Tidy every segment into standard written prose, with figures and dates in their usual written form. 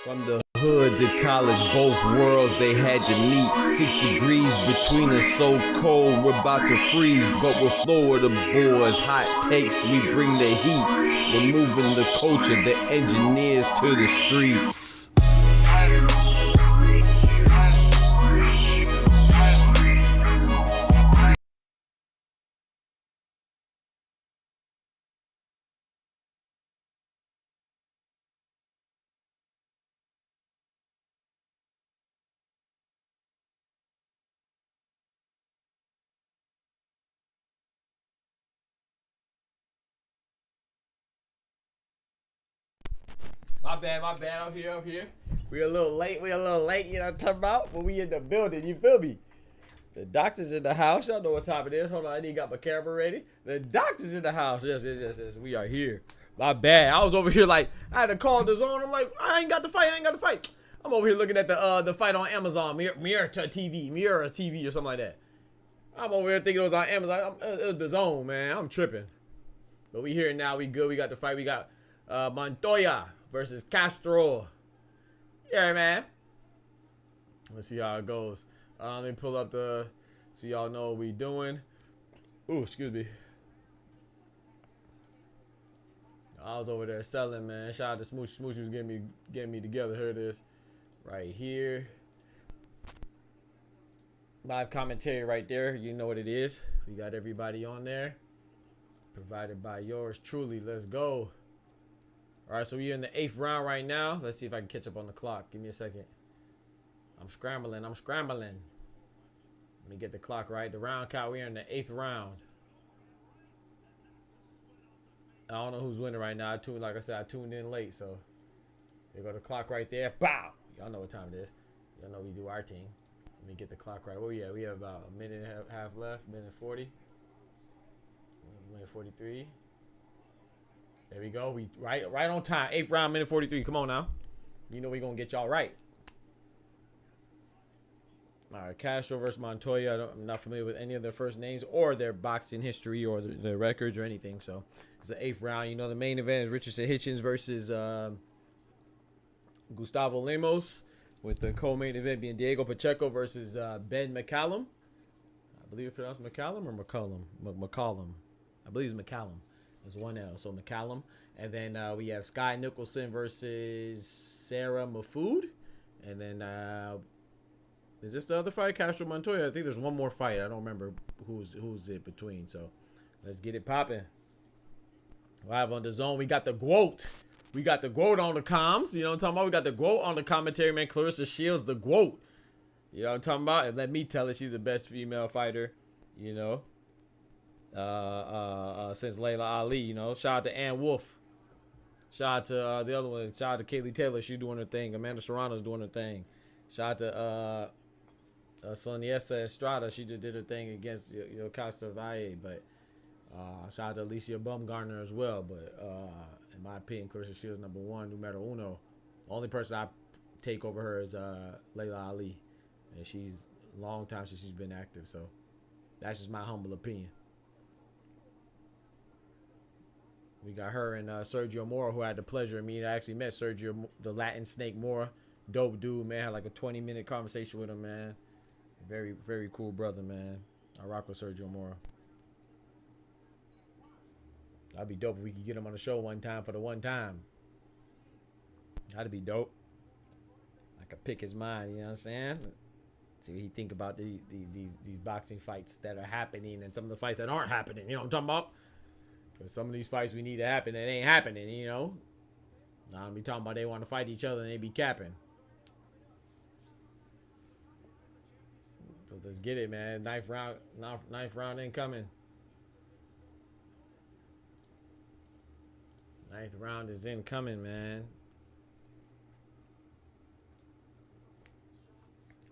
From the hood to college, both worlds they had to meet. 6 degrees between us, so cold we're about to freeze. But we're Florida boys, hot takes, we bring the heat. We're moving the culture, the engineers to the streets. My bad, I'm here. We a little late, you know what I'm talking about? But we in the building, you feel me? The doctor's in the house, y'all know what time it is. Hold on, I need to got my camera ready. The doctor's in the house, yes, we are here. My bad, I was over here like, I had to call DAZN, I'm like, I ain't got the fight. I'm over here looking at the fight on Amazon, Mirror TV or something like that. I'm over here thinking it was on Amazon, it was DAZN, man, I'm tripping. But we here now, we good, we got the fight, we got Montoya versus Castro. Yeah, man. Let's see how it goes. Let me pull up so y'all know what we doing. Ooh, excuse me. I was over there selling, man. Shout out to Smooch. Smooch was getting me together. Here it is. Right here. Live commentary right there. You know what it is. We got everybody on there. Provided by yours truly. Let's go. All right, so we're in the 8th round right now. Let's see if I can catch up on the clock. Give me a second. I'm scrambling. Let me get the clock right. The round count, we're in the 8th round. I don't know who's winning right now. Like I said, I tuned in late, so there go the clock right there. Bow! Y'all know what time it is. Y'all know we do our thing. Let me get the clock right. Where we at? We have about a minute and a half left. Minute 40. Minute 43. There we go. We right on time. 8th round, minute 43. Come on now. You know we gonna get y'all right. All right, Castro versus Montoya. I'm not familiar with any of their first names or their boxing history or their records or anything. So it's the 8th round. You know the main event is Richardson Hitchins versus Gustavo Lemos, with the co-main event being Diego Pacheco versus Ben Mccalman. I believe it's pronounced Mccalman or McCollum. McCollum. I believe it's Mccalman. There's one L, so Mccalman. And then we have Skye Nicolson versus Sarah Mahfoud. And then is this the other fight? Castro Montoya? I think there's one more fight. I don't remember who's it between. So let's get it popping. Live on DAZN. We got the GWOAT. We got the GWOAT on the comms. You know what I'm talking about? We got the GWOAT on the commentary, man. Clarissa Shields, the GWOAT. You know what I'm talking about? And let me tell her she's the best female fighter, you know. Since Layla Ali, you know. Shout out to Ann Wolf. Shout out to the other one. Shout out to Kaylee Taylor. She's doing her thing. Amanda Serrano's doing her thing. Shout out to Soniesa Estrada. She just did her thing against Yocasta Valle. But shout out to Alicia Bumgarner as well. But in my opinion, Clarissa Shields #1, numero uno. The only person I take over her is Layla Ali. And she's a long time since she's been active. So that's just my humble opinion. We got her and Sergio Mora, who I had the pleasure of meeting. I actually met Sergio, the Latin Snake Mora. Dope dude, man. Had like a 20-minute conversation with him, man. Very, very cool brother, man. I rock with Sergio Mora. That'd be dope if we could get him on the show one time for the one time. That'd be dope. I could pick his mind, you know what I'm saying? See what he think about these boxing fights that are happening and some of the fights that aren't happening. You know what I'm talking about? Because some of these fights we need to happen that ain't happening, you know? Now I'm be talking about they want to fight each other and they be capping. So let's get it, man. Ninth round incoming. 9th round is incoming, man.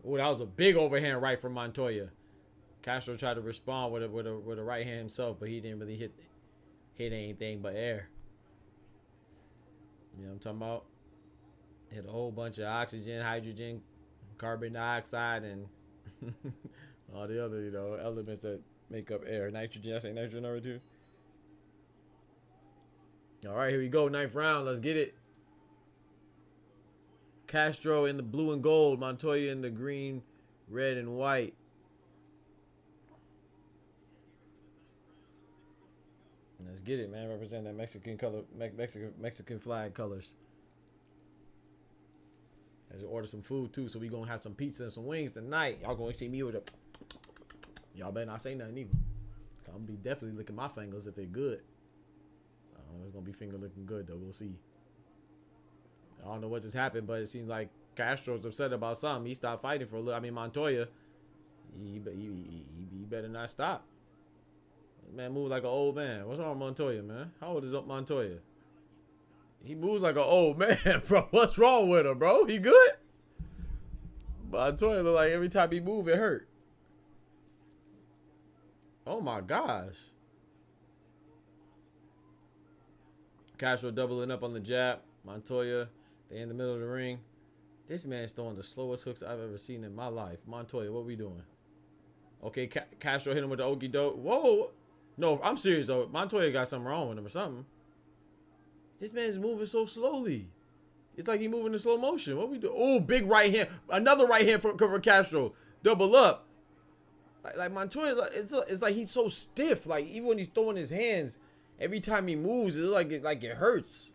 Oh, that was a big overhand right from Montoya. Castro tried to respond with a right hand himself, but he didn't really hit anything but air. You know what I'm talking about? Hit a whole bunch of oxygen, hydrogen, carbon dioxide, and all the other, elements that make up air. Nitrogen, I say nitrogen number 2. All right, here we go. 9th round. Let's get it. Castro in the blue and gold. Montoya in the green, red, and white. Let's get it, man. Represent that Mexican color, Mexican flag colors. Let's order some food too, so we gonna have some pizza and some wings tonight. Y'all gonna see me with a. Y'all better not say nothing either. I'm gonna be definitely licking my fingers if they're good. It's gonna be finger looking good though. We'll see. I don't know what just happened, but it seems like Castro's upset about something. He stopped fighting for a little. I mean, Montoya, he better not stop. Man, move like an old man. What's wrong with Montoya, man? How old is Montoya? He moves like an old man, bro. What's wrong with him, bro? He good? Montoya look like every time he move, it hurt. Oh my gosh. Castro doubling up on the jab. Montoya, they in the middle of the ring. This man's throwing the slowest hooks I've ever seen in my life. Montoya, what we doing? Okay, Castro hit him with the okie doke. Whoa. No, I'm serious though. Montoya got something wrong with him or something. This man's moving so slowly. It's like he moving in slow motion. What we do? Oh, big right hand. Another right hand for Castro. Double up. Like Montoya, it's like he's so stiff. Like even when he's throwing his hands, every time he moves, it's like it hurts.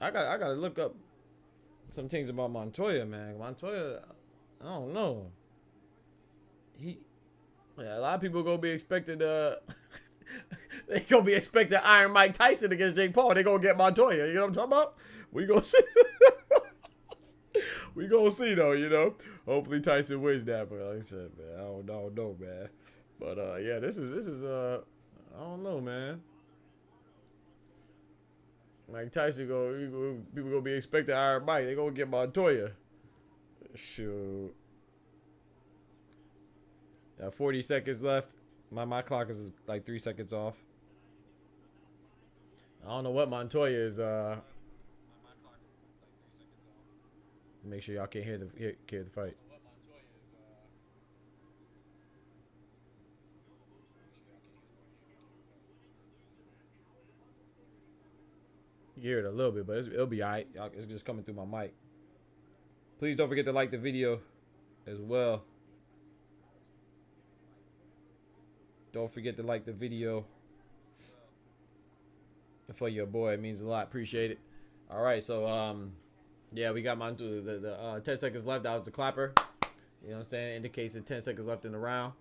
I gotta look up some things about Montoya, man. Montoya, I don't know. A lot of people gonna be expected. They gonna be expecting Iron Mike Tyson against Jake Paul. They gonna get Montoya. You know what I'm talking about? We gonna see. We gonna see though. You know. Hopefully Tyson wins that. But like I said, man, I don't know, man. But yeah, this is I don't know, man. Mike Tyson people gonna be expecting Iron Mike. They gonna get Montoya. Shoot. 40 seconds left. My clock is like 3 seconds off. I don't know what Montoya is. Make sure y'all can't hear the fight. You can hear it a little bit, but it'll be alright. It's just coming through my mic. Please don't forget to like the video as well. Don't forget to like the video for your boy. It means a lot. Appreciate it. All right, so yeah, we got the 10 seconds left. That was the clapper. You know what I'm saying? Indicates that 10 seconds left in the round.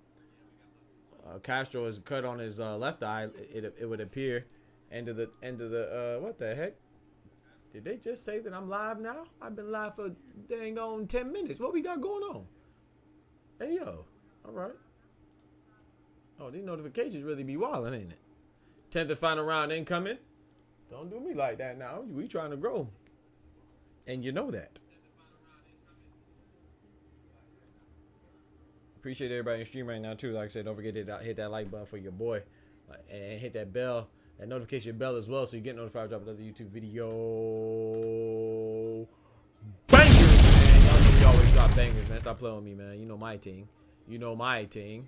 Castro is cut on his left eye. It would appear. End of the what the heck? Did they just say that I'm live now? I've been live for dang on 10 minutes. What we got going on? Hey yo. All right. Oh, these notifications really be wildin', ain't it? 10th and final round incoming. Don't do me like that now. We trying to grow. And you know that. Appreciate everybody in the stream right now, too. Like I said, don't forget to hit that like button for your boy. And hit that bell, that notification bell as well, so you get notified when I drop another YouTube video. Bangers, man. Y'all know we always drop bangers, man. Stop playing with me, man. You know my team. You know my team.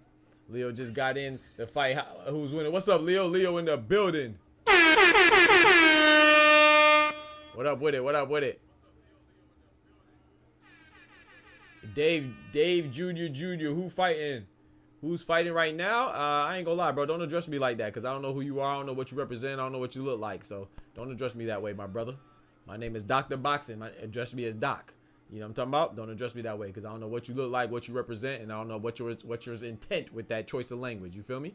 Leo just got in the fight. Who's winning? What's up, Leo? Leo in the building. What up with it? What up with it? Dave Jr. Who fighting? Who's fighting right now? I ain't gonna lie, bro. Don't address me like that, because I don't know who you are. I don't know what you represent. I don't know what you look like. So don't address me that way, my brother. My name is Dr. Boxing. Address me as Doc. You know what I'm talking about? Don't address me that way, because I don't know what you look like, what you represent, and I don't know what your intent with that choice of language. You feel me?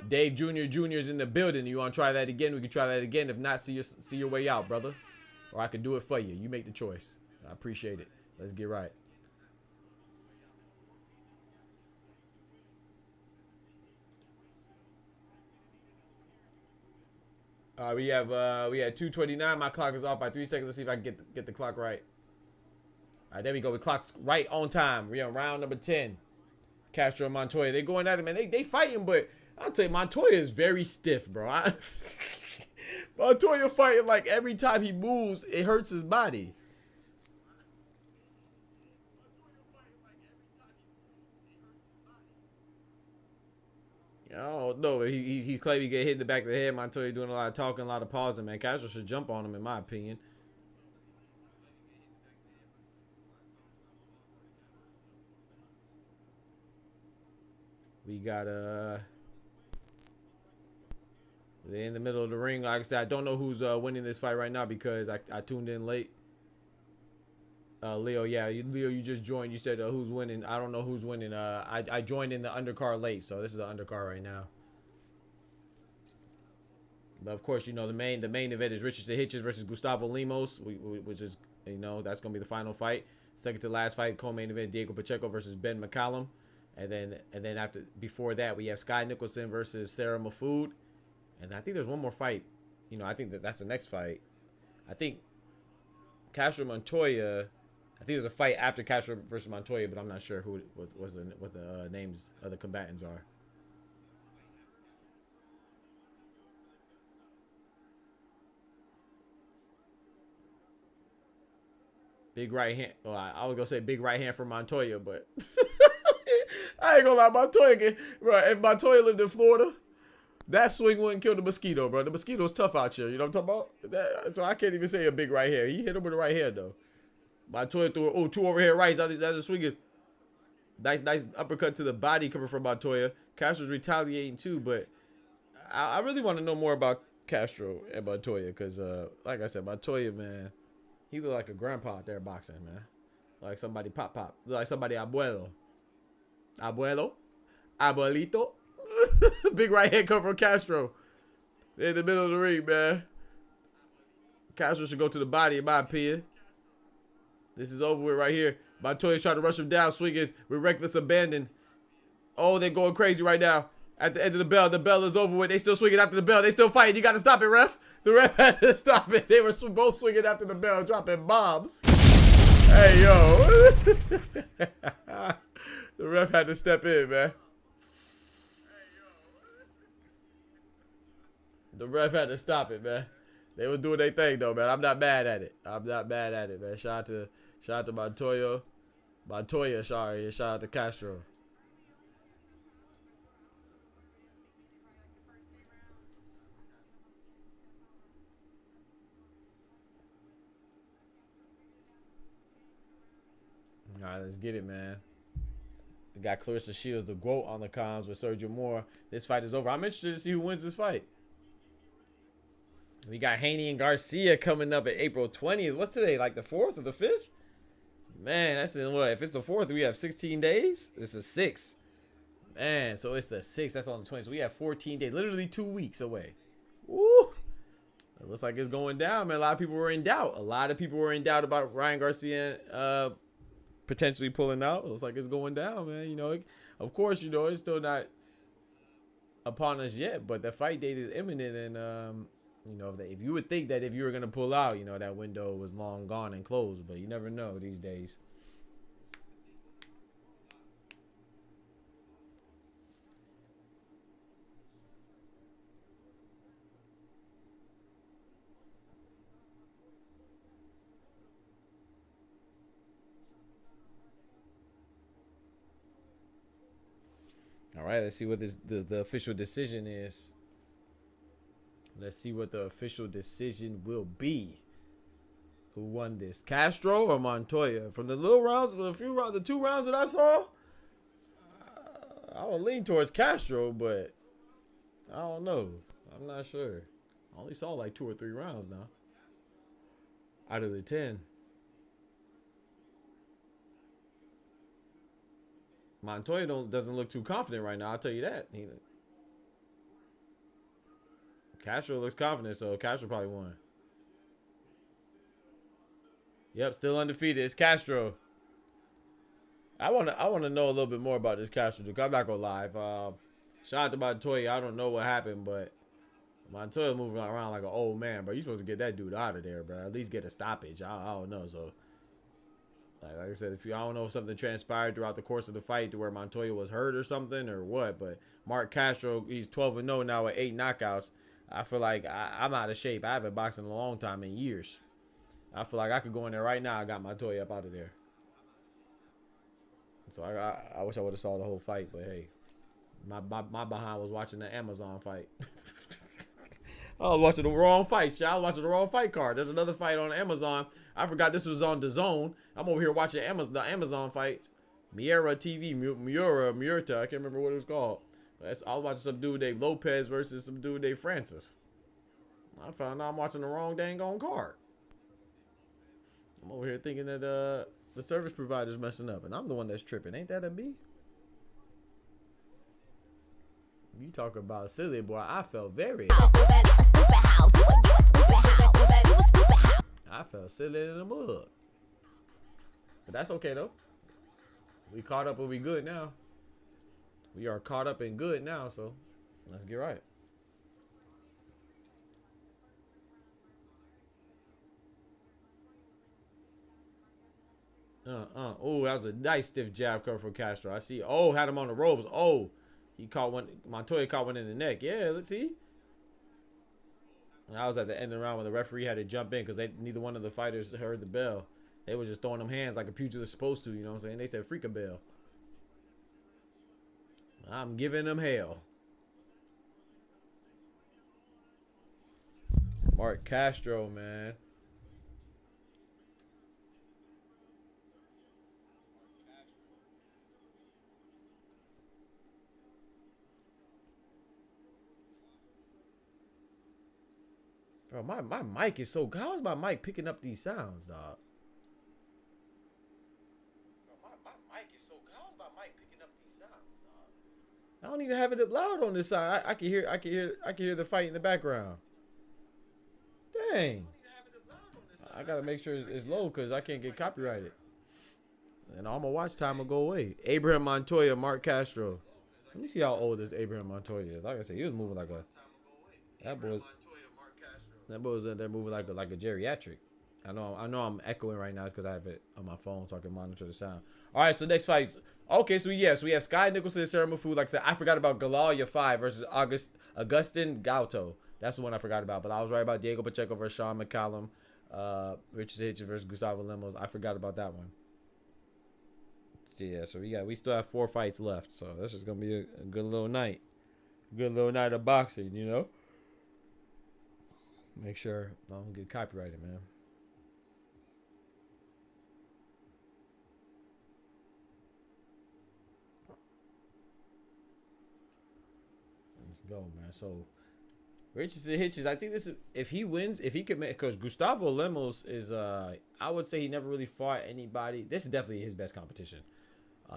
Dave Jr. is in the building. You want to try that again? We can try that again. If not, see your way out, brother. Or I can do it for you. You make the choice. I appreciate it. Let's get right. We had 2:29. My clock is off by 3 seconds. Let's see if I can get the clock right. All right, there we go. The clock's right on time. We're on round number 10. Castro and Montoya, they going at it, man. They fighting, but I'll tell you, Montoya is very stiff, bro. Montoya fighting like every time he moves, it hurts his body. I don't know. He's claiming he get hit in the back of the head. Montoya doing a lot of talking, a lot of pausing, man. Castro should jump on him, in my opinion. We got they're in the middle of the ring. Like I said, I don't know who's winning this fight right now because I tuned in late. Leo, yeah, Leo, you just joined. You said who's winning. I don't know who's winning. I joined in the undercard late, so this is the undercard right now. But of course, you know the main event is Richardson Hitchins versus Gustavo Lemos, which is, you know, that's gonna be the final fight. Second to last fight, co-main event, Diego Pacheco versus Mccalman, and then before that we have Skye Nicolson versus Sarah Mahfoud, and I think there's one more fight. You know, I think that's the next fight. I think Castro Montoya. I think there's a fight after Castro versus Montoya, but I'm not sure what the names of the combatants are. Big right hand. Well, I was gonna say big right hand for Montoya, but I ain't gonna lie. Montoya, bro. If Montoya lived in Florida, that swing wouldn't kill the mosquito, bro. The mosquito's tough out here. You know what I'm talking about? So I can't even say a big right hand. He hit him with the right hand though. Montoya threw two overhead rights. That's a swinging. Nice uppercut to the body coming from Montoya. Castro's retaliating too, but I really want to know more about Castro and Montoya because, like I said, Montoya, man, he look like a grandpa out there boxing, man. Like somebody pop. Look like somebody abuelo. Abuelito. Big right hand come from Castro. They're in the middle of the ring, man. Castro should go to the body, in my opinion. This is over with right here. Montoya's trying to rush him down, swinging with reckless abandon. Oh, they're going crazy right now. At the end of the bell is over with. They still swinging after the bell. They still fighting. You got to stop it, ref. The ref had to stop it. They were both swinging after the bell, dropping bombs. Hey, yo. The ref had to step in, man. The ref had to stop it, man. They was doing their thing, though, man. I'm not mad at it. Man. Shout out to Montoya, sorry. Shout out to Castro. All right, let's get it, man. We got Clarissa Shields, the GOAT, on the comms with Sergio Moore. This fight is over. I'm interested to see who wins this fight. We got Haney and Garcia coming up at April 20th. What's today, like the 4th or the 5th? Man, that's in what? If it's the 4th, we have 16 days. This is 6. Man, so it's the 6th. That's on the 20th. So we have 14 days, literally 2 weeks away. Woo! It looks like it's going down, man. A lot of people were in doubt. About Ryan Garcia potentially pulling out. It looks like it's going down, man. You know, of course, you know, it's still not upon us yet, but the fight date is imminent, and you know, if you would think that if you were gonna pull out, you know, that window was long gone and closed, but you never know these days. All right, let's see what the official decision is. Let's see what the official decision will be. Who won this, Castro or Montoya? From the little rounds, the 2 rounds that I saw, I would lean towards Castro, but I don't know. I'm not sure. I only saw like 2 or 3 rounds now out of the 10. Montoya doesn't look too confident right now. I'll tell you that. Castro looks confident, so Castro probably won. Yep, still undefeated. It's Castro. I wanna know a little bit more about this Castro dude. I'm not gonna lie. Shout out to Montoya. I don't know what happened, but Montoya moving around like an old man, bro. You supposed to get that dude out of there, bro. At least get a stoppage. I don't know. So, like I said, I don't know if something transpired throughout the course of the fight to where Montoya was hurt or something or what. But Mark Castro, he's 12-0 now with 8 knockouts. I feel like I'm out of shape. I haven't boxed in a long time, in years. I feel like I could go in there right now. I got Montoya up out of there. So I wish I would have saw the whole fight, but hey, my behind was watching the Amazon fight. I was watching the wrong fight. I was watching the wrong fight card. There's another fight on Amazon. I forgot this was on DAZN. I'm over here watching the Amazon fights. Miura TV, Murta. I can't remember what it was called. I was watching some dude named Lopez versus some dude named Francis. I found out I'm watching the wrong dang on card. I'm over here thinking that the service provider's messing up, and I'm the one that's tripping. Ain't that a me? You talk about silly, boy. I felt very. I felt silly in the mud. But that's okay, though. We caught up and we good now. We are caught up and good now, so let's get right. Oh, that was a nice stiff jab coming from Castro. I see. Oh, had him on the ropes. Oh, he caught one. Montoya caught one in the neck. Yeah, let's see. And I was at the end of the round when the referee had to jump in because neither one of the fighters heard the bell. They were just throwing them hands like a pugilist supposed to. You know what I'm saying? They said freak a bell. I'm giving them hell. Mark Castro, man. Bro, my mic is so. How is my mic picking up these sounds, dog? Bro, my mic is so. How is my mic picking up these sounds, dog? I don't even have it loud on this side. I can hear the fight in the background. Dang. I gotta make sure it's low because I can't get copyrighted. And all my watch time will go away. Abraham Montoya, Mark Castro. Let me see how old this Abraham Montoya is. Like I said, he was moving like a. That boy was in there moving like a geriatric. I know I'm echoing right now because I have it on my phone so I can monitor the sound. All right, so next fights. Okay, so yes, we have Skye, Nicolson, and Sarah Mahfoud. Like I said, I forgot about Galalia 5 versus Augustin Gauto. That's the one I forgot about. But I was right about Diego Pacheco versus Shawn, Mccalman. Richardson Hitchins versus Gustavo Lemos. I forgot about that one. Yeah, so we still have 4 fights left. So this is gonna be a good little night. Good little night of boxing, you know. Make sure I don't get copyrighted, man. Let's go, man. So Richardson Hitchins, I think this is if he wins, if he could make, because Gustavo Lemos is I would say he never really fought anybody. This is definitely his best competition.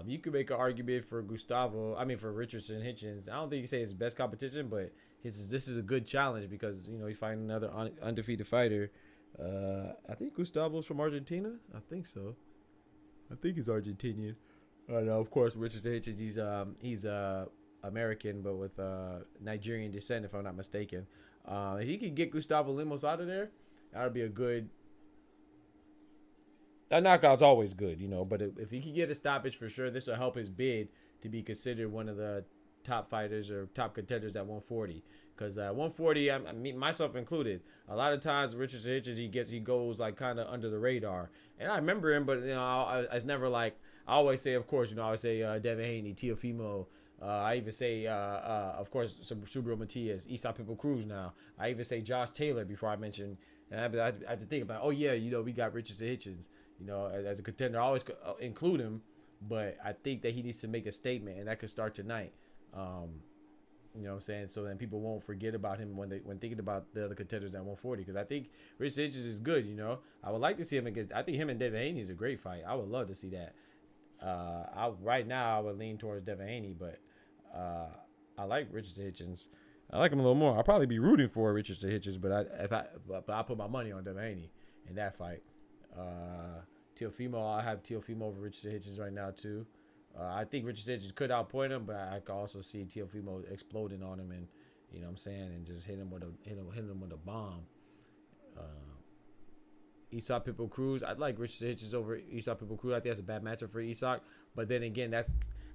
You could make an argument for for Richardson Hitchins. I don't think you say it's his best competition, but this is a good challenge because you know he's fighting another undefeated fighter. I think Gustavo's from Argentina. I think so. I think he's Argentinian. Of course, Richardson Hitchins. He's American, but with Nigerian descent, if I'm not mistaken. If he could get Gustavo Lemos out of there, that would be a good. A knockout's always good, you know, but if he can get a stoppage for sure, this will help his bid to be considered one of the top fighters or top contenders at 140. Because 140, I mean, myself included, a lot of times Richardson Hitchins, he goes like kind of under the radar. And I remember him, but, you know, I was never like, I always say, of course, you know, I always say Devin Haney, Teofimo. I even say, of course, Subriel Matias, Esau People Cruz now. I even say Josh Taylor before I mention, and I had to think about, oh, yeah, you know, we got Richardson Hitchins. You know, as a contender, I always include him, but I think that he needs to make a statement, and that could start tonight. You know what I'm saying? So then people won't forget about him when thinking about the other contenders at 140. Because I think Richardson Hitchins is good. You know, I would like to see him against. I think him and Devin Haney is a great fight. I would love to see that. Right now I would lean towards Devin Haney, but I like Richardson Hitchins. I like him a little more. I'll probably be rooting for Richardson Hitchins, but I put my money on Devin Haney in that fight. Teofimo, I have Teofimo over Richardson Hitchins right now too. I think Richardson Hitchins could outpoint him, but I could also see Teofimo exploding on him, and you know what I'm saying, and just hit him with a bomb. Esau People Cruz, I'd like Richardson Hitchins over Esau People Cruz. I think that's a bad matchup for Esau, but then again,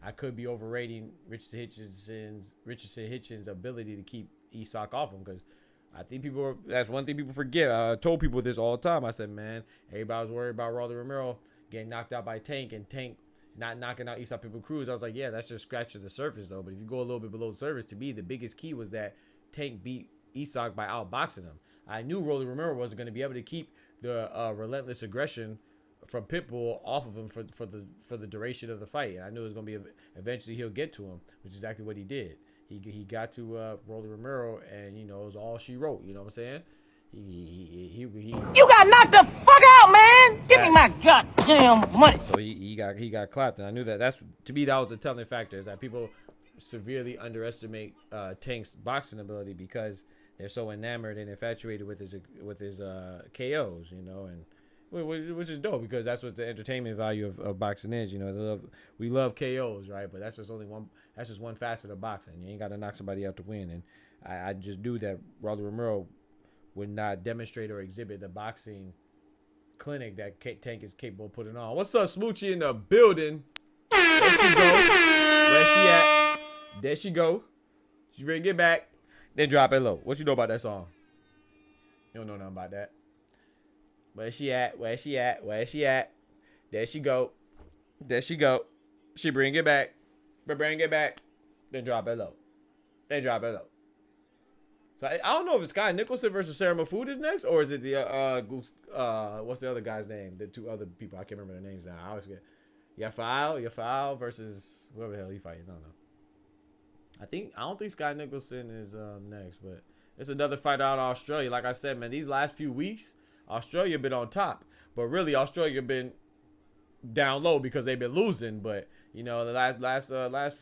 I could be overrating Richardson Hitchins' ability to keep Esau off him because. I think that's one thing people forget. I told people this all the time. I said, man, everybody was worried about Rolly Romero getting knocked out by Tank and Tank not knocking out Esau People Cruz. I was like, yeah, that's just scratching the surface, though. But if you go a little bit below the surface, to me, the biggest key was that Tank beat Esau by outboxing him. I knew Rolly Romero wasn't going to be able to keep the relentless aggression from Pitbull off of him for the duration of the fight. And I knew it was gonna be eventually he'll get to him, which is exactly what he did. He got to Rolly Romero, and it was all she wrote. You know what I'm saying? He You got knocked the fuck out, man. Give me my goddamn money. So he got clapped, and I knew that. To me, that was a telling factor, is that people severely underestimate Tank's boxing ability because they're so enamored and infatuated with his KOs, and which is dope, because that's what the entertainment value of boxing is. We love KOs, right? But that's just one facet of boxing. You ain't got to knock somebody out to win. And I just knew that Rolly Romero would not demonstrate or exhibit the boxing clinic that Tank is capable of putting on. What's up, Smoochie in the building? There she go. Where she at? There she go. She ready to get back. Then drop it low. What you know about that song? You don't know nothing about that. Where she at? Where she at? Where she at? There she go. There she go. She bring it back. Bring it back. Then drop it low. Then drop it low. So I don't know if it's Skye Nicolson versus Sarah Mahfoud is next, or is it the what's the other guy's name? The two other people, I can't remember their names now. I always forget. Yafal versus whoever the hell he fighting. I don't know. I don't think Skye Nicolson is next, but it's another fight out of Australia. Like I said, man, these last few weeks, Australia been on top, but really Australia been down low because they've been losing. But the last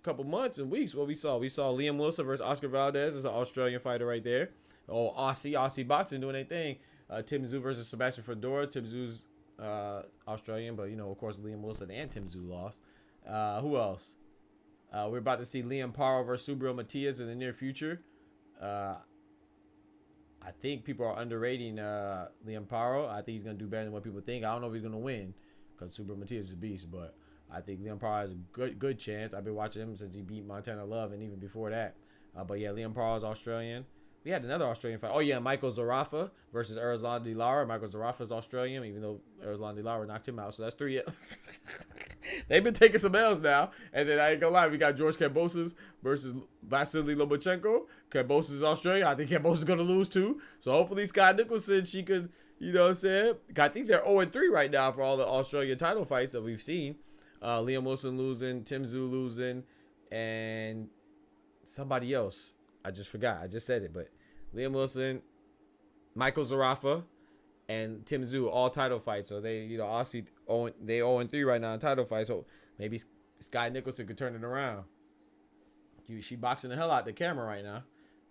couple months and weeks, what we saw Liam Wilson versus Oscar Valdez. Is an Australian fighter right there. Oh, Aussie boxing doing their thing. Tim Tszyu versus Sebastian Fedora. Tim Tszyu's Australian, but of course Liam Wilson and Tim Tszyu lost. Who else? We're about to see Liam Paro versus Subriel Matias in the near future. I think people are underrating Liam Paro. I think he's going to do better than what people think. I don't know if he's going to win because Subriel Matias is a beast, but I think Liam Paro has a good chance. I've been watching him since he beat Montana Love and even before that. But yeah, Liam Paro is Australian. We had another Australian fight. Oh yeah, Michael Zarafa versus Erzlan De Lara. Michael Zarafa is Australian, even though Erzlan De Lara knocked him out. So that's 3. They've been taking some L's now. And then I ain't gonna lie, we got George Kambosos versus Vasily Lomachenko. Kambosos is Australian. I think Kambosos is gonna lose too. So hopefully Skye Nicolson, she could, what I'm saying? I think they're 0-3 right now for all the Australian title fights that we've seen. Liam Wilson losing, Tim Tszyu losing, and somebody else. I just forgot. I just said it, but Liam Wilson, Michael Zarafa, and Tim Tszyu, all title fights. So they, Aussie, they 0-3 right now in title fights. So maybe Skye Nicolson could turn it around. She boxing the hell out the camera right now.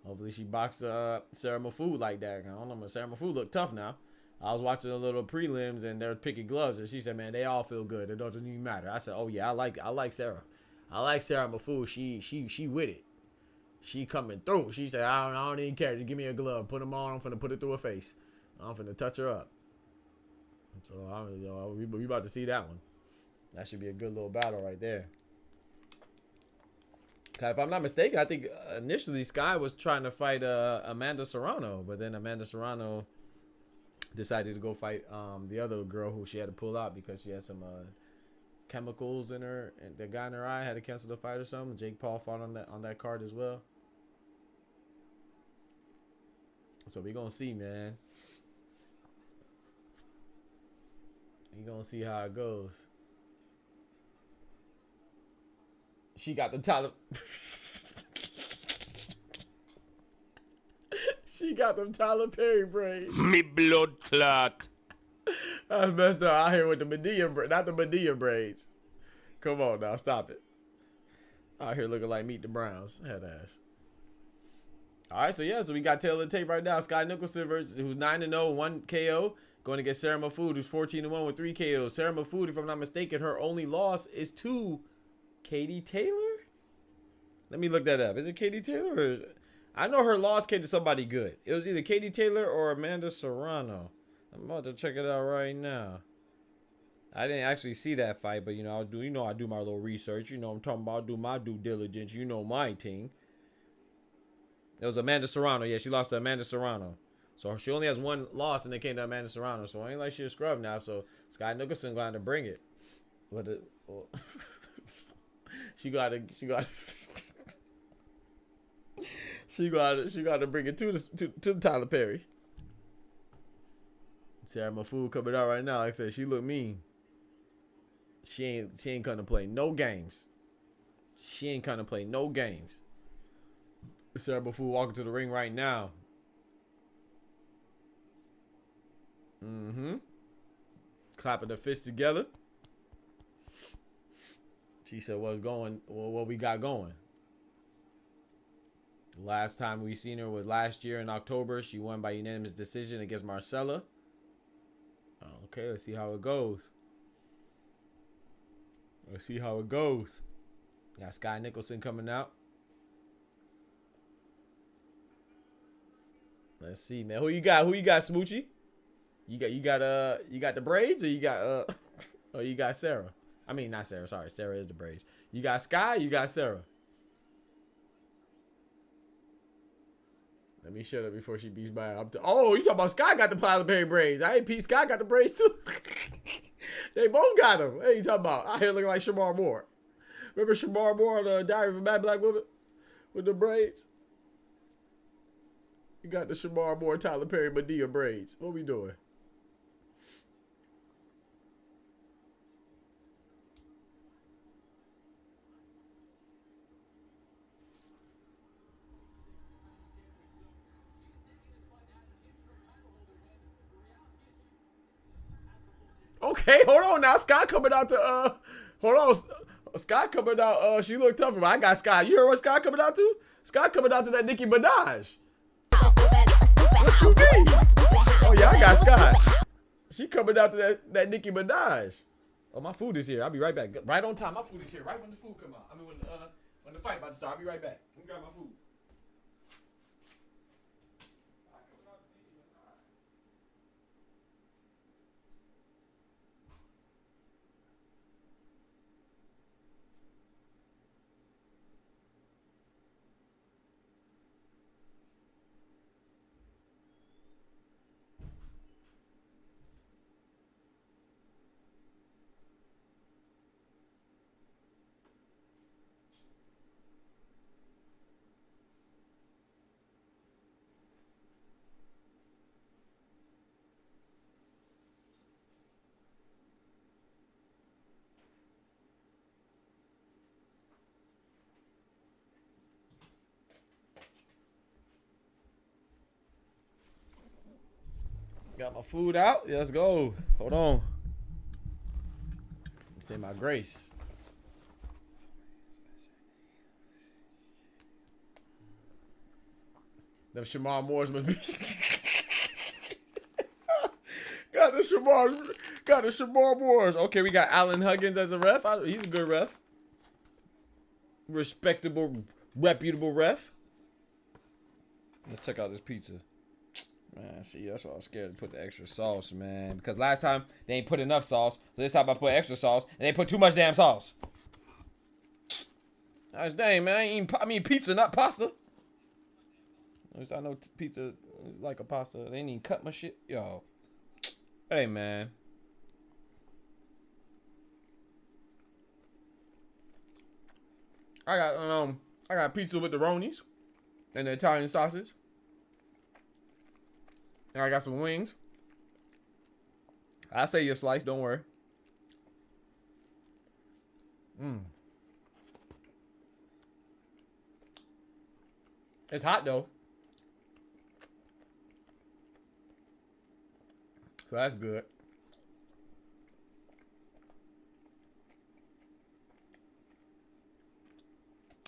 Hopefully she boxes Sarah Mahfoud like that. I don't know, but Sarah Mahfoud look tough now. I was watching a little prelims and they're picking gloves, and she said, "Man, they all feel good. It doesn't even matter." I said, "Oh yeah, I like Sarah. I like Sarah Mahfoud. She with it. She coming through." She said, I don't even care. Just give me a glove. Put them on. I'm finna put it through her face. I'm finna touch her up." So we about to see that one. That should be a good little battle right there. If I'm not mistaken, I think initially Skye was trying to fight Amanda Serrano, but then Amanda Serrano decided to go fight the other girl who she had to pull out because she had some chemicals in her, and the guy in her eye had to cancel the fight or something. Jake Paul fought on that card as well. So we gonna see, man. We gonna see how it goes. She got the Tyler. She got them Tyler Perry braids. Me blood clot. I was messed up out here with the Medea, not the Medea braids. Come on now, stop it. Out here looking like Meet the Browns. Head ass. All right, so we got tail of the tape right now. Skye Nicolson versus who's 9-0, 1 KO, going against Sarah Mahfoud, who's 14-1 with 3 KOs. Sarah Mahfoud, if I'm not mistaken, her only loss is to Katie Taylor. Let me look that up. Is it Katie Taylor? Or I know her loss came to somebody good. It was either Katie Taylor or Amanda Serrano. I'm about to check it out right now. I didn't actually see that fight, but I do my little research. I'm talking about, do my due diligence. My team. It was Amanda Serrano. Yeah, she lost to Amanda Serrano. So she only has 1 loss, and they came to Amanda Serrano. So it ain't like she a scrub now. So Skye Nicolson going to bring it. But she got to bring it to the Tyler Perry. Sarah Mahfoud coming out right now. Like I said, she look mean. She ain't gonna play no games. She ain't gonna play no games. Sarah Mahfoud walking to the ring right now. Clapping her fists together. She said, "What's going? Well, what we got going?" Last time we seen her was last year in October. She won by unanimous decision against Marcella. Okay, let's see how it goes. Let's see how it goes. Got Skye Nicolson coming out. Let's see, man. Who you got? Who you got, Smoochie? You got the braids, or you got or you got Sarah? I mean, not Sarah. Sorry, Sarah is the braids. You got Skye. You got Sarah. Let me shut up before she beats by. Oh, you talking about Skye got the Tyler braids? I ain't Pete. Skye got the braids too. They both got them. Hey, you talking about? Out here looking like Shamar Moore. Remember Shamar Moore on the Diary of a Mad Black Woman with the braids? You got the Shamar Moore, Tyler Perry, Medea braids. What we doing? Okay, hold on now. Skye coming out to hold on. Skye coming out. She looked tough, but I got Skye. You heard what Skye coming out to? Skye coming out to that Nicki Minaj. What you mean? Oh yeah, I got Skye. She coming out to that Nicki Minaj. Oh, my food is here. I'll be right back. Right on time. My food is here. Right when the food come out. I mean when the fight about to start. I'll be right back. Let me grab my food. Got my food out. Yeah, let's go. Hold on. Say my grace. Them Shamar Moores must be. got the Shamar Moores. Okay, we got Alan Huggins as a ref. He's a good ref. Respectable, reputable ref. Let's check out this pizza. Man, see, that's why I was scared to put the extra sauce, man. Because last time, they ain't put enough sauce. So this time I put extra sauce, and they put too much damn sauce. Gosh dang, man. I mean pizza, not pasta. I know pizza is like a pasta. They ain't even cut my shit. Yo. Hey, man. I got pizza with the Ronies and the Italian sausage. And I got some wings. I'll say you a slice, don't worry. It's hot though. So that's good.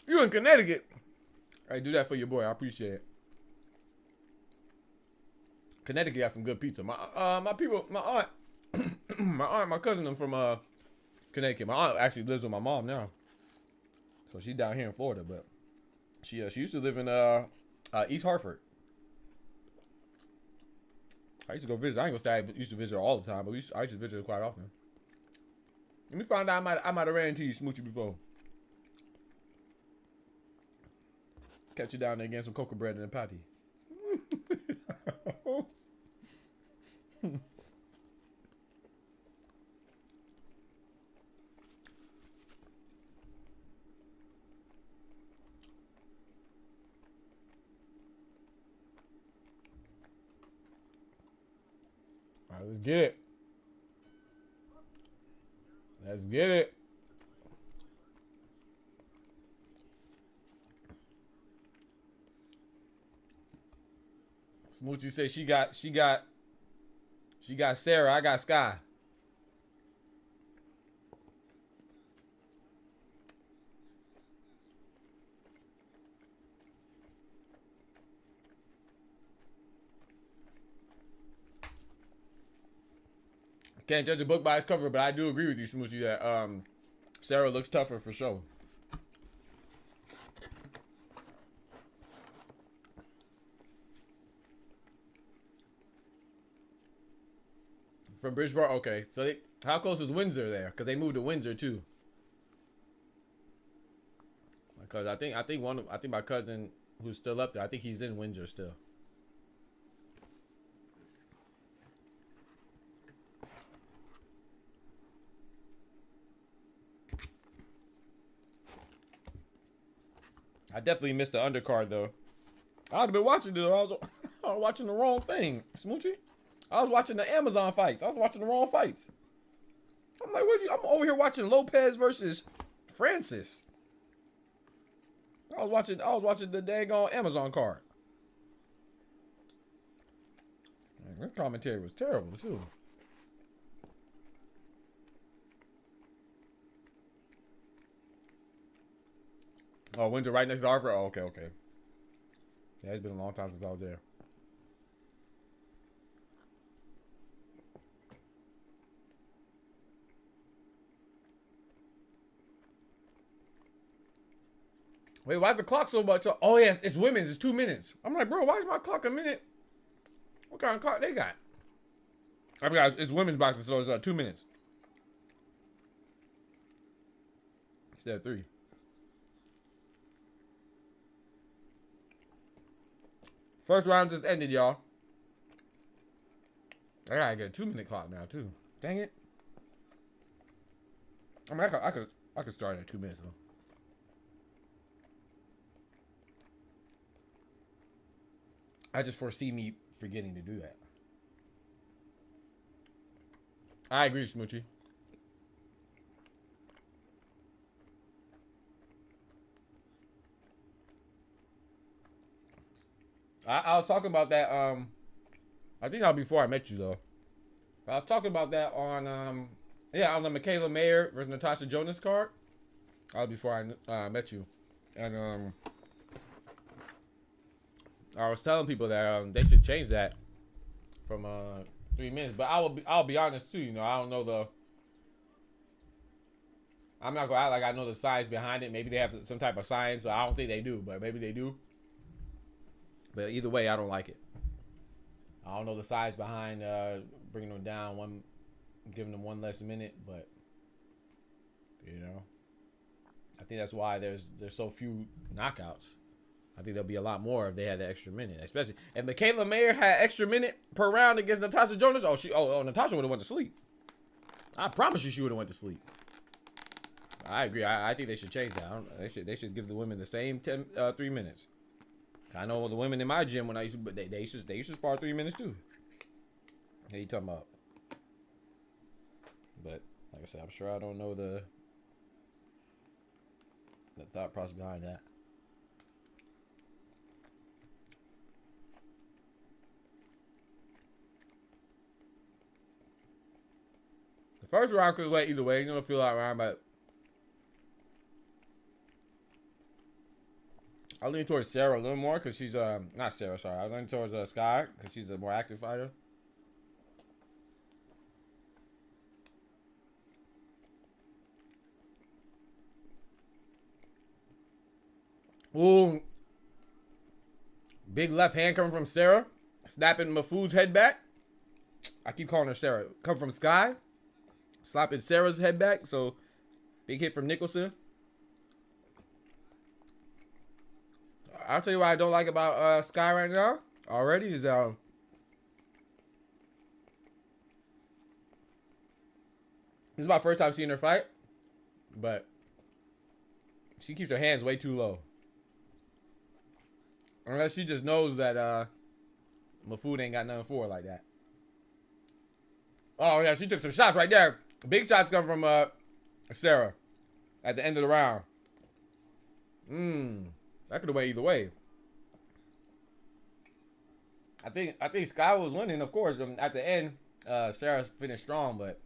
You in Connecticut? Hey, do that for your boy. I appreciate it. Connecticut got some good pizza. My aunt, my cousin, them from Connecticut. My aunt actually lives with my mom now, so she's down here in Florida. But she used to live in East Hartford. I used to go visit. I ain't gonna say I used to visit her all the time, but I used to visit her quite often. Let me find out. I might have ran into you, Smoochie, before. Catch you down there getting some cocoa bread and a patty. Let's get it. Let's get it. Smoochie said she got Sarah. I got Skye. Can't judge a book by its cover, but I do agree with you, Smoochie, that Sarah looks tougher for sure. From Bridgeport, okay. So how close is Windsor there? Because they moved to Windsor too. Because I think my cousin who's still up there, I think he's in Windsor still. I definitely missed the undercard though. I'd have been watching it. I was watching the wrong thing, Smoochie. I was watching the Amazon fights. I was watching the wrong fights. I'm like, I'm over here watching Lopez versus Francis. I was watching the daggone Amazon card. Man, that commentary was terrible too. Oh, Windsor right next to Harvard? Oh, okay. Yeah, it's been a long time since I was there. Wait, why is the clock so much? Oh, yeah, it's women's. It's 2 minutes. I'm like, bro, why is my clock a minute? What kind of clock they got? I forgot, it's women's boxing, so it's 2 minutes. Instead of 3. First round just ended, y'all. I gotta get a 2-minute clock now, too. Dang it. I mean, I could start at 2 minutes, though. I just foresee me forgetting to do that. I agree, Smoochie. I was talking about that. I think that was before I met you, though. I was talking about that on on the Michaela Mayer versus Natasha Jonas card. That was before I met you, and I was telling people that they should change that from 3 minutes. But I'll be honest too. You know, I don't know I'm not gonna act like I know the science behind it. Maybe they have some type of science. So I don't think they do, but maybe they do. But either way, I don't like it. I don't know the science behind bringing them down giving them 1 less minute, but you know, I think that's why there's so few knockouts. I think there'll be a lot more if they had the extra minute, especially if Michaela Mayer had extra minute per round against Natasha Jonas. Natasha would have went to sleep. I promise you, she would have went to sleep. I agree. I think they should change that. They should give the women the same 3 minutes. I know the women in my gym when I used to, but they should spar 3 minutes too. What you talking about? But like I said, I'm sure I don't know the thought process behind that. The first round could went either way. You're gonna feel that round, but I lean towards Sarah a little more because she's not Sarah, sorry. I lean towards Skye because she's a more active fighter. Ooh, big left hand coming from Sarah, snapping Mahfoud's head back. I keep calling her Sarah. Come from Skye, slapping Sarah's head back. So big hit from Nicolson. I'll tell you what I don't like about Skye right now already is this is my first time seeing her fight, but she keeps her hands way too low. Unless she just knows that Mahfoud ain't got nothing for her like that. Oh, yeah, she took some shots right there. Big shots come from Sarah at the end of the round. That could have went either way. I think Skye was winning, of course. At the end, Sarah finished strong, but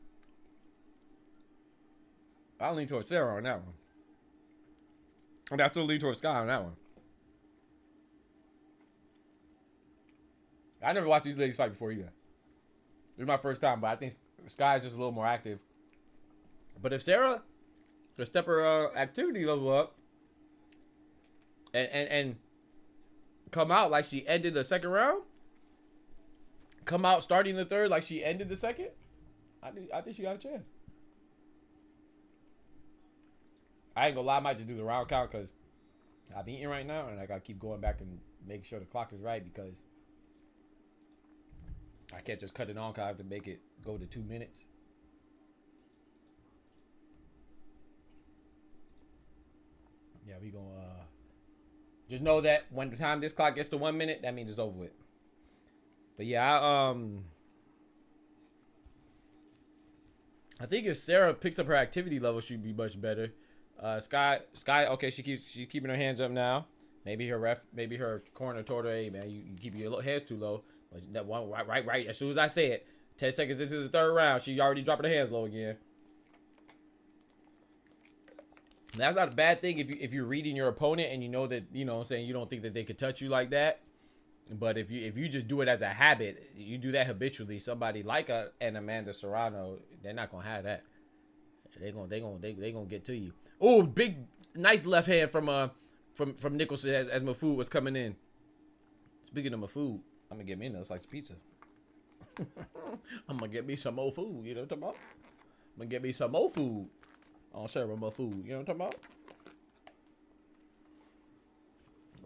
I lean towards Sarah on that one. And I still lean towards Skye on that one. I never watched these ladies fight before either. This is my first time, but I think Skye is just a little more active. But if Sarah could step her activity level up and come out like she ended the second round, come out starting the third like she ended the second, I think she got a chance. I ain't gonna lie, I might just do the round count because I'm eating right now and I gotta keep going back and make sure the clock is right because I can't just cut it on because I have to make it go to 2 minutes. Yeah, we gonna just know that when the time this clock gets to 1 minute, that means it's over with. But yeah, I think if Sarah picks up her activity level, she'd be much better. Skye, okay, she's keeping her hands up now. Maybe her corner told her, hey man, you keep your hands too low. But that one right. As soon as I say it, 10 seconds into the third round, she already dropping her hands low again. That's not a bad thing if you're reading your opponent and you know that, you know what I'm saying, you don't think that they could touch you like that. But if you just do it as a habit, you do that habitually, somebody like an Amanda Serrano, they're not gonna have that. They gonna get to you. Oh, big nice left hand from Nicolson as Mahfoud was coming in. Speaking of Mahfoud, I'm gonna get me another slice of pizza. I'm gonna get me some more food, you know what I'm talking about? I'm gonna get me some more food. On Sarah Mahfoud, you know what I'm talking about?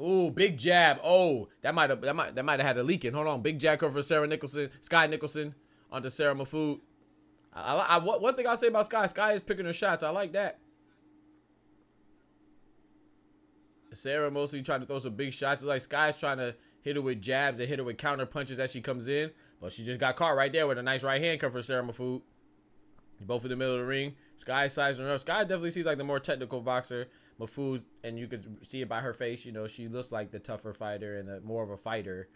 Ooh, big jab. Oh, that might have had a leak in. Hold on, big jab cover for Sarah Nicolson, Skye Nicolson onto Sarah Mahfoud. One thing I'll say about Skye is picking her shots. I like that. Sarah mostly trying to throw some big shots. It's like Skye's trying to hit her with jabs and hit her with counter punches as she comes in. But she just got caught right there with a nice right hand cover for Sarah Mahfoud. Both in the middle of the ring. Skye sizing her up. Skye definitely seems like the more technical boxer. Mahfoud's, and you could see it by her face, you know, she looks like the tougher fighter and more of a fighter,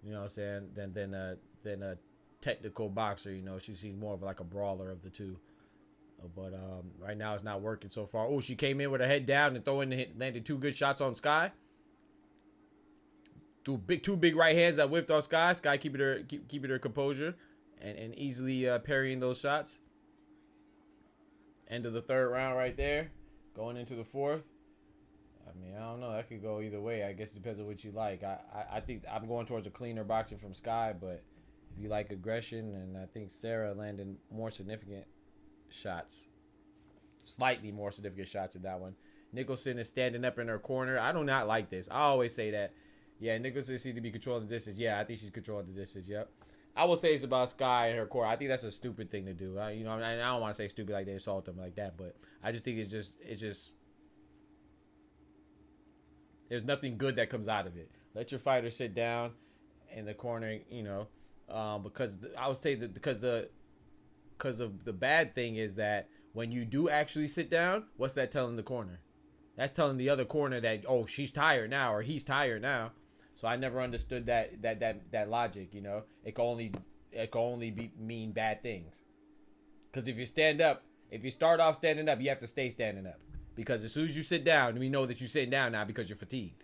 you know what I'm saying, than a technical boxer, you know. She seems more of like a brawler of the two. But right now it's not working so far. Oh, she came in with her head down and landed two good shots on Skye. Two big right hands that whiffed on Skye. Skye keeping her composure and easily parrying those shots. End of the third round right there. Going into the fourth. I mean, I don't know. That could go either way. I guess it depends on what you like. I think I'm going towards a cleaner boxing from Skye, but if you like aggression, and I think Sarah landed more significant shots. Slightly more significant shots in that one. Nicolson is standing up in her corner. I do not like this. I always say that. Yeah, Nicolson seems to be controlling the distance. Yeah, I think she's controlling the distance. Yep. I will say it's about Skye and her core. I think that's a stupid thing to do. I don't want to say stupid like they assault them like that, but I just think it's just there's nothing good that comes out of it. Let your fighter sit down in the corner, you know, because I would say that because of the bad thing is that when you do actually sit down, what's that telling the corner? That's telling the other corner that, oh, she's tired now or he's tired now. So I never understood that logic, you know. It can only mean bad things. Because if you stand up, if you start off standing up, you have to stay standing up. Because as soon as you sit down, we know that you're sitting down now because you're fatigued.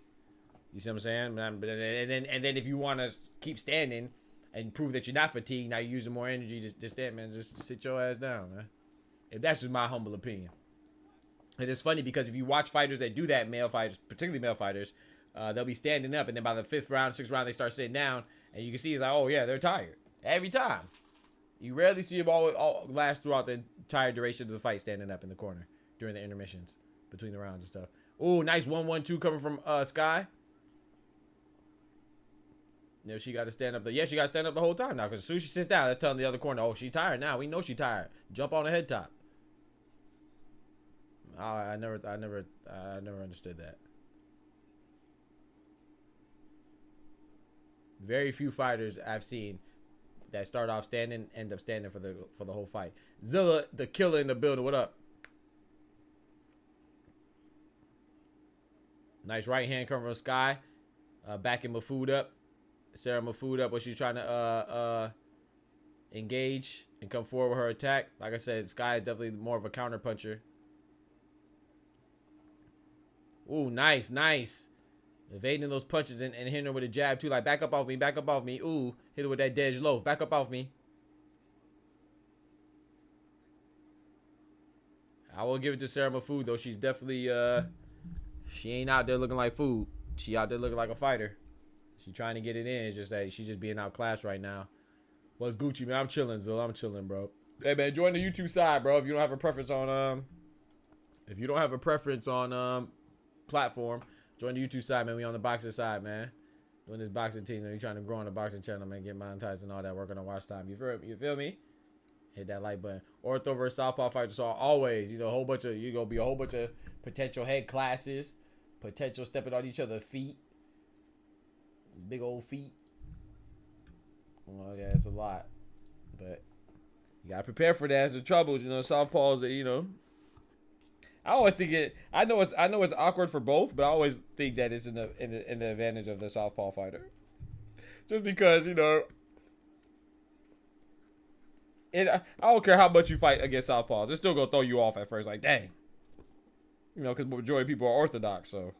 You see what I'm saying? And then if you want to keep standing and prove that you're not fatigued, now you're using more energy, just stand, man. Just sit your ass down, man. If that's just my humble opinion. And it's funny because if you watch fighters that do that, male fighters, particularly male fighters, they'll be standing up, and then by the 5th round, 6th round, they start sitting down, and you can see it's like, oh yeah, they're tired every time. You rarely see them all last throughout the entire duration of the fight standing up in the corner during the intermissions between the rounds and stuff. Oh, nice 1-1-2 coming from Skye. Yeah, she got to stand up. She got to stand up the whole time now because as soon as she sits down, that's telling the other corner, oh, she's tired now. We know she's tired. Jump on the head top. I never understood that. Very few fighters I've seen that start off standing end up standing for the whole fight. Zilla, the killer in the building. What up? Nice right hand coming from Skye. Backing Mahfoud up. Sarah Mahfoud up. What she's trying to engage and come forward with her attack. Like I said, Skye is definitely more of a counter puncher. Ooh, nice, nice. Evading those punches and hitting her with a jab too. Like, back up off me, back up off me. Ooh, hit her with that dead loaf. Back up off me. I will give it to Sarah Mahfoud though. She's definitely she ain't out there looking like food. She out there looking like a fighter. She trying to get it in. It's just that she's just being outclassed right now. What's Gucci, man? I'm chilling, Zil. I'm chilling, bro. Hey, man, join the YouTube side, bro. If you don't have a preference on platform, join the YouTube side, man. We on the boxing side, man. Doing this boxing team, man. We trying to grow on the boxing channel, man. Get monetized and all that. Working on watch time. You feel me? Hit that like button. Ortho versus Southpaw fighters. So always, a whole bunch of potential head classes, potential stepping on each other's feet, big old feet. Well, yeah, it's a lot, but you gotta prepare for that. It's the trouble, Southpaws that I always think it. I know it's awkward for both, but I always think that it's in the advantage of the Southpaw fighter, just because I don't care how much you fight against Southpaws, it's still gonna throw you off at first. Like, dang, because the majority of people are orthodox, so.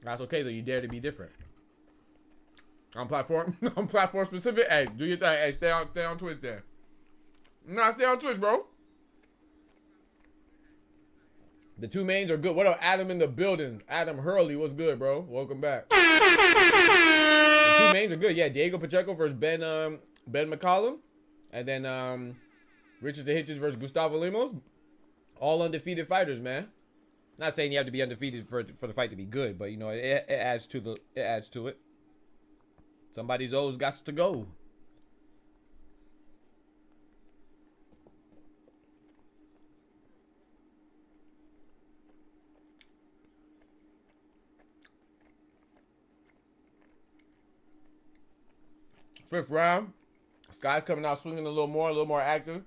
That's okay though. You dare to be different. On platform specific. Hey, do your thing. Hey, stay on Twitch then. Nah, stay on Twitch, bro. The two mains are good. What up, Adam in the building? Adam Hurley, what's good, bro? Welcome back. The two mains are good. Yeah, Diego Pacheco versus Ben Mccalman, and then RICHARDSON Hitchins versus Gustavo Lemos. All undefeated fighters, man. Not saying you have to be undefeated for the fight to be good, but it adds to it. Somebody's always got to go. Fifth round. Skye's coming out swinging a little more active.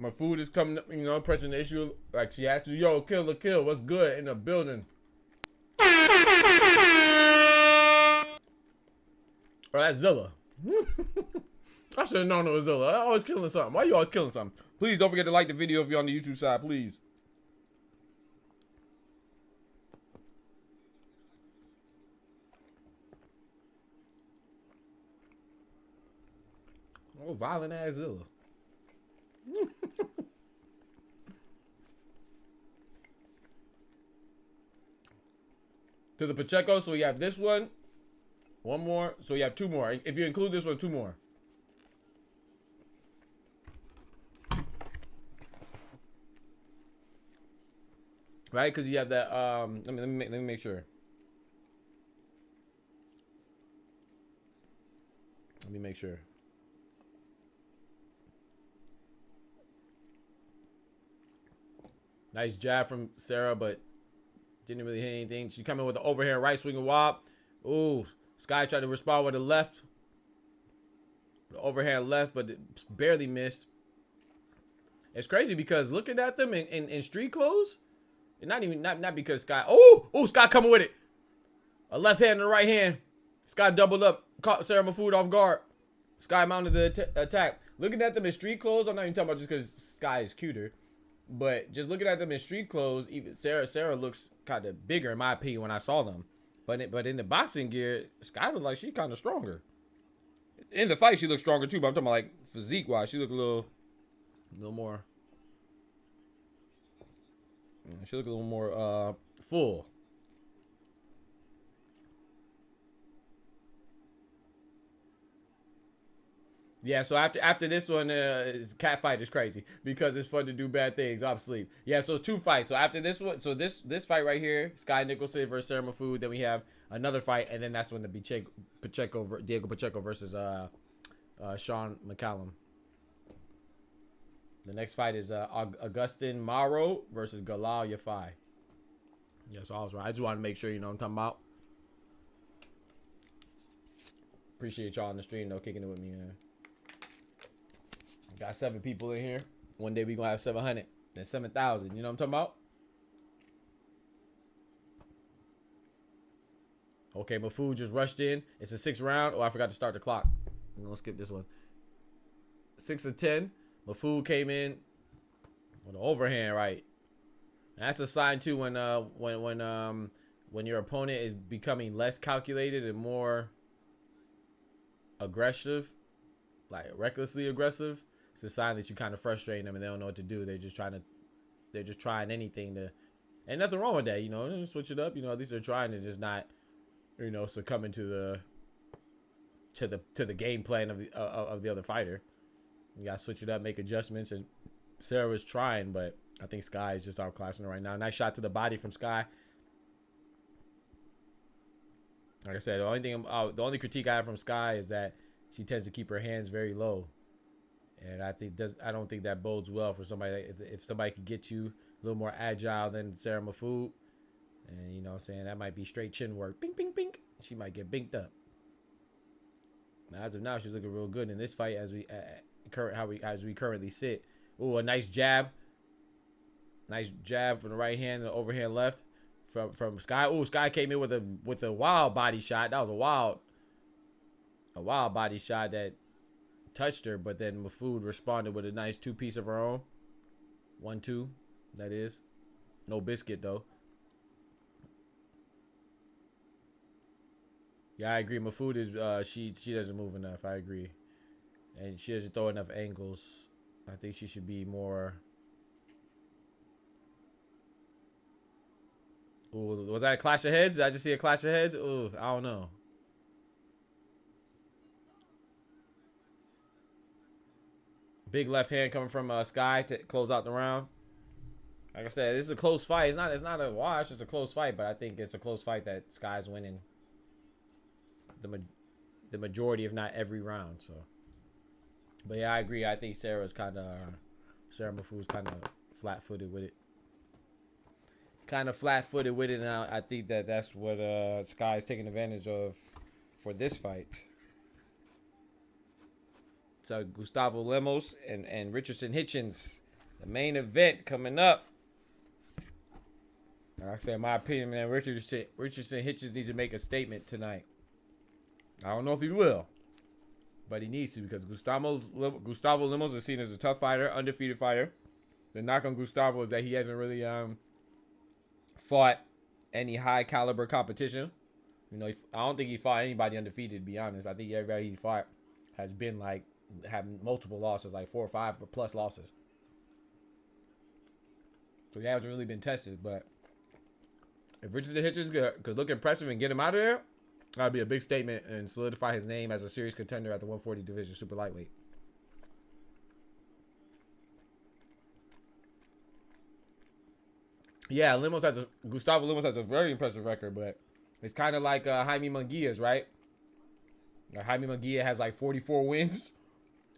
Mahfoud is coming, pressing the issue like she has to. Yo, kill, what's good in the building? Oh, that's Zilla. I should have known it was Zilla. I'm always killing something. Why you always killing something? Please don't forget to like the video if you're on the YouTube side, please. Oh, violent ass Zilla. To the Pacheco, so we have this one more, so you have two more. If you include this one, two more. Right, because you have that. Let me make sure. Let me make sure. Nice jab from Sarah, but didn't really hit anything. She come in with the overhand right swinging wob. Ooh, Skye tried to respond with a left. The overhand left, but it barely missed. It's crazy because looking at them in street clothes, and not because Skye. Oh, Skye coming with it. A left hand and a right hand. Skye doubled up, caught Sarah Mahfoud off guard. Skye mounted the attack. Looking at them in street clothes, I'm not even talking about just because Skye is cuter. But just looking at them in street clothes, even Sarah looks kind of bigger in my opinion when I saw them. But in the boxing gear, Skye looks like she kind of stronger. In the fight, she looks stronger too. But I'm talking about like physique wise, she look a little more. She look a little more full. Yeah, so after this one, cat fight is crazy because it's fun to do bad things off sleep. Yeah, so two fights. So after this one, so this fight right here, Skye Nicolson versus Sarah Mahfoud. Then we have another fight, and then that's when the Diego Pacheco versus Shawn Mccalman. The next fight is Augustin Mauro versus Galal Yafai. Yeah, so I was right. I just wanted to make sure you know what I'm talking about. Appreciate y'all on the stream though, kicking it with me, man. Got 7 people in here. One day we gonna have 700. Then 7,000. You know what I'm talking about? Okay, Mahfoud just rushed in. It's a 6th round. Oh, I forgot to start the clock. I'm gonna skip this one. 6 of 10. Mahfoud came in with an overhand right. That's a sign too when your opponent is becoming less calculated and more aggressive, like recklessly aggressive. It's a sign that you kind of frustrating them and they don't know what to do. They're just trying anything to, and nothing wrong with that, you know. Switch it up, you know. At least they're trying to just not, you know, succumbing to the game plan of the other fighter. You gotta switch it up, make adjustments, and Sarah was trying, but I think Skye is just outclassing her right now. Nice shot to the body from Skye. Like I said, the only critique I have from Skye is that she tends to keep her hands very low, and I don't think that bodes well for somebody. If somebody could get you a little more agile than Sarah Mahfoud, and you know what I'm saying, that might be straight chin work. Bink, bink, bink. She might get binked up. Now, as of now, she's looking real good in this fight as we currently sit. Ooh, a nice jab. Nice jab from the right hand and the overhand left from Skye. Ooh, Skye came in with a wild body shot. That was a wild body shot that touched her, but then Mahfoud responded with a nice 2-piece of her own. 1-2, that is. No biscuit though. Yeah, I agree. Mahfoud is she doesn't move enough. I agree, and she doesn't throw enough angles. I think she should be more. Ooh, was that a clash of heads? Did I just see a clash of heads? Ooh, I don't know. Big left hand coming from Skye to close out the round. Like I said, this is a close fight. It's not a wash. It's a close fight, but I think it's a close fight that Skye's winning the majority, if not every round. So, but yeah, I agree. I think Sarah Mahfoud's kind of flat-footed with it. And I think that's what Skye's taking advantage of for this fight. So Gustavo Lemos and Richardson Hitchins, the main event coming up. Like I said, in my opinion, man, Richardson Hitchins needs to make a statement tonight. I don't know if he will, but he needs to, because Gustavo Lemos is seen as a tough fighter, undefeated fighter. The knock on Gustavo is that he hasn't really fought any high caliber competition. You know, I don't think he fought anybody undefeated, to be honest. I think everybody he fought has been like having multiple losses, like 4 or 5 plus losses. So he hasn't really been tested. But if Richardson Hitchins could look impressive and get him out of there, that'd be a big statement and solidify his name as a serious contender at the 140 division, super lightweight. Yeah, Gustavo Lemos has a very impressive record, but it's kind of like Jaime Munguia's, right? Like Jaime Munguia has like 44 wins,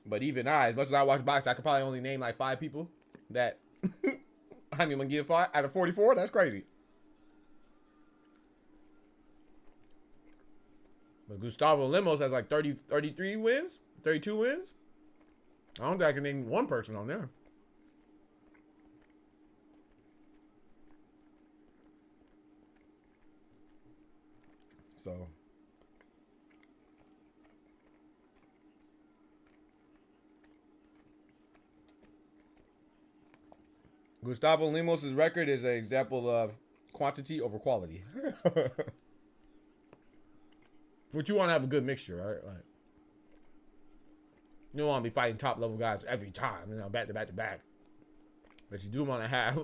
but even as much as I watch boxing, I could probably only name like 5 people that Jaime Munguia fought out of 44. That's crazy. But Gustavo Lemos has like 33 wins, 32 wins. I don't think I can name one person on there. So Gustavo Lemos' record is an example of quantity over quality. But you want to have a good mixture, right? Like, you don't want to be fighting top level guys every time, you know, back to back to back. But you do want to have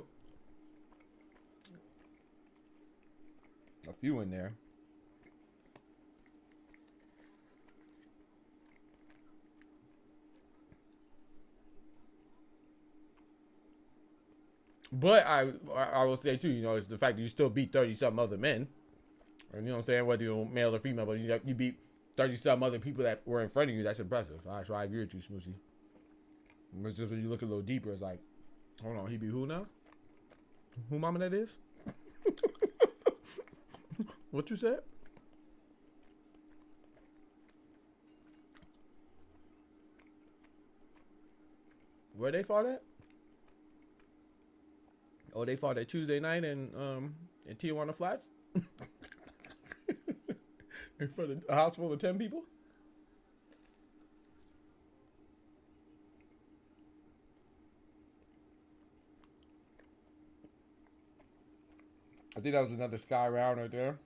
a few in there. But I will say too, you know, it's the fact that you still beat 30-something other men. And you know what I'm saying, whether you're male or female, but you beat 30-something other people that were in front of you. That's impressive. All right, so I agree with you, Smoothie. It's just when you look a little deeper, it's like, hold on, he beat who now? Who mama that is? What you said? Where they fought at? Oh, they fought at Tuesday night in Tijuana Flats? In front of a house full of 10 people? I think that was another Skye round right there.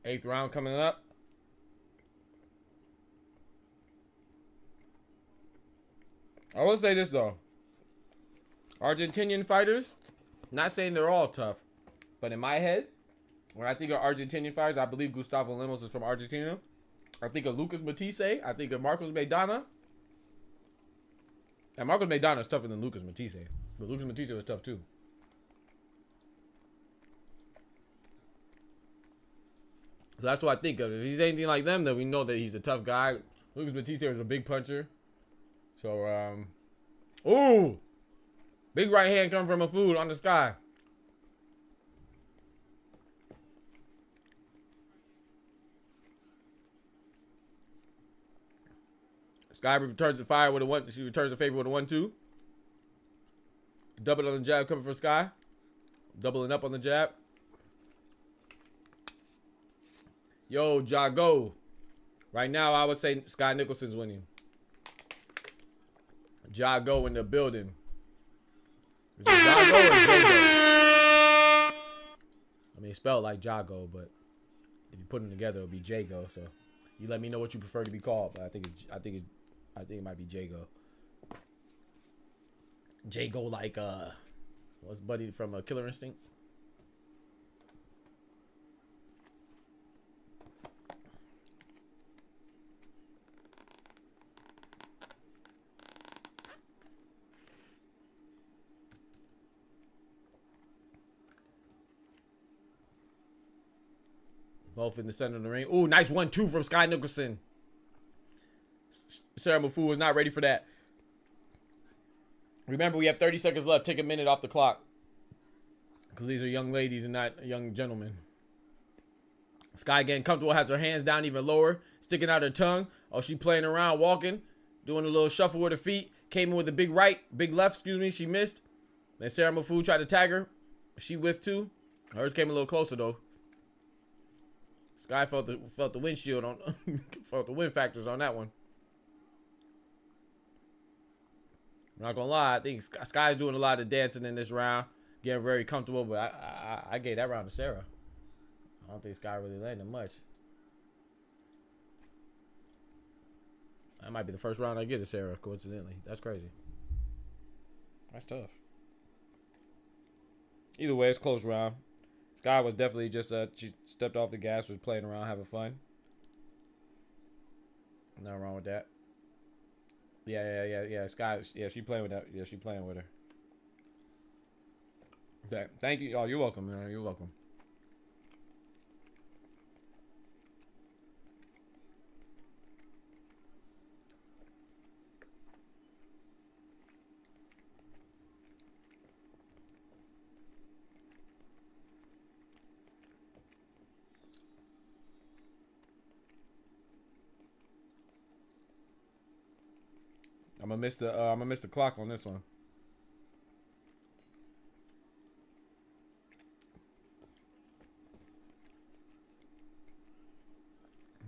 Eighth round coming up. I will say this though. Argentinian fighters, not saying they're all tough, but in my head, when I think of Argentinian fighters, I believe Gustavo Lemos is from Argentina. I think of Lucas Matisse. I think of Marcos Maidana. And Marcos Maidana is tougher than Lucas Matisse. But Lucas Matisse was tough too. So that's what I think of. If he's anything like them, then we know that he's a tough guy. Lucas Matisse was a big puncher. So, ooh! Big right hand coming from Mahfoud on the Skye. Skye returns the fire with a 1. She returns the favor with a 1-2. Double on the jab coming from Skye. Doubling up on the jab. Yo, Jago. Right now, I would say Skye Nicholson's winning. Jago in the building. Is it Jago or Jago? I mean, it's spelled like Jago, but if you put them together, it'll be Jago. So you let me know what you prefer to be called. But I think it might be Jago. Jago like what's Buddy from Killer Instinct? Both in the center of the ring. Ooh, nice 1-2 from Skye Nicholson. Sarah Mahfoud was not ready for that. Remember, we have 30 seconds left. Take a minute off the clock. Because these are young ladies and not young gentlemen. Skye getting comfortable, has her hands down even lower. Sticking out her tongue. Oh, she playing around, walking. Doing a little shuffle with her feet. Came in with a big left, excuse me. She missed. Then Sarah Mahfoud tried to tag her. She whiffed too. Hers came a little closer though. Skye felt the windshield on, felt the wind factors on that one. I'm not gonna lie, I think Skye's doing a lot of dancing in this round, getting very comfortable. But I gave that round to Sarah. I don't think Skye really landed much. That might be the first round I get to Sarah, coincidentally. That's crazy. That's tough. Either way, it's a close round. Skye was definitely just, she stepped off the gas, was playing around, having fun. Nothing wrong with that. Yeah. Skye, yeah, she playing with that. Yeah, she playing with her. Okay, thank you. Oh, you're welcome, man. You're welcome. I'm gonna miss the clock on this one.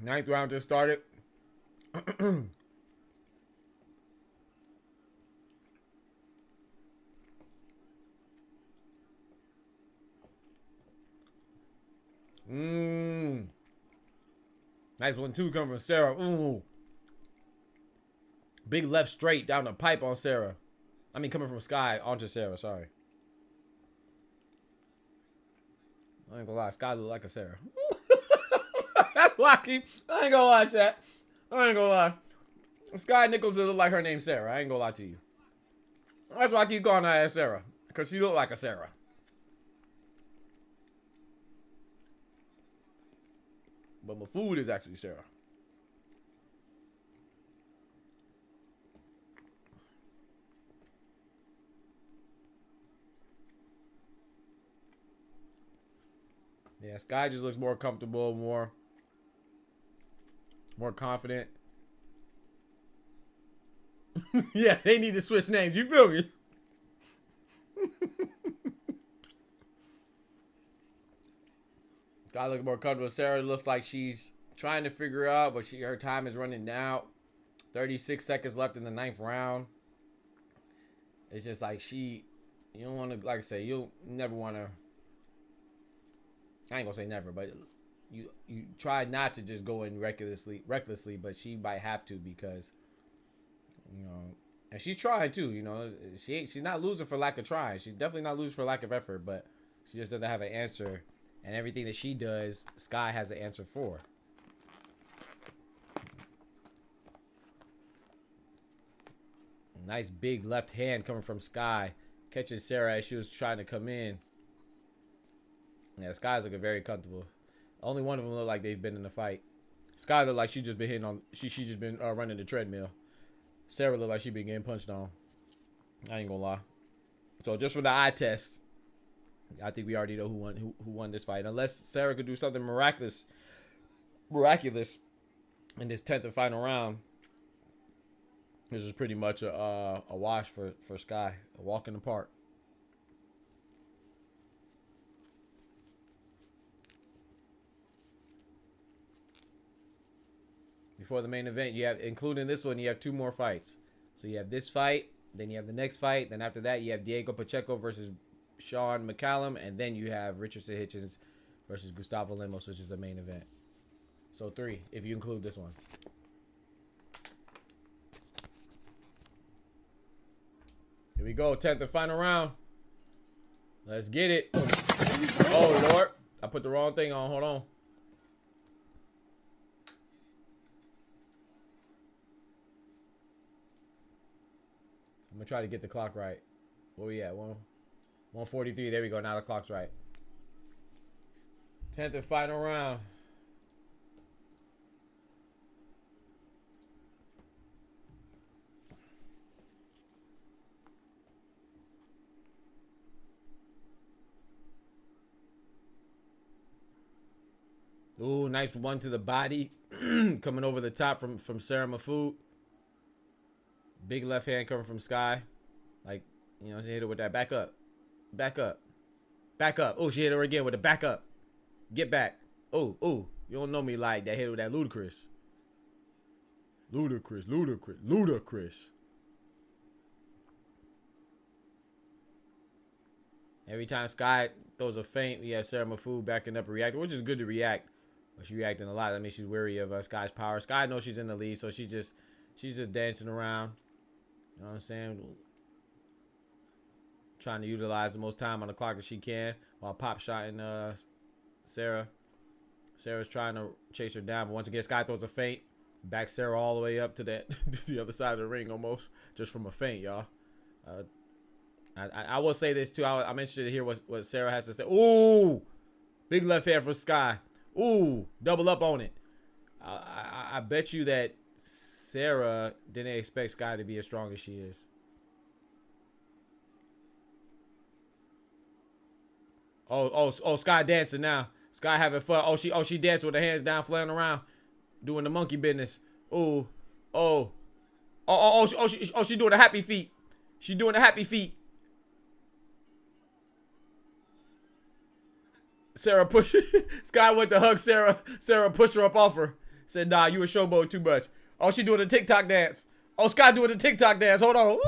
Ninth round just started. Nice 1-2 coming from Sarah. Ooh. Big left straight down the pipe on Sarah. I mean, coming from Skye onto Sarah, sorry. I ain't gonna lie, Skye look like a Sarah. That's why I ain't gonna lie to that. I ain't gonna lie. Skye Nicholson look like her name Sarah. I ain't gonna lie to you. That's why I keep calling her as Sarah. Because she look like a Sarah. But Mahfoud is actually Sarah. Yeah, Skye just looks more comfortable, more confident. Yeah, they need to switch names. You feel me? Skye looking more comfortable. Sarah looks like she's trying to figure out, but her time is running out. 36 seconds left in the 9th round. It's just like you don't want to, like I say, you'll never want to. I ain't gonna say never, but you try not to just go in recklessly, but she might have to because, you know, and she's trying too. You know, she's not losing for lack of trying. She's definitely not losing for lack of effort, but she just doesn't have an answer. And everything that she does, Skye has an answer for. Nice big left hand coming from Skye. Catches Sarah as she was trying to come in. Yeah, Skye's looking very comfortable. Only one of them look like they've been in a fight. Skye look like she just been hitting on. She just been running the treadmill. Sarah look like she been getting punched on. I ain't gonna lie. So just for the eye test, I think we already know who won this fight. Unless Sarah could do something miraculous in this 10th and final round. This is pretty much a wash for Skye. A walk in the park. Before the main event, you have, including this one, you have 2 more fights. So you have this fight, then you have the next fight, then after that you have Diego Pacheco versus Shawn Mccalman, and then you have Richardson Hitchins versus Gustavo Lemos, which is the main event. So 3, if you include this one. Here we go, 10th and final round. Let's get it. Oh, Lord. I put the wrong thing on. Hold on. I'm going to try to get the clock right. Where we at? 143. There we go. Now the clock's right. 10th and final round. Ooh, nice one to the body. Coming over the top from Sarah Mahfoud. Big left hand coming from Skye. Like, you know, she hit her with that back up. Back up. Back up. Oh, she hit her again with the back up. Get back. Oh, oh. You don't know me like that. Hit her with that ludicrous. Ludicrous, ludicrous, ludicrous. Every time Skye throws a feint, we have Sarah Mahfoud backing up and reacting, which is good to react. But she's reacting a lot. That means she's weary of Skye's power. Skye knows she's in the lead, so she's just dancing around. You know what I'm saying? Trying to utilize the most time on the clock that she can while pop shotting Sarah. Sarah's trying to chase her down, but once again, Skye throws a feint. Back Sarah all the way up to that to the other side of the ring almost, just from a feint, y'all. I will say this too. I'm interested to hear what Sarah has to say. Ooh, big left hand for Skye. Ooh, double up on it. I bet you that Sarah didn't expect Skye to be as strong as she is. Oh, Skye dancing now. Skye having fun. Oh, she dancing with her hands down, flailing around, doing the monkey business. Ooh, she doing the happy feet. She doing the happy feet. Sarah push. Skye went to hug Sarah. Sarah pushed her up off her. Said, "Nah, you a showboat too much." Oh, she doing the TikTok dance. Oh, Skye doing the TikTok dance. Hold on.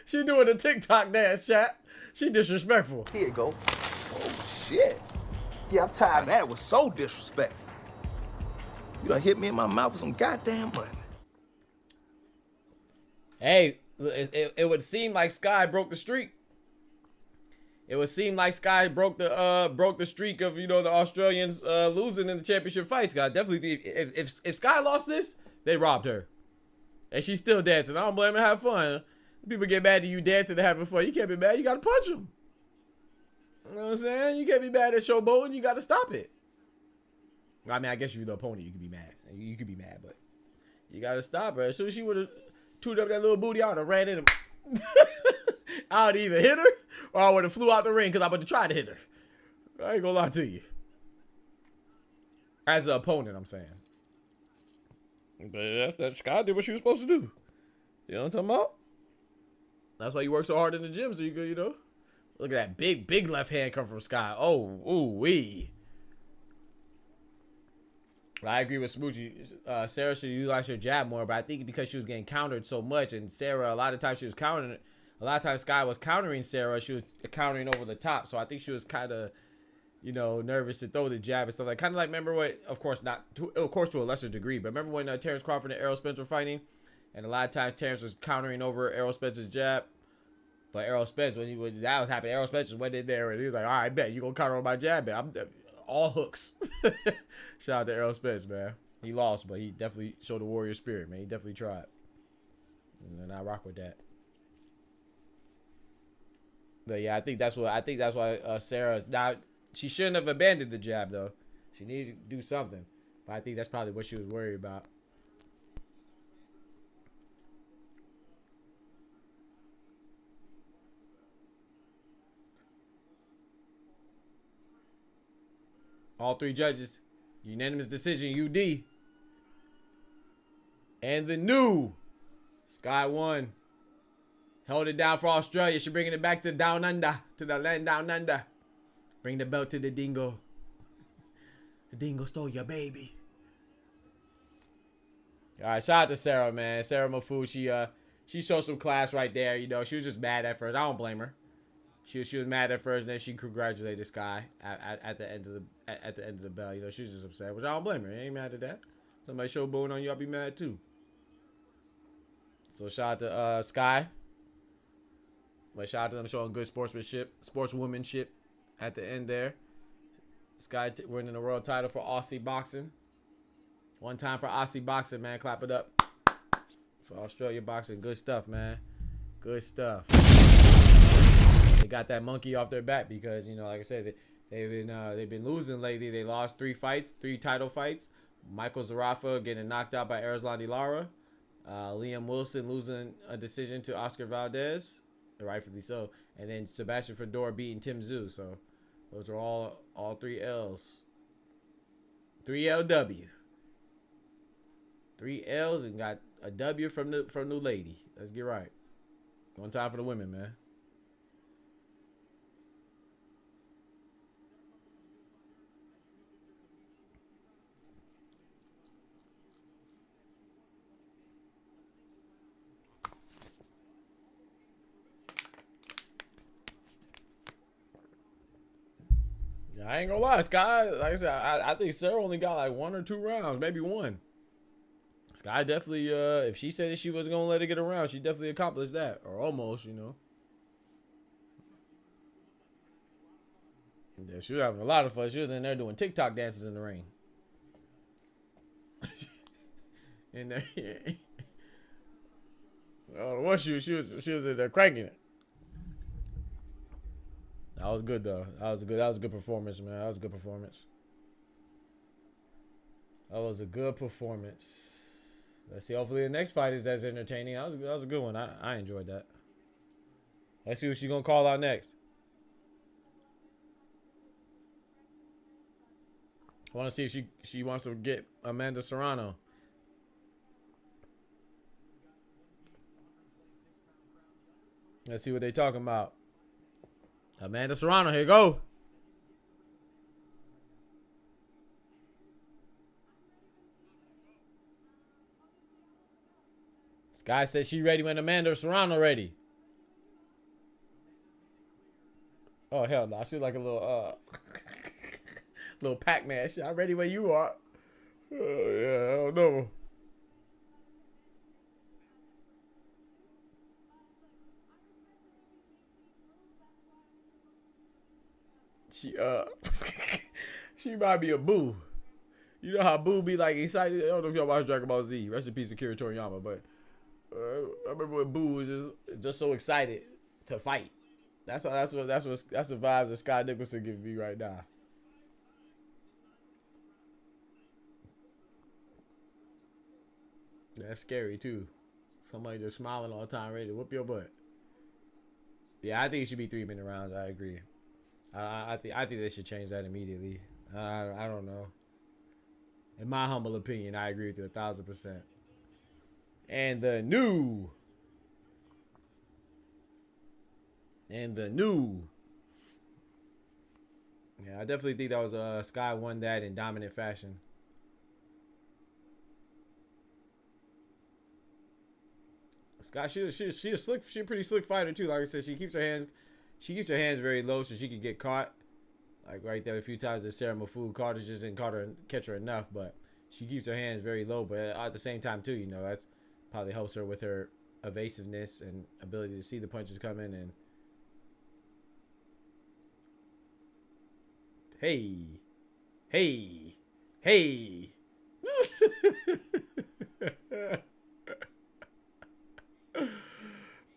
She doing the TikTok dance, chat. She disrespectful. Here you go. Oh, shit. Yeah, I'm tired of that. It was so disrespectful. You done hit me in my mouth with some goddamn money. Hey, it would seem like Skye broke the streak. It would seem like Skye broke the streak of, you know, the Australians losing in the championship fights. God, definitely, if Skye lost this, they robbed her, and she's still dancing. I don't blame her. Have fun. People get mad at you dancing and having fun. You can't be mad. You gotta punch them. You know what I'm saying? You can't be mad at showboating. You gotta stop it. I mean, I guess you're the opponent. You could be mad. You could be mad, but you gotta stop her. As soon as she would have tuned up that little booty, I would have ran in him. I would either hit her or I would have flew out the ring because I would have tried to hit her. I ain't gonna lie to you. As an opponent, I'm saying. But that Skye did what she was supposed to do. You know what I'm talking about? That's why you work so hard in the gym, so you good, you know? Look at that big left hand come from Skye. Oh, ooh-wee. I agree with Smoochie. Sarah should utilize her jab more, but I think because she was getting countered so much, and Sarah, a lot of times she was countering, a lot of times Skye was countering Sarah, she was countering over the top, so I think she was kind of, you know, nervous to throw the jab and stuff like. Kind of like, remember what? Of course to a lesser degree, but remember when Terrence Crawford and Errol Spence were fighting, and a lot of times Terrence was countering over Errol Spence's jab, but Errol Spence, when that was happening, Errol Spence just went in there and he was like, "All right, bet you gonna counter on my jab, man. I'm all hooks." Shout out to Errol Spence, man. He lost, but he definitely showed the warrior spirit, man. He definitely tried, and I rock with that. But yeah, I think that's why Sarah now. She shouldn't have abandoned the jab, though. She needs to do something. But I think that's probably what she was worried about. All three judges. Unanimous decision, UD. And the new Skye won. Held it down for Australia. She bringing it back to down under. To the land down under. Bring the belt to the dingo. The dingo stole your baby. All right, shout out to Sarah, man. Sarah Mahfoud, she showed some class right there. You know, she was just mad at first. I don't blame her. She was mad at first, and then she congratulated Skye at the end of the bell. You know, she was just upset, which I don't blame her. I ain't mad at that. Somebody show bone on you, I'll be mad too. So shout out to Skye. But shout out to them showing good sportswomanship at the end there. Skye winning the world title for Aussie boxing. One time for Aussie boxing, man. Clap it up for Australia boxing. Good stuff, man. Good stuff. They got that monkey off their back because, you know, like I said, they've been losing lately. They lost 3 title fights. Michael Zarafa getting knocked out by Erislandy Lara. Liam Wilson losing a decision to Oscar Valdez, rightfully so. And then Sebastian Fedor beating Tim Tszyu. So those are all 3 L's. 3 LW. 3 L's and got a W from the lady. Let's get right. One time for the women, man. I ain't gonna lie, Skye. Like I said, I think Sarah only got like 1 or 2 rounds, maybe 1. Skye definitely, if she said that she wasn't gonna let it get around, she definitely accomplished that, or almost, you know. Yeah, she was having a lot of fun. She was in there doing TikTok dances in the ring. In there, oh, what she was in there cranking it. That was good though. That was a good performance, man. That was a good performance. That was a good performance. Let's see. Hopefully the next fight is as entertaining. That was a good one. I enjoyed that. Let's see what she's gonna call out next. I want to see if she wants to get Amanda Serrano. Let's see what they talking about. Amanda Serrano, here you go. Skye said she ready when Amanda Serrano ready. Oh hell no, she's like a little little Pac-Man. I'm ready where you are. Oh yeah, I don't know. She might be a Boo. You know how Boo be like excited? I don't know if y'all watch Dragon Ball Z. Rest in peace, Akira Toriyama. But I remember when Boo was just so excited to fight. That's the vibes that Skye Nicolson giving me right now. That's scary too. Somebody just smiling all the time, ready to whoop your butt. Yeah, I think it should be 3-minute rounds. I agree. I think they should change that immediately. I don't know. In my humble opinion, I agree with you 1,000%. And the new. Yeah, I definitely think that was Skye won that in dominant fashion. Skye, she a pretty slick fighter too. Like I said, she keeps her hands very low so she can get caught. Like right there a few times that Sarah Mahfoud caught her, just didn't catch her enough, but she keeps her hands very low. But at the same time too, you know, that's probably helps her with her evasiveness and ability to see the punches coming. And hey.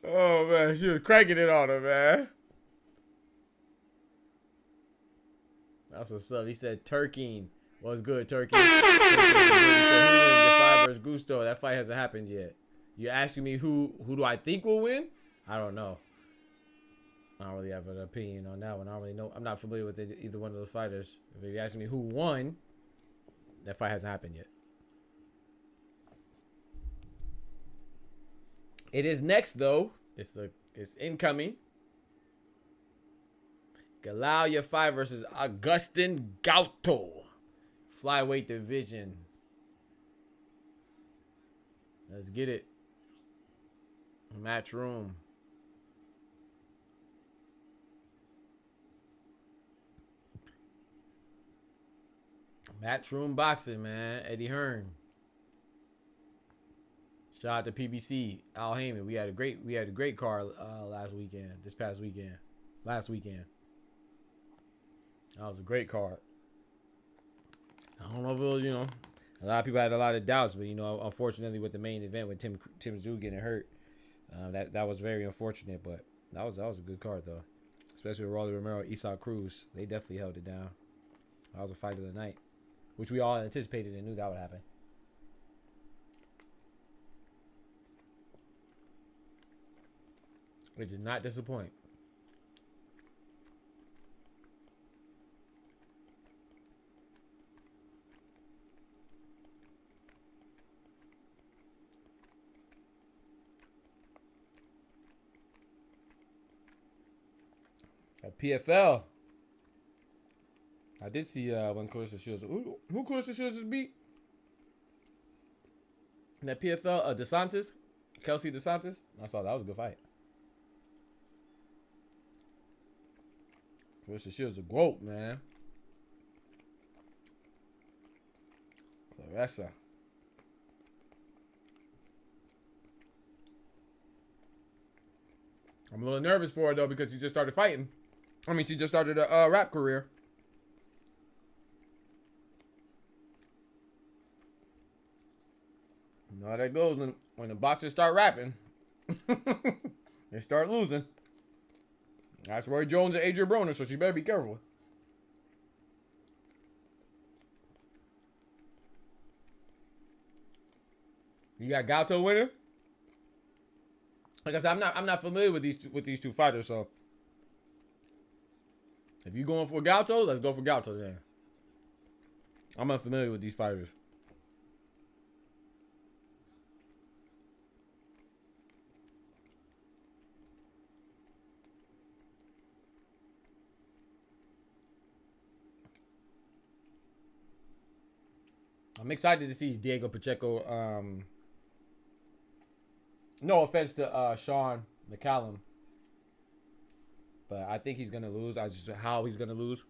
Oh man, she was cranking it on her, man. That's what's up. He said Turkine was good. Turkine. He said, who wins the fight versus Gusto? That fight hasn't happened yet. You're asking me who do I think will win? I don't know. I don't really have an opinion on that one. I don't really know. I'm not familiar with either one of those fighters. If you're asking me who won, that fight hasn't happened yet. It is next though. It's incoming. Galal fight versus Agustin Gauto. Flyweight division. Let's get it. Match room. Matchroom boxing, man. Eddie Hearn. Shout out to PBC. Al Heyman. We had a great card last weekend. Last weekend. That was a great card. I don't know if it was, you know, a lot of people had a lot of doubts, but you know, unfortunately with the main event with Tim Tszyu getting hurt, that was very unfortunate. But that was a good card though, especially with Rolly Romero, Isak Cruz. They definitely held it down. That was a fight of the night, which we all anticipated and knew that would happen. It did not disappoint. At PFL, I did see when Clarissa Shields. Who Clarissa Shields just beat? In that PFL, DeSantis, Kelsey DeSantis. I saw that was a good fight. Clarissa Shields a GOAT, man. Clarissa. I'm a little nervous for her though because she just started fighting. I mean, she just started a rap career. You know how that goes when the boxers start rapping. They start losing. That's Roy Jones and Adrian Broner, so she better be careful. You got Gauto winning. Like I said, I'm not familiar with these two fighters, so if you're going for Gauto, let's go for Gauto then. I'm unfamiliar with these fighters. I'm excited to see Diego Pacheco. No offense to Shawn, Mccalman, but I think he's gonna lose. I just how he's gonna lose.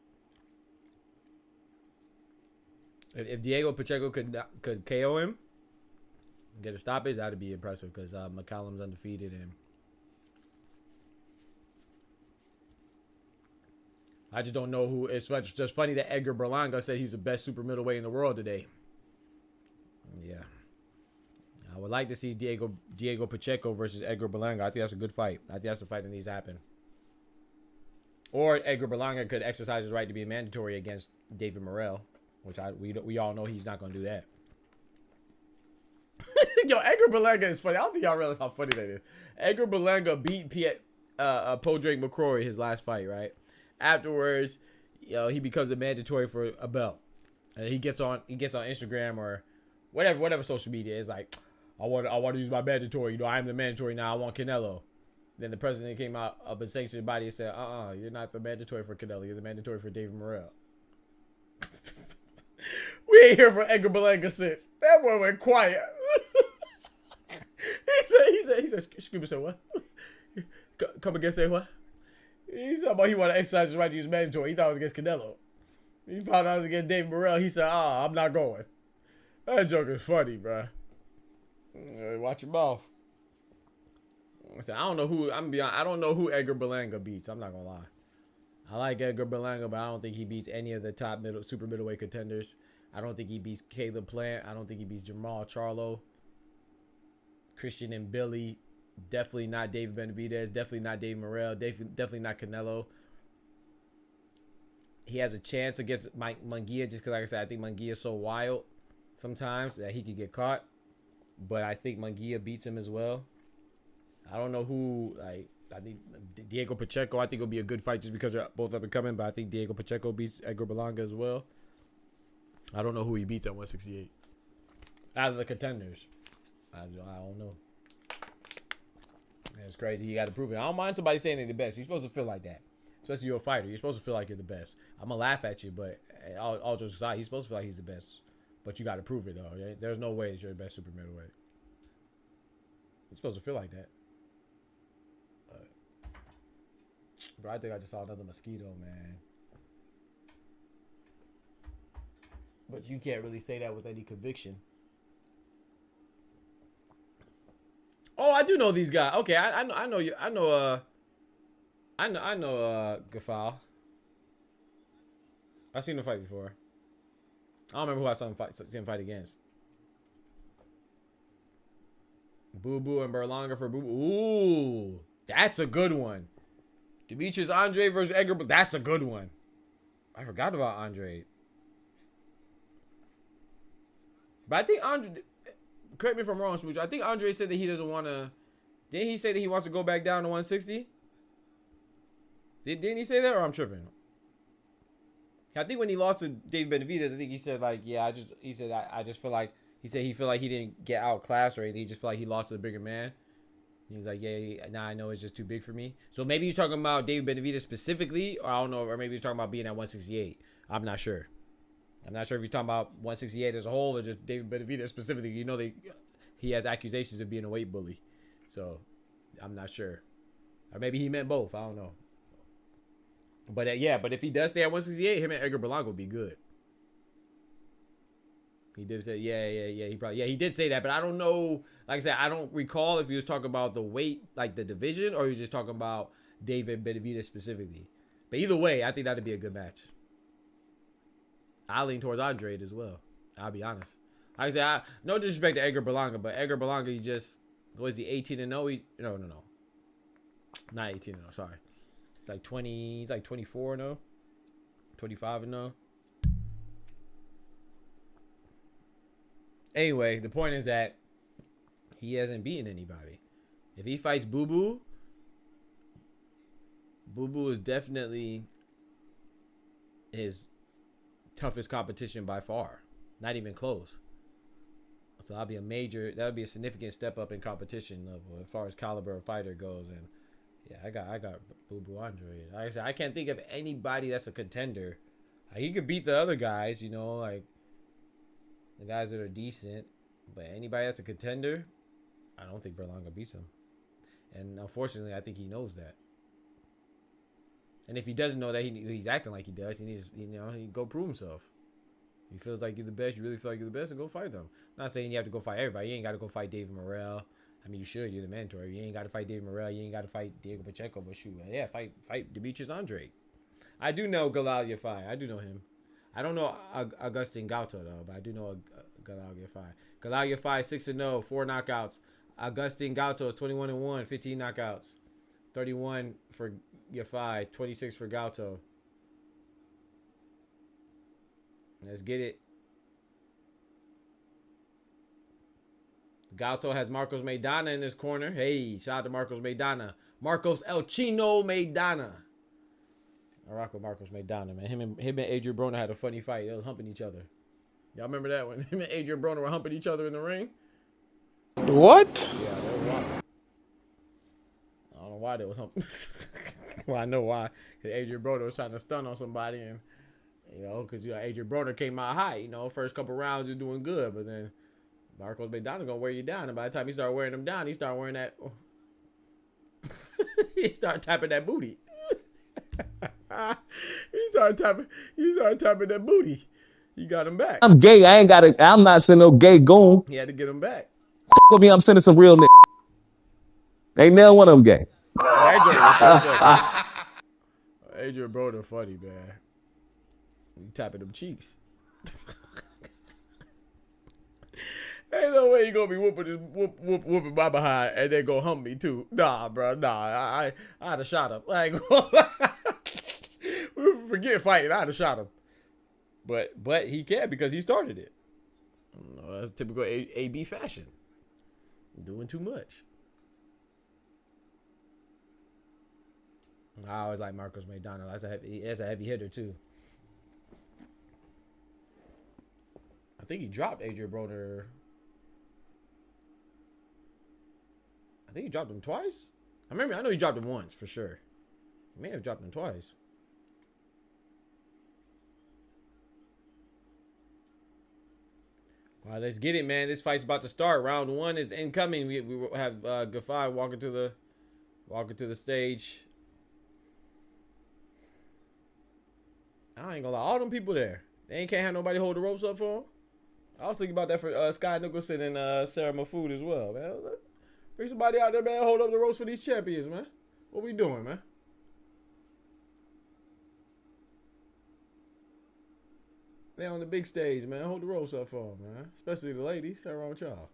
If Diego Pacheco could KO him, get a stoppage, that'd be impressive because Mccallan's undefeated and I just don't know who. It's just funny that Edgar Berlanga said he's the best super middleweight in the world today. Yeah. I would like to see Diego Pacheco versus Edgar Berlanga. I think that's a good fight. I think that's the fight that needs to happen. Or Edgar Berlanga could exercise his right to be mandatory against David Morrell, which we all know he's not going to do that. Yo, Edgar Berlanga is funny. I don't think y'all realize how funny that is. Edgar Berlanga beat Podrake McCrory his last fight, right? afterwards, he becomes a mandatory for a belt. And he gets on Instagram or whatever social media is like, I want to use my mandatory. I'm the mandatory now. I want Canelo. Then the president came out of a sanctioned body and said, you're not the mandatory for Canelo. You're the mandatory for David Morrell. We ain't here for Edgar Berlanga since. That boy went quiet. he said, Scuba said what? Come again, say what? He said about he want to exercise his right to use mandatory. He thought it was against Canelo. He found out it was against David Morrell. He said, I'm not going. That joke is funny, bro. Watch your mouth. I said, I don't know who, I'm gonna be honest, I don't know who Edgar Berlanga beats. I'm not gonna lie. I like Edgar Berlanga, but I don't think he beats any of the top super middleweight contenders. I don't think he beats Caleb Plant. I don't think he beats Jamal Charlo. Christian and Billy. Definitely not David Benavidez. Definitely not David Morrell. Definitely not Canelo. He has a chance against Mike Munguia just because, like I said, I think Munguia is so wild sometimes that he could get caught. But I think Munguia beats him as well. I don't know who, I think Diego Pacheco, I think it'll be a good fight just because they're both up and coming, but I think Diego Pacheco beats Edgar Berlanga as well. I don't know who he beats at 168. Out of the contenders. I don't know. It's crazy. You got to prove it. I don't mind somebody saying they're the best. You're supposed to feel like that. Especially you're a fighter. You're supposed to feel like you're the best. I'm going to laugh at you, but all jokes aside, he's supposed to feel like he's the best. But you got to prove it, though. Okay? There's no way that you're the best super middleweight. You're supposed to feel like that. Bro, I think I just saw another mosquito, man. But you can't really say that with any conviction. Oh, I do know these guys. Okay, I know you. I know Gafal. I've seen him fight before. I don't remember who I saw him fight against. Boo Boo and Berlanga for Boo Boo. Ooh, that's a good one. Demetrius Andre versus Edgar. That's a good one. I forgot about Andre. But I think Andre, correct me if I'm wrong, Smooch. I think Andre said that he doesn't want to. Didn't he say that he wants to go back down to 160? Didn't he say that, or I'm tripping? I think when he lost to David Benavidez, I think he said like, yeah, I just feel like he feel like he didn't get outclassed or anything. He just feel like he lost to the bigger man. He was like, yeah, now I know it's just too big for me. So maybe he's talking about David Benavidez specifically, or I don't know, or maybe he's talking about being at 168. I'm not sure. I'm not sure if he's talking about 168 as a whole or just David Benavidez specifically. You know, he has accusations of being a weight bully. So I'm not sure. Or maybe he meant both. I don't know. But yeah, but if he does stay at 168, him and Edgar Berlanga would be good. He did say, yeah, he did say that, but I don't know. Like I said, I don't recall if he was talking about the weight, like the division, or he was just talking about David Benavidez specifically. But either way, I think that'd be a good match. I lean towards Andre as well. I'll be honest. Like I said, no disrespect to Edgar Berlanga, but Edgar Berlanga, he just, what is he, 18-0? No. Not 18-0, sorry. It's like 20, he's like 24-0. 25-0. Anyway, the point is that he hasn't beaten anybody. If he fights Boo Boo, Boo Boo is definitely his toughest competition by far. Not even close. So that'll be a significant step up in competition level as far as caliber of fighter goes. And yeah, I got Boo Boo Andre. Like I said, I can't think of anybody that's a contender. He could beat the other guys, you know, like the guys that are decent, but anybody that's a contender, I don't think Berlanga beats him. And unfortunately, I think he knows that. And if he doesn't know that, he's acting like he does. He needs, he go prove himself. He feels like you're the best. You really feel like you're the best, and go fight them. I'm not saying you have to go fight everybody. You ain't got to go fight David Morrell. I mean, you should. You're the mentor. You ain't got to fight David Morrell. You ain't got to fight Diego Pacheco. But shoot, yeah, fight Demetrius Andre. I do know Galal Yafai. I do know him. I don't know Agustin Gauto, though, but I do know Galal Yafai. Galal Yafai, 6-0, 4 knockouts. Agustin Gauto, 21-1, 15 knockouts. 31 for Yafai, 26 for Gauto. Let's get it. Gauto has Marcos Maidana in this corner. Hey, shout out to Marcos Maidana. Marcos El Chino Maidana. I rock with Marcos Maidana, man. Him and Adrian Broner had a funny fight. They was humping each other. Y'all remember that when him and Adrian Broner were humping each other in the ring? What? Yeah, they were wild. I don't know why they was humping. Well, I know why. Because Adrian Broner was trying to stun on somebody, and because Adrian Broner came out high. First couple rounds you're doing good, but then Marcos Maidana gonna wear you down, and by the time he started wearing them down, he started wearing that. He started tapping that booty. He started tapping that booty. He got him back. I'm gay. I'm not sending no gay goon. He had to get him back. With me, I'm sending some real niggas. Ain't now one of them gay. Adrian Broner funny, man. You tapping them cheeks. Ain't no way he gonna be whooping my behind and then go hump me too. Nah, bro. Nah, I had to shot him. Like, forget fighting. I had to shot him. But he can't because he started it. That's typical AB fashion. Doing too much. I always like Marcos Maidana. That's a heavy hitter too. I think he dropped Adrian Broner. I think he dropped him twice. I know he dropped him once for sure. He may have dropped him twice. All right, let's get it, man. This fight's about to start. Round 1 is incoming. We have Gafai walking to the stage. I ain't gonna lie, all them people there, they can't have nobody hold the ropes up for them. I was thinking about that for Skye, Nicholson, and Sarah Mahfoud as well, man. Bring somebody out there, man. Hold up the ropes for these champions, man. What we doing, man? They on the big stage, man. Hold the ropes up for them, man. Especially the ladies. What's wrong with y'all?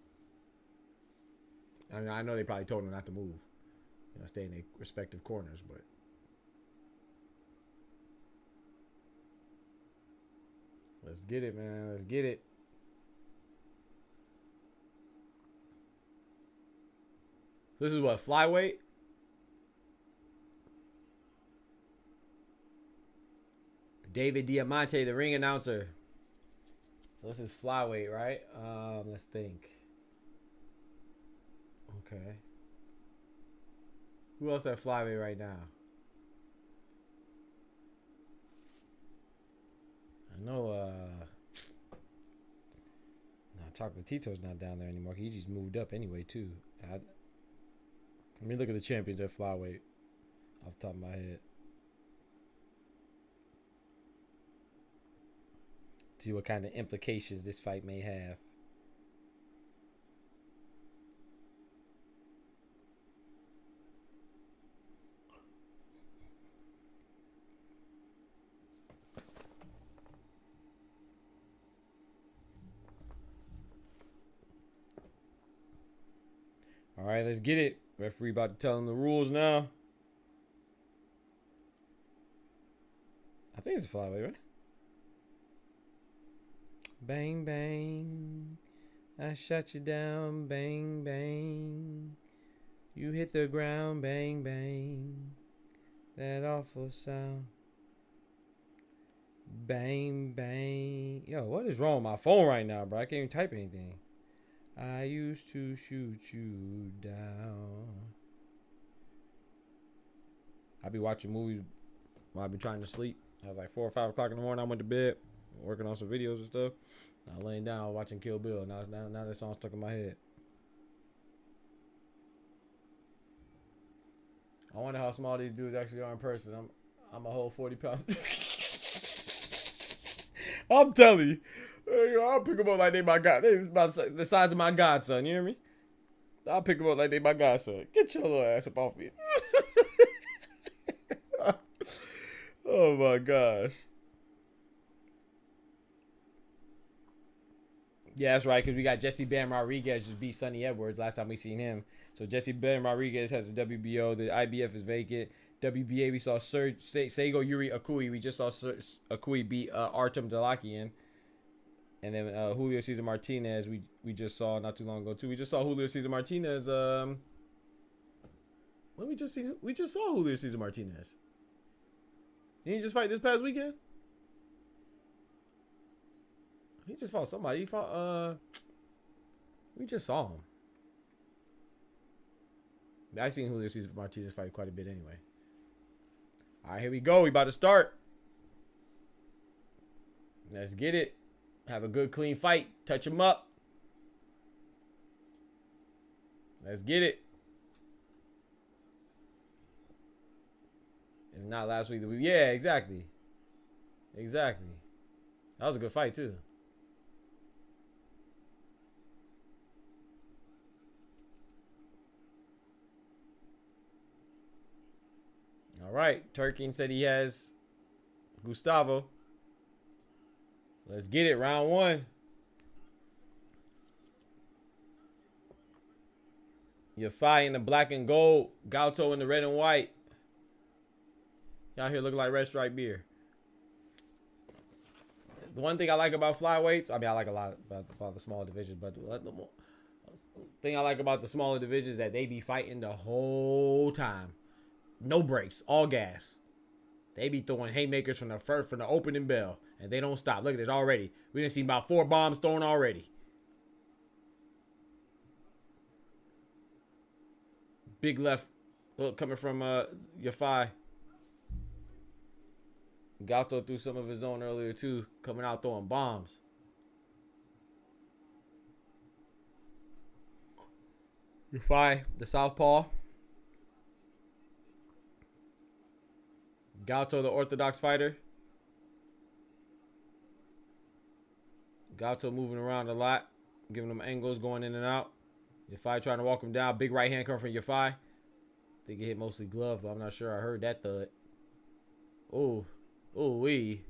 I know they probably told them not to move. Stay in their respective corners, but. Let's get it, man. Let's get it. This is what, flyweight? David Diamante, the ring announcer. So this is flyweight, right? Let's think. Okay. Who else at flyweight right now? I know Chocolate Tito's not down there anymore. He just moved up anyway too. Let me look at the champions at flyweight off the top of my head. See what kind of implications this fight may have. All right, let's get it. Referee about to tell him the rules now. I think it's a flyweight, right? Bang, bang. I shut you down. Bang, bang. You hit the ground. Bang, bang. That awful sound. Bang, bang. Yo, what is wrong with my phone right now, bro? I can't even type anything. I used to shoot you down. I be watching movies while I be trying to sleep. I was like 4 or 5 o'clock in the morning. I went to bed, working on some videos and stuff. I was laying down watching Kill Bill. Now that song's stuck in my head. I wonder how small these dudes actually are in person. I'm a whole 40 pounds. I'm telling you. I'll pick them up like they my god. This is the size of my godson. You hear me? I'll pick them up like they my godson. Get your little ass up off me. Oh my gosh. Yeah, that's right. Because we got Jesse Bam Rodriguez just beat Sonny Edwards last time we seen him. So Jesse Bam Rodriguez has the WBO. The IBF is vacant. WBA, we saw Seigo Yuri Akui. We just saw Akui beat Artem Dalakian. And then Julio Cesar Martinez, we just saw not too long ago too. We just saw Julio Cesar Martinez. We just saw Julio Cesar Martinez. Didn't he just fight this past weekend? He just fought somebody. He fought, we just saw him. I've seen Julio Cesar Martinez fight quite a bit anyway. All right, here we go. We about to start. Let's get it. Have a good, clean fight. Touch him up. Let's get it. If not last week, yeah, exactly. Exactly. That was a good fight, too. All right. Turkin said he has Gustavo. Let's get it. Round one. Yafai in the black and gold. Gauto in the red and white. Y'all here looking like Red Stripe beer. The one thing I like about flyweights, I mean, I like a lot about the smaller divisions, but the thing I like about the smaller divisions is that they be fighting the whole time. No breaks, all gas. They be throwing haymakers from the opening bell, and they don't stop. Look at this already. We done seen about 4 bombs thrown already. Big left hook coming from Yafai. Gauto threw some of his own earlier too, coming out throwing bombs. Yafai, the southpaw. Gauto, the orthodox fighter. Gauto moving around a lot, giving them angles, going in and out. Yafai trying to walk him down. Big right hand coming from Yafai. I think it hit mostly glove, but I'm not sure I heard that thud. Oh, oh wee.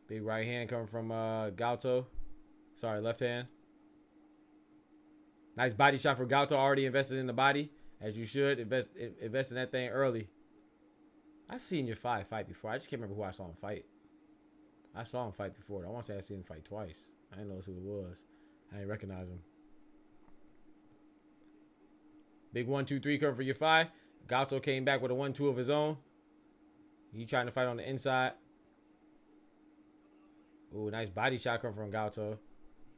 Big right hand coming from Gauto. Sorry, left hand. Nice body shot for Gauto. Already invested in the body, as you should. Invest in that thing early. I've seen Yafai fight before. I just can't remember who I saw him fight. I saw him fight before. I want to say I seen him fight twice. I didn't know who it was. I didn't recognize him. Big 1-2-3 coming for Yafai. Gauto came back with a 1-2 of his own. He trying to fight on the inside. Ooh, nice body shot coming from Gauto.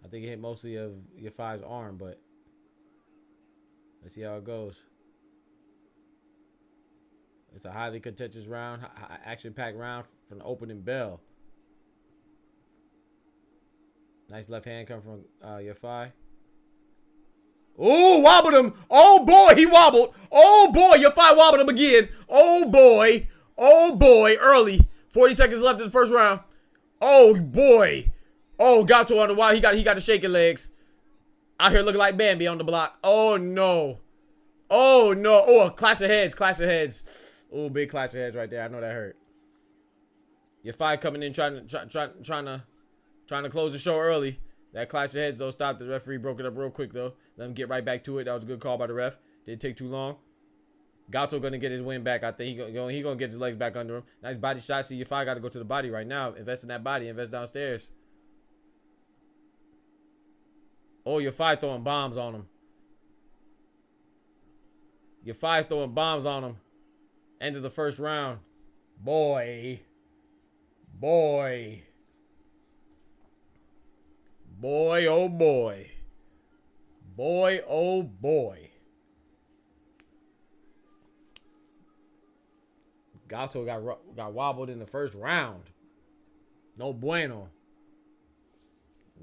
I think it hit mostly of Yafai's arm, but let's see how it goes. It's a highly contentious round, action-packed round from the opening bell. Nice left hand coming from Yafai. Ooh, wobbled him. Oh, boy, he wobbled. Oh, boy, Yafai wobbled him again. Oh, boy. Oh, boy, early. 40 seconds left in the first round. Oh, boy. Oh, Gauto on the wild. He got the shaking legs. Out here looking like Bambi on the block. Oh, no. Oh, no. Oh, clash of heads. Clash of heads. Oh, big clash of heads right there. I know that hurt. Yafai coming in trying to close the show early. That clash of heads, though, stopped. The referee broke it up real quick, though. Let him get right back to it. That was a good call by the ref. Didn't take too long. Gauto going to get his win back. I think he going to get his legs back under him. Nice body shot. See, Yafai got to go to the body right now. Invest in that body. Invest downstairs. Oh, Yafai throwing bombs on him. Yafai throwing bombs on him. End of the first round. Boy. Boy. Boy, oh boy. Boy, oh boy. Gauto got wobbled in the first round. No bueno.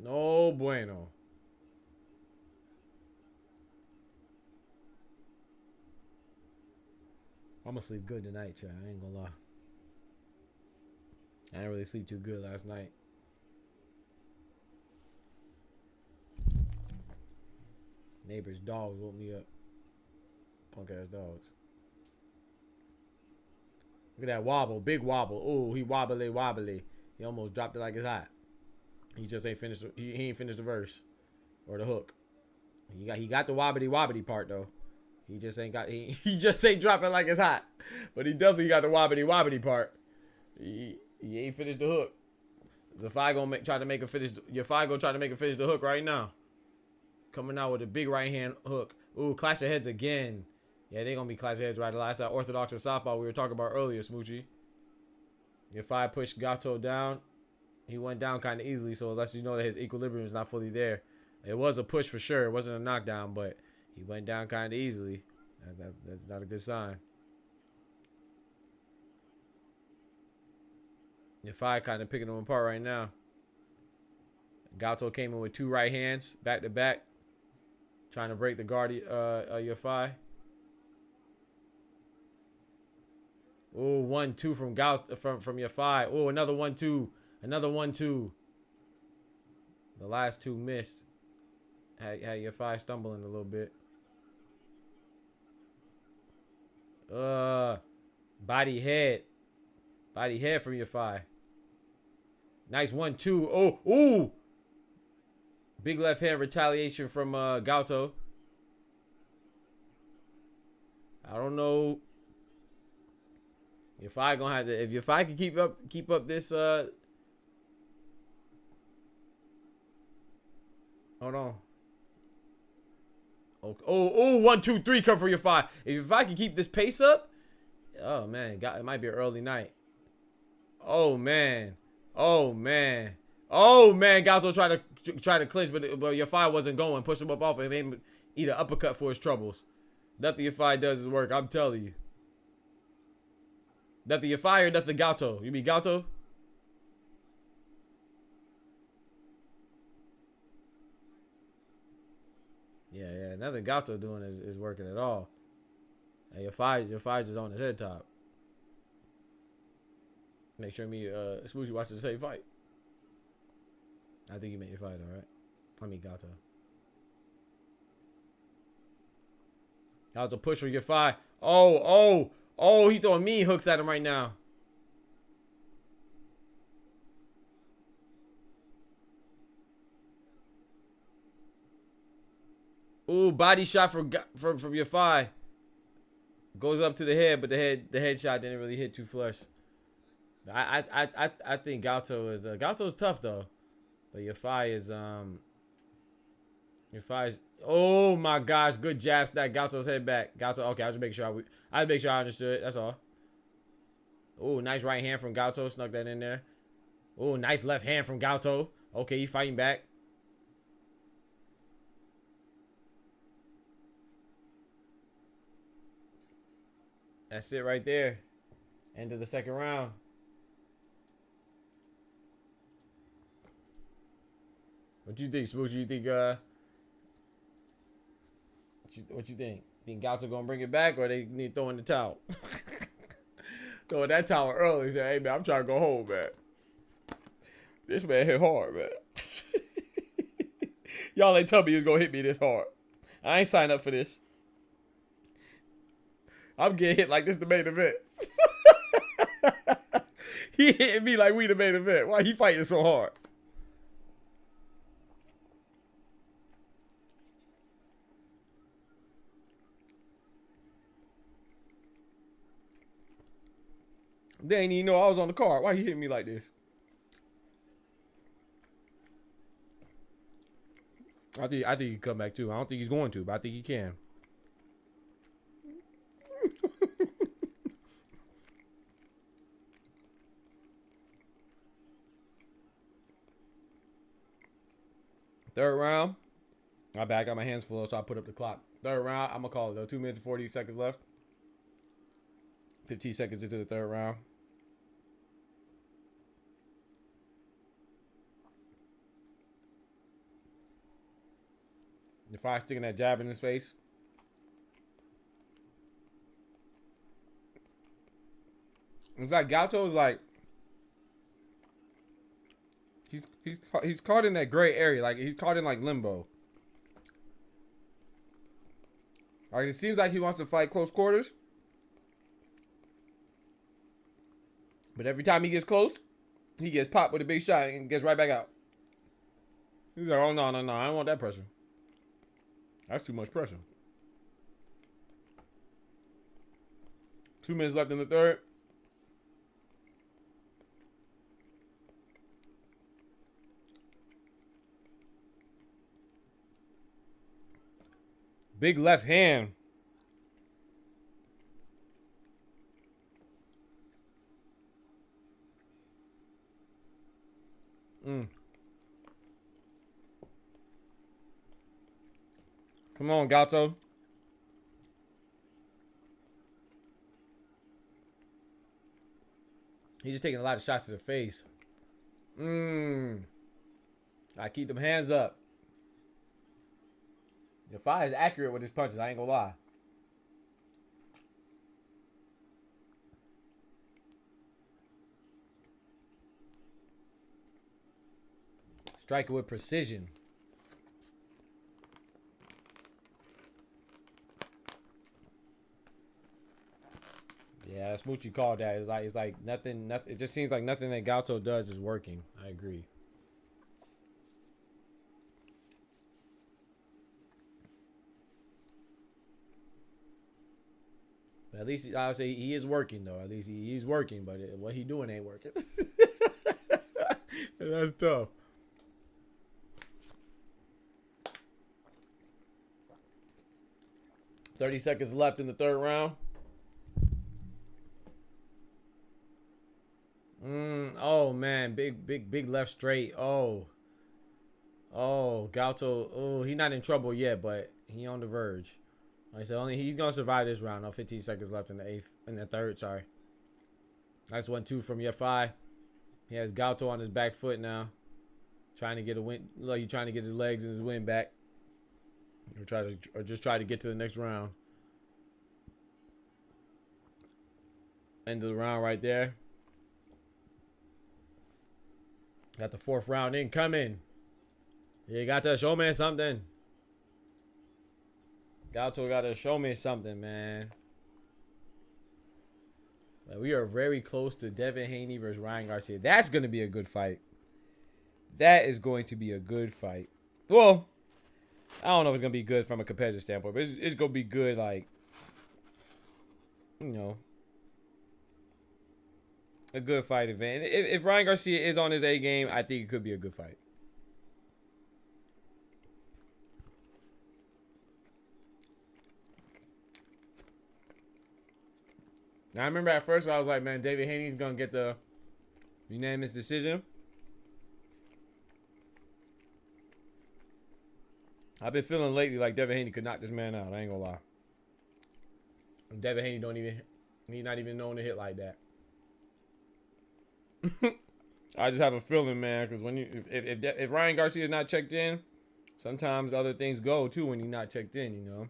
No bueno. I'm gonna sleep good tonight, chat. I ain't gonna lie. I didn't really sleep too good last night. Neighbor's dogs woke me up. Punk ass dogs. Look at that wobble. Big wobble. Ooh, he wobbly. He almost dropped it like it's hot. He just ain't finished. He ain't finished the verse or the hook. He got the wobbly part though. He just ain't got. He just ain't dropping like it's hot. But he definitely got the wobbly part. He ain't finished the hook. Yafai gonna try to make him finish the hook right now. Coming out with a big right hand hook. Ooh, clash of heads again. Yeah, they gonna be clash of heads right. The last orthodox and southpaw we were talking about earlier, Smoochie. If I push Gato down, he went down kind of easily, so it lets you know that his equilibrium is not fully there. It was a push for sure. It wasn't a knockdown, but he went down kind of easily. That's not a good sign. If I kind of picking them apart right now. Gato came in with 2 right hands back to back, trying to break the guard of Yafai. Oh, 1-2 from Yafai. Oh, another 1-2. Another 1-2. The last 2 missed. Had Yafai stumbling a little bit. Body head. Body head from Yafai. Nice 1-2. Oh, ooh. Big left hand retaliation from Gato. I don't know if I gonna have to. If I can keep up this. Hold on. Okay. Oh, 1, 2, 3 come for your 5. If I can keep this pace up, oh man, it might be an early night. Oh man. Gato tried to clinch, but your 5 wasn't going. Push him up off and made him eat an uppercut for his troubles. Nothing your 5 does is work. I'm telling you. Nothing your 5 or nothing Gato. You mean Gato? Yeah. Nothing Gato doing is working at all. And your 5 is on his head top. Make sure me Smoochie watches the same fight. I think you made your fight, all right? I mean Gato. That was a push for your 5. Oh, he throwing mean hooks at him right now. Ooh, body shot from your 5. Goes up to the head, but the head shot didn't really hit too flush. I think Gato is Gato's tough though, but your 5 is oh my gosh, good jab snap. Gato's head back. Gato, okay, I just make sure I understood. That's all. Oh, nice right hand from Gato, snuck that in there. Oh, nice left hand from Gato. Okay, he fighting back. That's it right there. End of the second round. What you think, Smooch? You think what you think? Think Gato gonna bring it back, or they need to throw in the towel? Throwing that towel early. Say, hey man, I'm trying to go home, man. This man hit hard, man. Y'all ain't tell me he was gonna hit me this hard. I ain't signed up for this. I'm getting hit like this the main event. He hitting me like we the main event. Why he fighting so hard? They ain't even know I was on the card. Why he hitting me like this? I think he can come back too. I don't think he's going to, but I think he can. Third round. My bad, I got my hands full, so I put up the clock. Third round, I'm gonna call it though. 2 minutes and 40 seconds left. 15 seconds into the third round. If I sticking that jab in his face. It's like Gato's like he's caught in that gray area, like he's caught in like limbo. Like it seems like he wants to fight close quarters, but every time he gets close, he gets popped with a big shot and gets right back out. He's like, oh no, I don't want that pressure. That's too much pressure. 2 minutes left in the third. big left hand. Come on, Gato. He's just taking a lot of shots to the face. I keep them hands up. Yafai is accurate with his punches. I ain't gonna lie. Striking with precision. Yeah, Smoochie called that. It's like nothing. It just seems like nothing that Gato does is working. I agree. But at least I would say he is working though. At least he's working, but what he doing ain't working. That's tough. $30 seconds left in the third round. Oh man, big left straight. Oh, Gato. Oh, he's not in trouble yet, but he on the verge. Like I said, he's gonna survive this round. 15 seconds left in the third. Sorry. Nice 1-2 from Yafai. He has Gato on his back foot now, trying to get a win. Like he's trying to get his legs and his wind back, or just try to get to the next round. End of the round right there. Got the fourth round incoming. You got to show me something. Gato got to show me something, man. But we are very close to Devin Haney versus Ryan Garcia. That's going to be a good fight. That is going to be a good fight. Well, I don't know if it's going to be good from a competitive standpoint, but it's going to be good, like, you know, a good fight event. If Ryan Garcia is on his A game, I think it could be a good fight. Now, I remember at first I was like, man, David Haney's going to get the unanimous decision. I've been feeling lately like Devin Haney could knock this man out. I ain't going to lie. Devin Haney he's not even known to hit like that. I just have a feeling, man, because when if Ryan Garcia is not checked in, sometimes other things go too when you're not checked in, you know.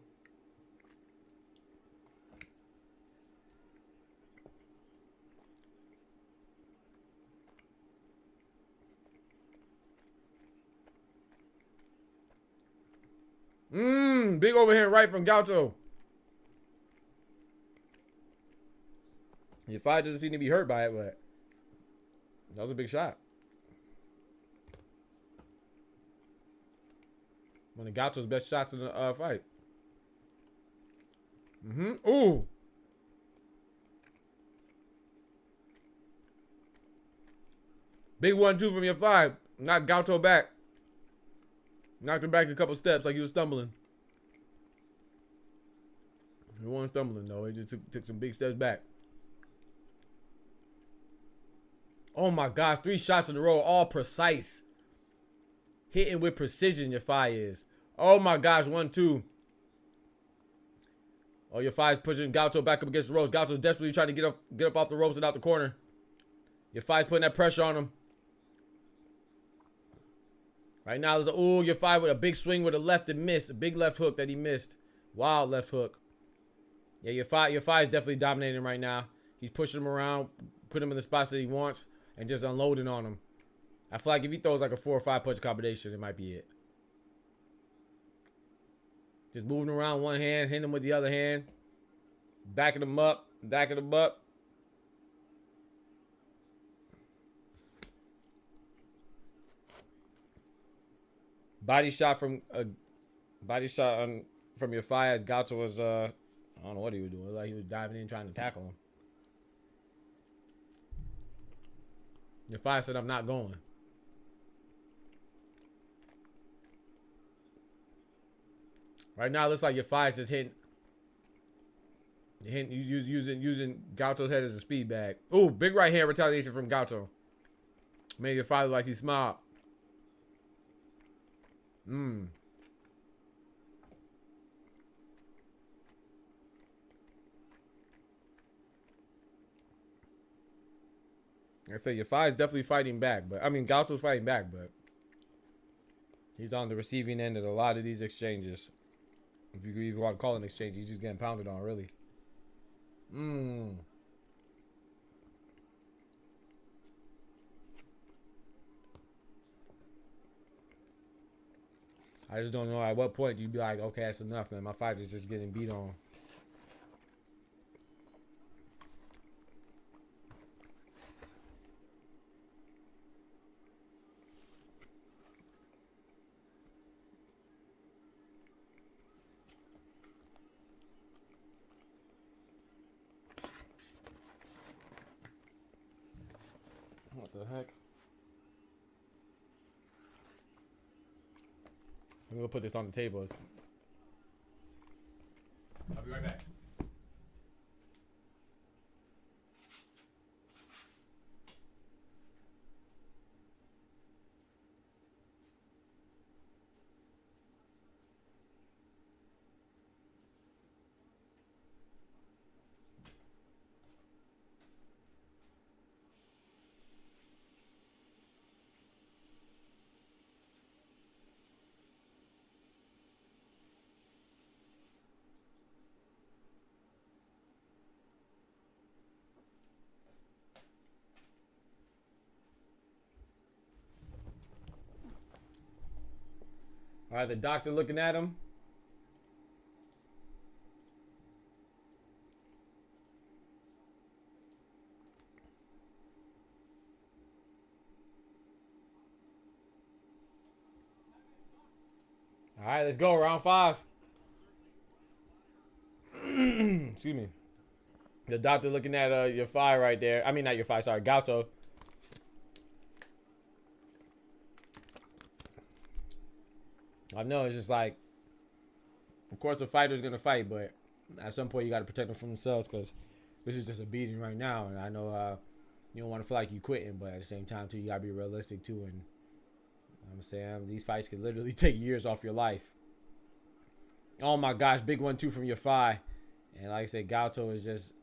Big overhand right from Gato. Your fight doesn't seem to be hurt by it, but that was a big shot. One of Gato's best shots in the fight. Ooh. Big 1-2 from your five. Knocked Gato back. Knocked him back a couple steps like he was stumbling. He wasn't stumbling though. He just took some big steps back. Oh my gosh, 3 shots in a row, all precise. Hitting with precision, your fire is. Oh my gosh, 1-2. Oh, your fire's pushing Gato back up against the ropes. Gato's desperately trying to get up off the ropes and out the corner. Your fire's putting that pressure on him. Right now, there's your fire with a big swing with a left and miss. A big left hook that he missed. Wild left hook. Yeah, your fire's definitely dominating right now. He's pushing him around, putting him in the spots that he wants, and just unloading on him. I feel like if he throws like a 4 or 5 punch combination, it might be it. Just moving around one hand, hitting him with the other hand. Backing him up, backing him up. Body shot from your fire as Gato was I don't know what he was doing. Like he was diving in trying to tackle him. Your fire said, I'm not going. Right now, it looks like your fire's just hitting. Using Gauto's head as a speed bag. Ooh, big right hand retaliation from Gauto. Made your father like he smiled. I say your fire's definitely fighting back, but I mean Gauto's fighting back, but he's on the receiving end of a lot of these exchanges. If you could even want to call it an exchange, he's just getting pounded on, really. I just don't know at what point you'd be like, okay, that's enough, man. My fight is just getting beat on. What the heck? I'm gonna put this on the table. I'll be right back. All right, the doctor looking at him. All right, let's go. Round 5. Excuse me. The doctor looking at your thigh right there. I mean, not your thigh, sorry, Gauto. I know, it's just like, of course a fighter's going to fight, but at some point you got to protect them from themselves because this is just a beating right now. And I know you don't want to feel like you quitting, but at the same time, too, you got to be realistic, too. And I'm saying these fights could literally take years off your life. Oh, my gosh, big 1-2 from your thigh. And like I said, Gauto is just,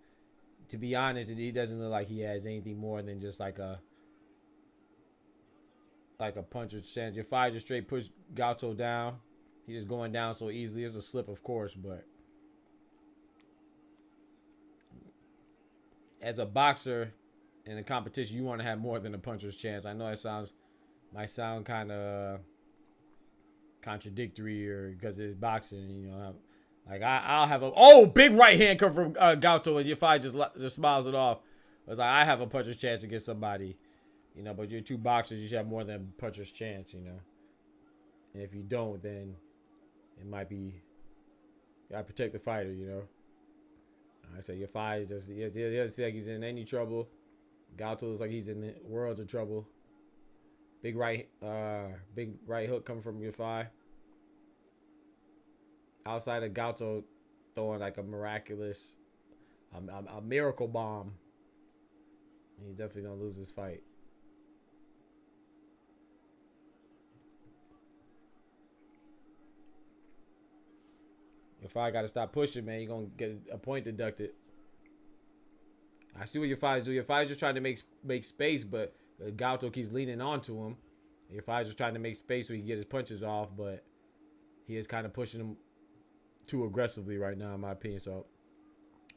to be honest, he doesn't look like he has anything more than just like a puncher's chance. Your thigh just straight push Gauto down. He's just going down so easily. It's a slip, of course, but as a boxer in a competition, you want to have more than a puncher's chance. I know that might sound kind of contradictory, or because it's boxing, you know. Like I'll have a big right hand come from Gauto, and your fight just smiles it off. It's like I have a puncher's chance against somebody, you know. But you're two boxers, you should have more than a puncher's chance, you know. And if you don't, then it might be you gotta protect the fighter, you know. I say your fight just he doesn't seem like he's in any trouble. Gauto looks like he's in worlds of trouble. Big right hook coming from your thigh. Outside of Gauto throwing like a miraculous, a miracle bomb, he's definitely gonna lose this fight. Your fight got to stop pushing, man. You're gonna get a point deducted. I see what your fights do. Your fights just trying to make space, but Gauto keeps leaning onto him. Your fights just trying to make space so he can get his punches off, but he is kind of pushing him too aggressively right now, in my opinion. So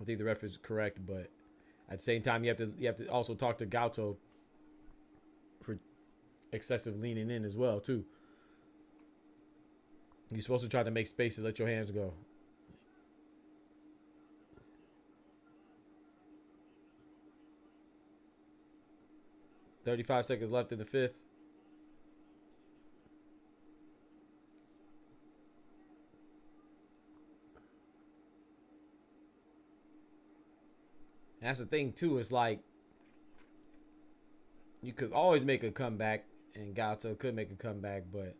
I think the ref is correct, but at the same time, you have to also talk to Gauto for excessive leaning in as well, too. You're supposed to try to make space and let your hands go. $35 seconds left in the 5th. That's the thing, too. It's like you could always make a comeback, and Gauto could make a comeback, but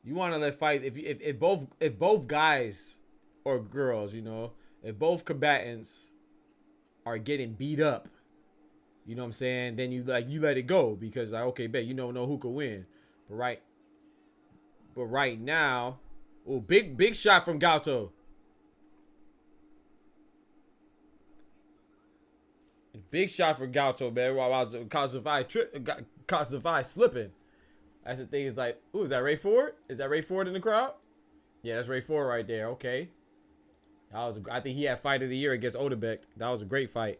You want to let fight if both guys or girls, you know, if both combatants are getting beat up, you know what I'm saying? Then you let it go because like, okay, bet you don't know who could win. But right now, oh, big shot from Gato. Big shot from Gato, man. While I was Kazavai slipping. That's the thing. Is like, ooh, is that Ray Ford? Is that Ray Ford in the crowd? Yeah, that's Ray Ford right there. Okay. I think he had fight of the year against Odebek. That was a great fight.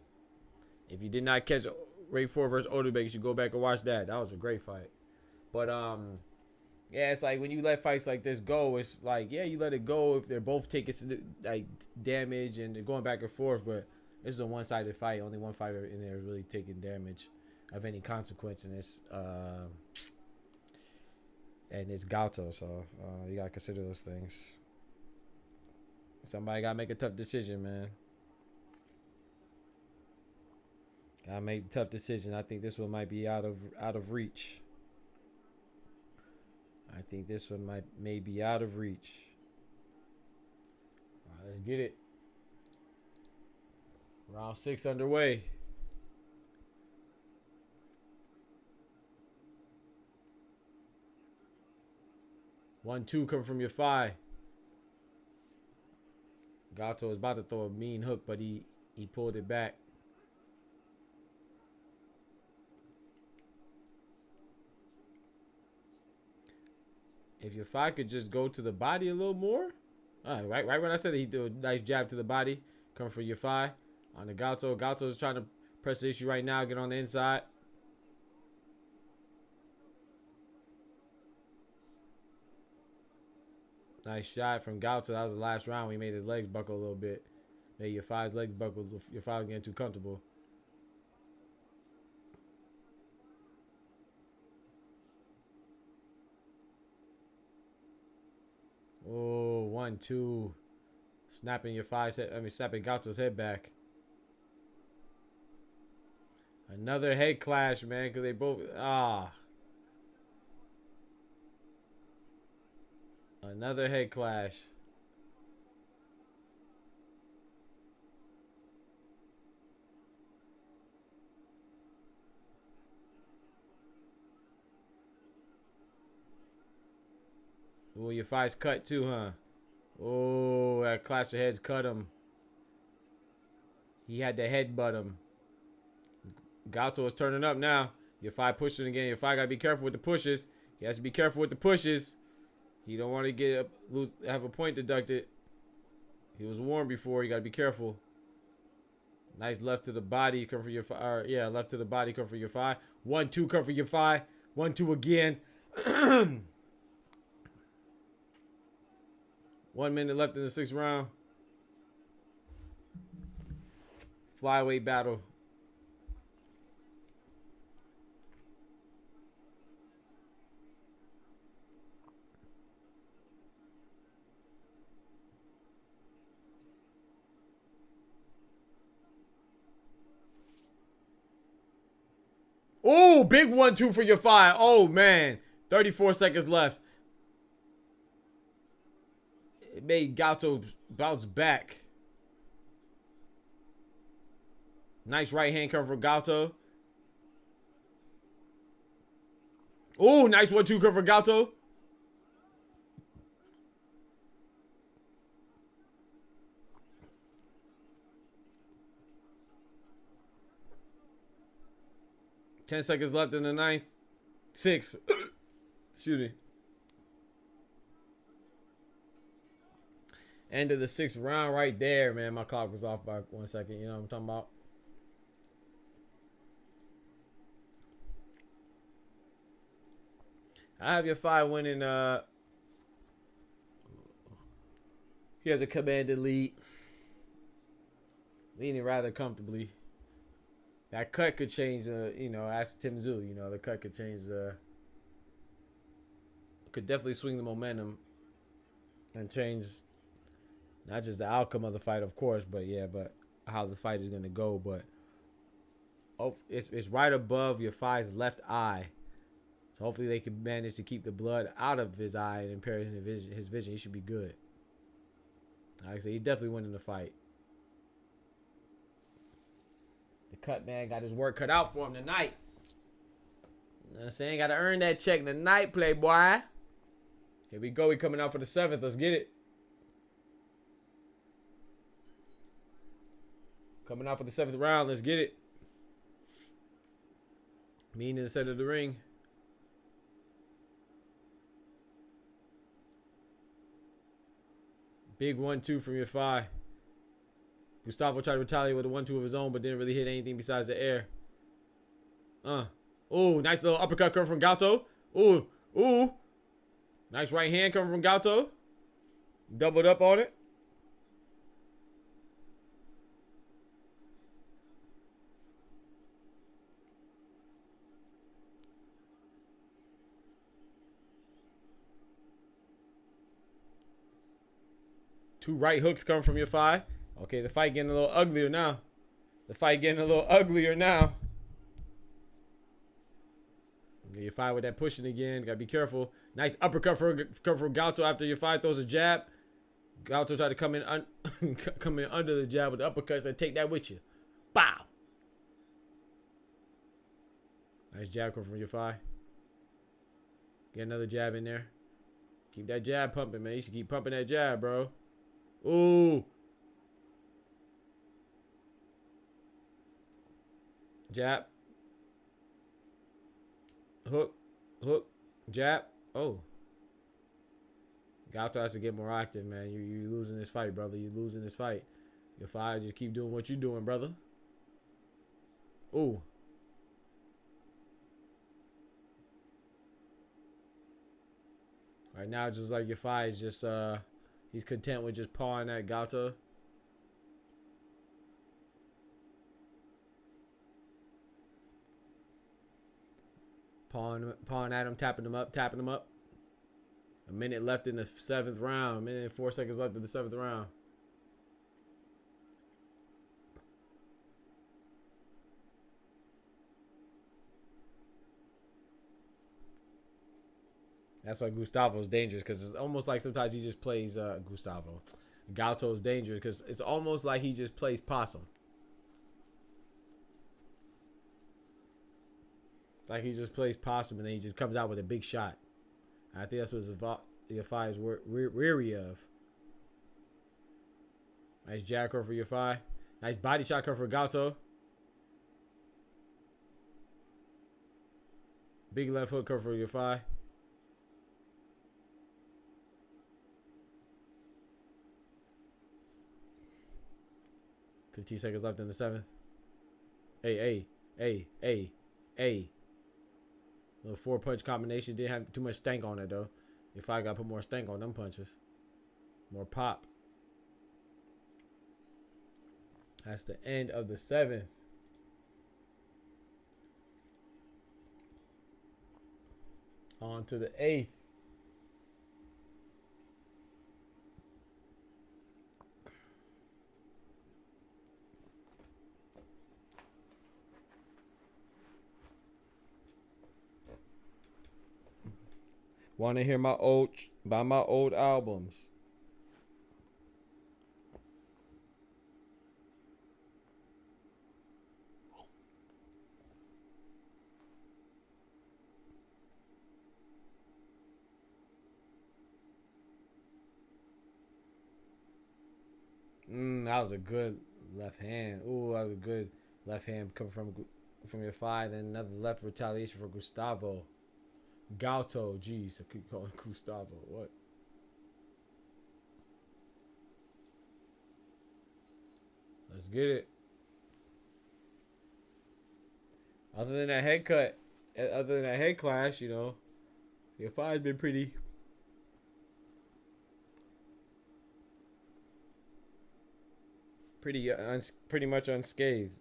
If you did not catch Ray Ford versus Odebek, you should go back and watch that. That was a great fight. But yeah, it's like when you let fights like this go, it's like, yeah, you let it go if they're both taking like damage and they're going back and forth. But this is a one-sided fight. Only one fighter in there is really taking damage of any consequence in this. And it's Gato, so you gotta consider those things. Somebody gotta make a tough decision, man. Gotta make a tough decision. I think this one might be out of reach. I think this one may be out of reach. All right, let's get it. Round 6 underway. One, two coming from your thigh. Gato is about to throw a mean hook, but he pulled it back. If your thigh could just go to the body a little more. All right, right when I said he do a nice jab to the body, coming for your thigh. On the Gato. Gato is trying to press the issue right now, get on the inside. Nice shot from Gato. That was the last round. We made his legs buckle a little bit. Made your thigh's legs buckle. Your thigh was getting too comfortable. Oh, 1, 2. Snapping your thighs. Snapping Gato's head back. Another head clash, man, because they both... Another head clash. Oh, your thighs cut too, huh? Oh, that clash of heads cut him. He had to headbutt him. Gato is turning up now. Your thigh pushing again. Your thigh gotta be careful with the pushes. He has to be careful with the pushes. He don't want to have a point deducted. He was warned before. You gotta be careful. Nice left to the body, come for your thigh. Yeah, left to the body, come for your thigh. 1, 2, come for your thigh. 1, 2 again. 1 minute left in the 6th round. Flyweight battle. Oh, big 1, 2 for your thigh. Oh, man. 34 seconds left. It made Gato bounce back. Nice right hand cover for Gato. Oh, nice 1, 2 cover for Gato. Ten seconds left in the 9th. 6. Excuse me. End of the 6th round right there, man. My clock was off by 1 second. You know what I'm talking about? I have your 5 winning. He has a commanded lead. Leading rather comfortably. That cut could change, you know, ask Tim Zoo, you know, the cut could change, could definitely swing the momentum and change not just the outcome of the fight, of course, but yeah, but how the fight is going to go. But oh, it's right above your thigh's left eye. So hopefully they can manage to keep the blood out of his eye and impair his vision. He should be good. Like I said, he's definitely winning the fight. The cut man got his work cut out for him tonight. You know what I'm saying? Got to earn that check tonight, playboy. Here we go. We coming out for the 7th. Let's get it. Coming out for the 7th round. Let's get it. Meaning the center of the ring. Big 1-2 from your 5. Gustavo tried to retaliate with a 1-2 of his own, but didn't really hit anything besides the air. Oh, nice little uppercut coming from Gato. Ooh. Nice right hand coming from Gato. Doubled up on it. Two right hooks come from your 5. Okay, the fight getting a little uglier now. Get your 5 with that pushing again. Gotta be careful. Nice uppercut from Gato after your 5 throws a jab. Gato tried to come in under the jab with the uppercut. So take that with you. Bow. Nice jab coming from your 5. Get another jab in there. Keep that jab pumping, man. You should keep pumping that jab, bro. Ooh. Jab. Hook. Jab. Oh. Gato has to get more active, man. You losing this fight, brother. You losing this fight. Your 5, just keep doing what you're doing, brother. Ooh. Right now, just like your 5 is just he's content with just pawing at Gato. Pawing at him, tapping him up. A minute left in the 7th round. A minute and 4 seconds left in the 7th round. That's why Gustavo's dangerous, because it's almost like sometimes he just plays Gustavo. Gato's dangerous because it's almost like he just plays possum. Like he just plays possum and then he just comes out with a big shot. I think that's what your 5 is weary of. Nice jab cover for your 5. Nice body shot cover for Gato. Big left hook cover for your 5. $15 seconds left in the 7th. Hey. Little 4-punch combination. Didn't have too much stank on it, though. If I got to put more stank on them punches. More pop. That's the end of the 7th. On to the 8th. Want to hear my old albums? That was a good left hand. Ooh, that was a good left hand coming from your 5. Then another left retaliation for Gustavo. Gato, jeez, I keep calling Gustavo. What? Let's get it. Other than that head cut, other than that head clash, you know, your 5's been pretty much unscathed.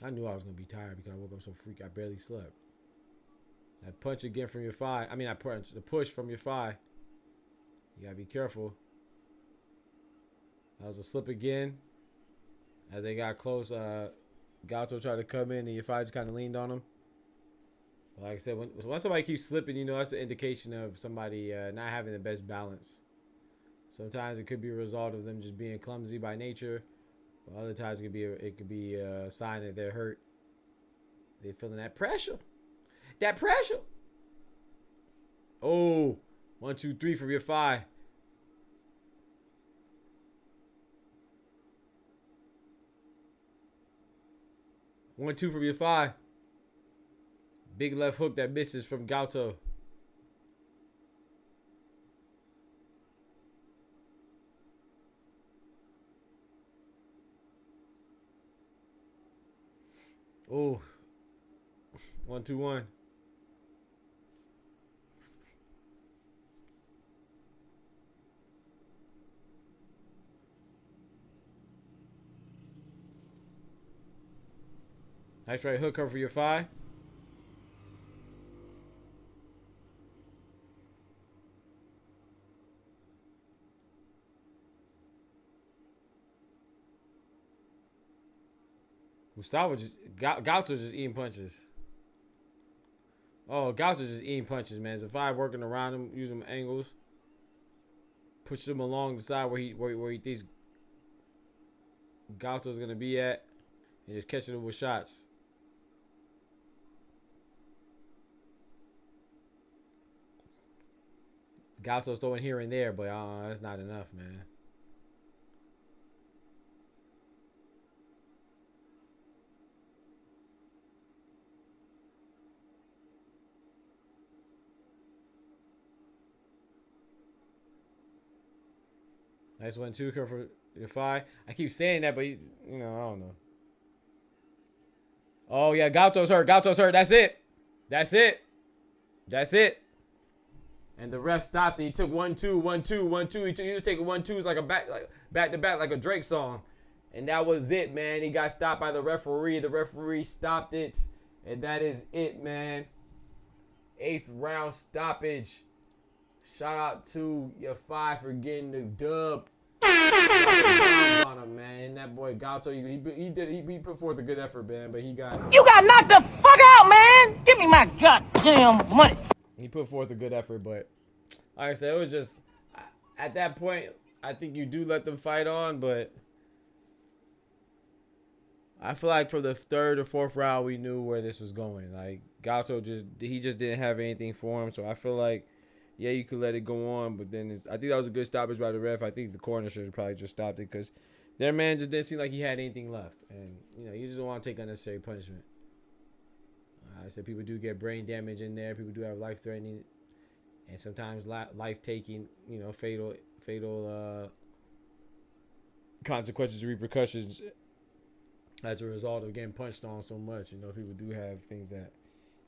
I knew I was going to be tired because I woke up so freak. I barely slept. That punch again from your 5. I mean, the push from your 5. You got to be careful. That was a slip again. As they got close, Galto tried to come in and your fight just kind of leaned on him. But like I said, when somebody keeps slipping, you know, that's an indication of somebody not having the best balance. Sometimes it could be a result of them just being clumsy by nature. But other times it could be a sign that they're hurt. They're feeling that pressure. That pressure. Oh, 1, 2, 3 from your 5. One, 2 from your 5. Big left hook that misses from Galto. Oh, 1, 2, 1. Nice right hook cover for your 5. Gustavo Galto's just eating punches. Oh, Galto's just eating punches, man. Zafai working around him, using angles, pushing him along the side where he thinks Galto's gonna be at, and just catching him with shots. Galto's throwing here and there, but that's not enough, man. Nice 1, 2, come for your 5. I keep saying that, but he's, you know, I don't know. Oh, yeah, Galto's hurt. Galto's hurt. That's it. That's it. That's it. And the ref stops and he took 1, 2, 1, 2, 1, 2. He was taking 1, 2s like a back to back, like a Drake song. And that was it, man. He got stopped by the referee. The referee stopped it. And that is it, man. 8th round stoppage. Shout out to your 5 for getting the dub. On him, man. And that boy Galto, he put forth a good effort, man, but he got. You got knocked the fuck out, man. Give me my goddamn money. He put forth a good effort, but like I said, it was just at that point. I think you do let them fight on, but I feel like for the 3rd or 4th round, we knew where this was going. Like Galto just didn't have anything for him, so I feel like. Yeah, you could let it go on, but then I think that was a good stoppage by the ref. I think the corner should have probably just stopped it because their man just didn't seem like he had anything left. And, you know, you just don't want to take unnecessary punishment. I said people do get brain damage in there. People do have life-threatening and sometimes life-taking, you know, fatal consequences, repercussions as a result of getting punched on so much. You know, people do have things that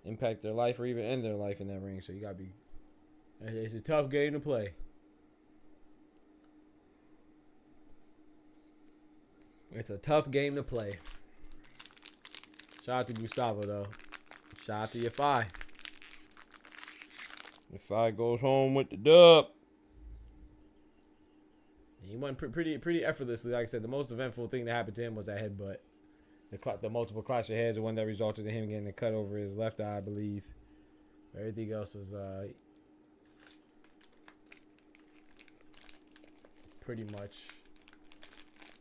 impact their life or even end their life in that ring. So you got to be... It's a tough game to play. It's a tough game to play. Shout out to Gustavo, though. Shout out to your 5. Your 5 goes home with the dub. He won pretty effortlessly. Like I said, the most eventful thing that happened to him was that headbutt. The multiple clash of heads, the one that resulted in him getting the cut over his left eye, I believe. Everything else was... pretty much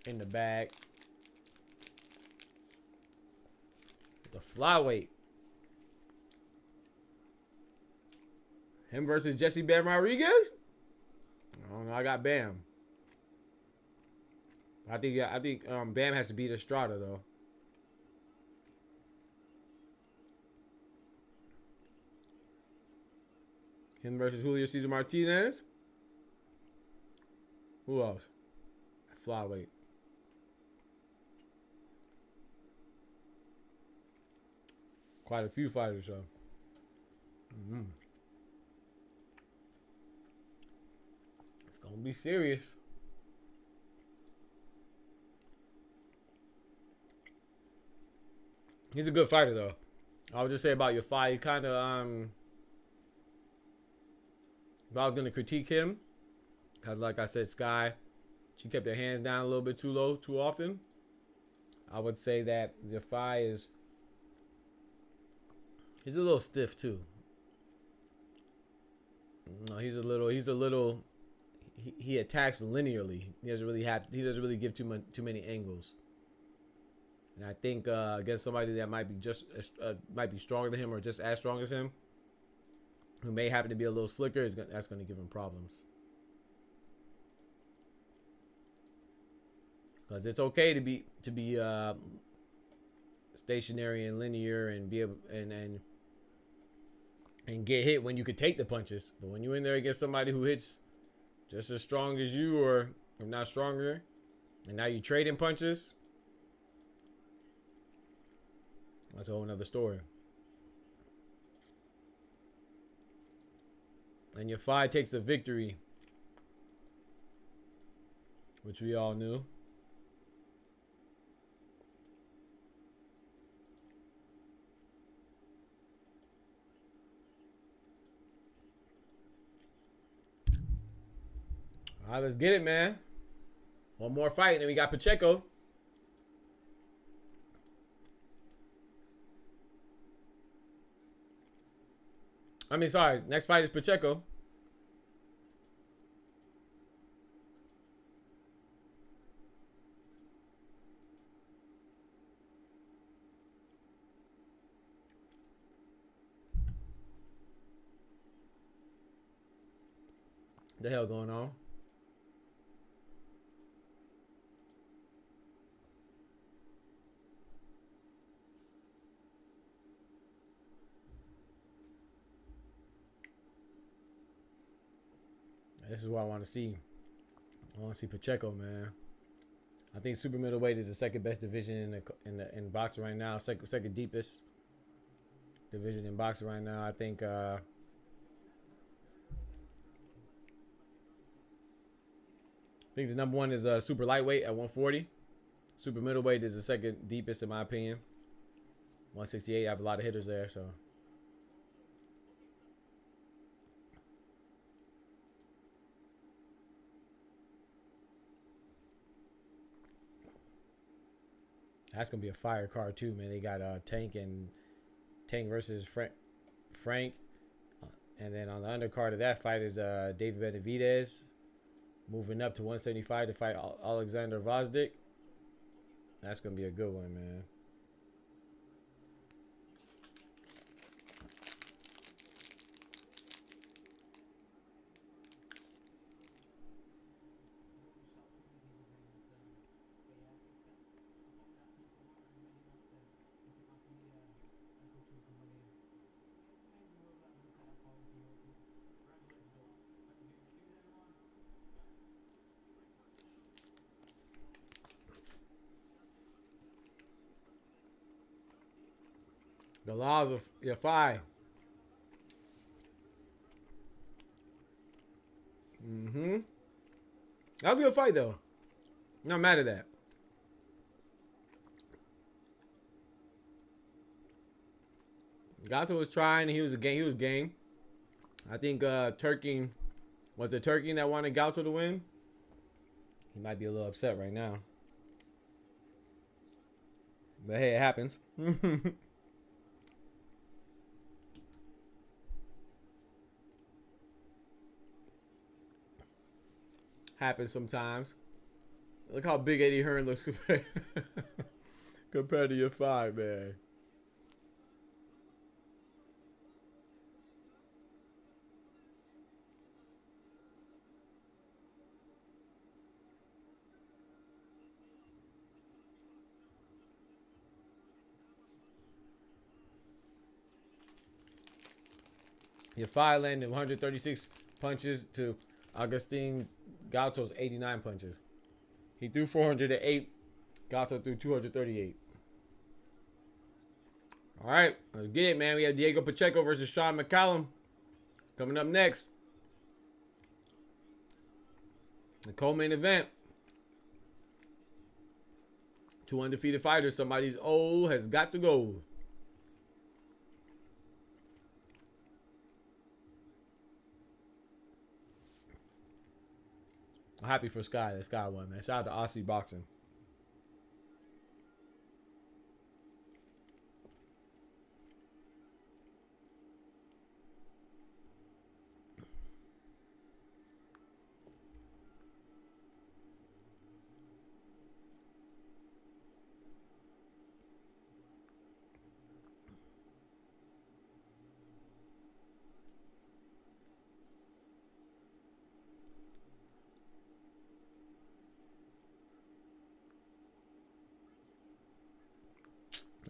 in the bag. The flyweight. Him versus Jesse Bam Rodriguez? I don't know. I got Bam. I think Bam has to beat Estrada though. Him versus Julio Cesar Martinez. Who else? Flyweight. Quite a few fighters, so. It's gonna be serious. He's a good fighter, though. I would just say about your fight, kind of, if I was gonna critique him. Because like I said, Skye, she kept her hands down a little bit too low, too often. I would say that Jafai is, he's a little stiff too. No, he attacks linearly. He doesn't really give too many angles. And I think against somebody that might be stronger than him or just as strong as him, who may happen to be a little slicker, that's going to give him problems. Because it's okay to be stationary and linear and be able and get hit when you could take the punches. But when you're in there against somebody who hits just as strong as you, or if not stronger, and now you trading punches, that's a whole nother story. And your five takes the victory, which we all knew. All right, let's get it, man. One more fight, and then we got Pacheco. I mean, sorry. Next fight is Pacheco. The hell going on? This is what I want to see. I want to see Pacheco, man. I think super middleweight is the second best division in boxing right now. Second deepest division in boxing right now. I think the number one is super lightweight at 140. Super middleweight is the second deepest in my opinion. 168. I have a lot of hitters there, so. That's gonna be a fire card too, man. They got Tank versus Frank, and then on the undercard of that fight is David Benavidez moving up to 175 to fight Alexander Vosdik. That's gonna be a good one, man. The laws of your five. That was a good fight though. Not mad at that. Gato was trying. He was game. I think Turking was it Turking that wanted Gato to win. He might be a little upset right now. But hey, it happens. Happens sometimes. Look how big Eddie Hearn looks compared to your five, man. Your five landed 136 punches to Augustine's Gato's 89 punches. He threw 408. Gato threw 238. All right, let's get it, man. We have Diego Pacheco versus Shawn Mccalman coming up next. The co-main event. Two undefeated fighters. Somebody's old has got to go. I'm happy for Skye. That Skye won, man. Shout out to Aussie Boxing.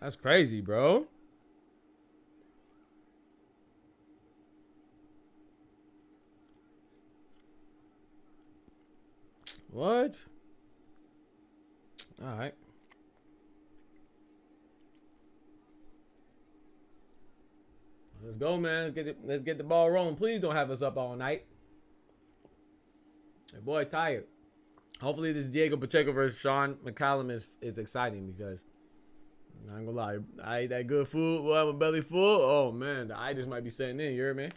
That's crazy, bro. What? All right. Let's go, man. Let's get the ball rolling. Please don't have us up all night. Your boy tired. Hopefully this Diego Pacheco versus Shawn Mccalman is exciting because I ain't gonna lie, I ate that good food. Well, my belly full. Oh man, the eye just might be setting in. You heard me?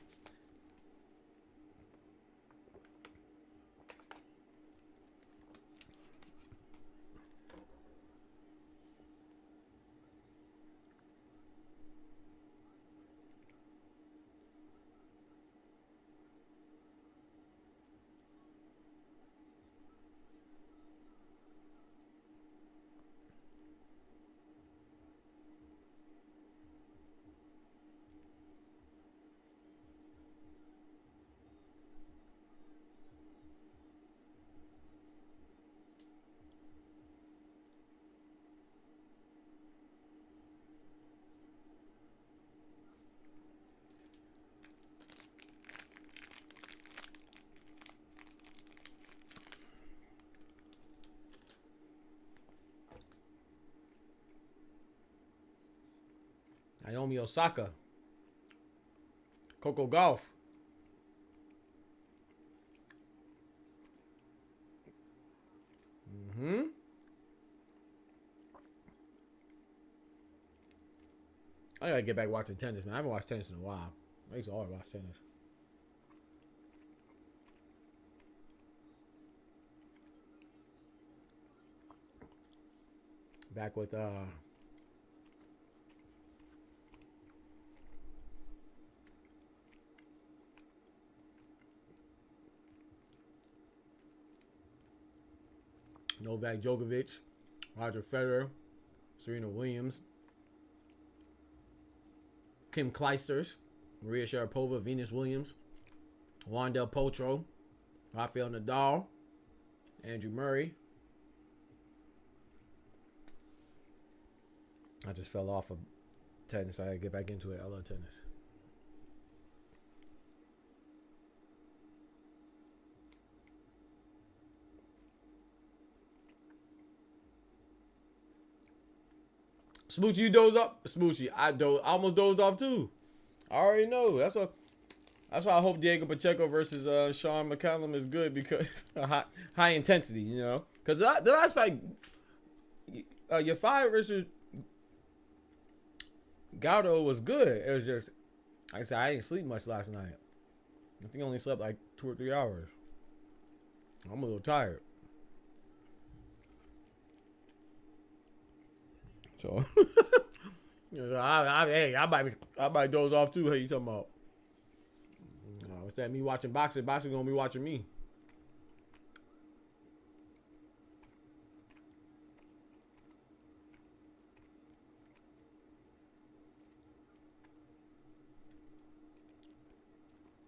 Naomi Osaka. Coco Golf. I gotta get back watching tennis, man. I haven't watched tennis in a while. I used to always watch tennis. Back with Novak Djokovic, Roger Federer, Serena Williams, Kim Clijsters, Maria Sharapova, Venus Williams, Juan Del Potro, Rafael Nadal, Andrew Murray. I just fell off of tennis. I gotta get back into it. I love tennis. Smoochie, you dozed up? Smoochie, I almost dozed off too. I already know. That's why I hope Diego Pacheco versus Shawn Mccalman is good because high intensity, you know. Because the last fight, your fight versus Gaudo was good. It was just, like I said, I didn't sleep much last night. I think I only slept like 2 or 3 hours. I'm a little tired. So, I might doze off too. Hey, you talking about? What's that? Me watching boxing? Boxing gonna be watching me.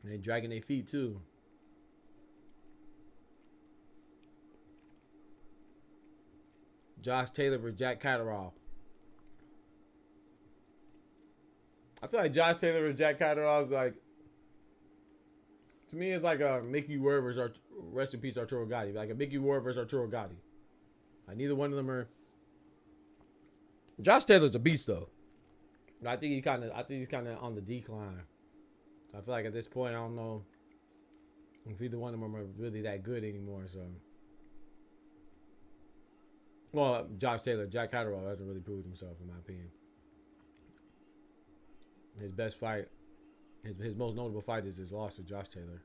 And they dragging their feet too. Josh Taylor versus Jack Catterall. I feel like Josh Taylor versus Jack Catterall is like, to me, it's like a Mickey Ward versus rest in peace Arturo Gatti. Like a Mickey Ward versus Arturo Gatti. Like neither one of them are. Josh Taylor's a beast though. I think he's kind of on the decline. So I feel like at this point, I don't know if either one of them are really that good anymore. So, well, Josh Taylor, Jack Catterall hasn't really proved himself in my opinion. His best fight, his most notable fight is his loss to Josh Taylor.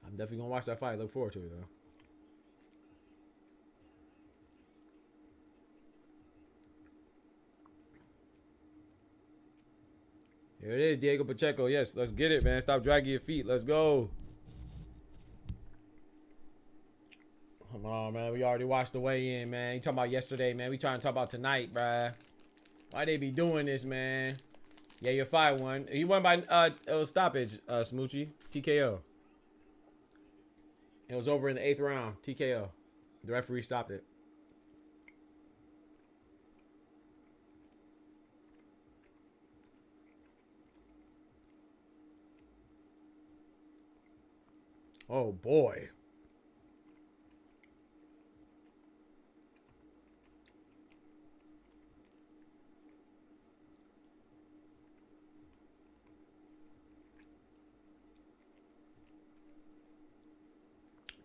I'm definitely gonna watch that fight. Look forward to it though. Here it is, Diego Pacheco. Yes, let's get it, man. Stop dragging your feet. Let's go. Come on, man. We already watched the weigh-in, man. You talking about yesterday, man. We trying to talk about tonight, bruh. Why they be doing this, man? Yeah, your fight won. He won by it was stoppage, Smoochie. TKO. It was over in the 8th round. TKO. The referee stopped it. Oh boy.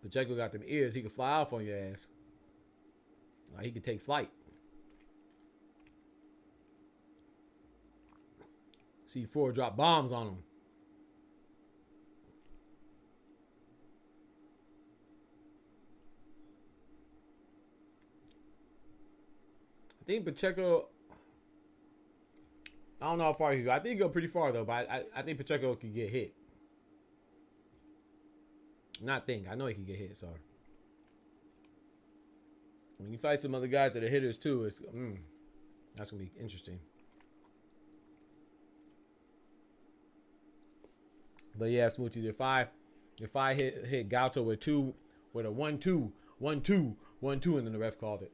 Pacheco got them ears. He could fly off on your ass. He could take flight. C4 drop bombs on him. I think Pacheco, I don't know how far he could go. I think he could go pretty far though, but I think Pacheco could get hit. Not think. I know he can get hit, so. When you fight some other guys that are hitters too, it's that's gonna be interesting. But yeah, Smoochie, your five hit Gaucho with a 1-2, 1-2, 1-2, and then the ref called it.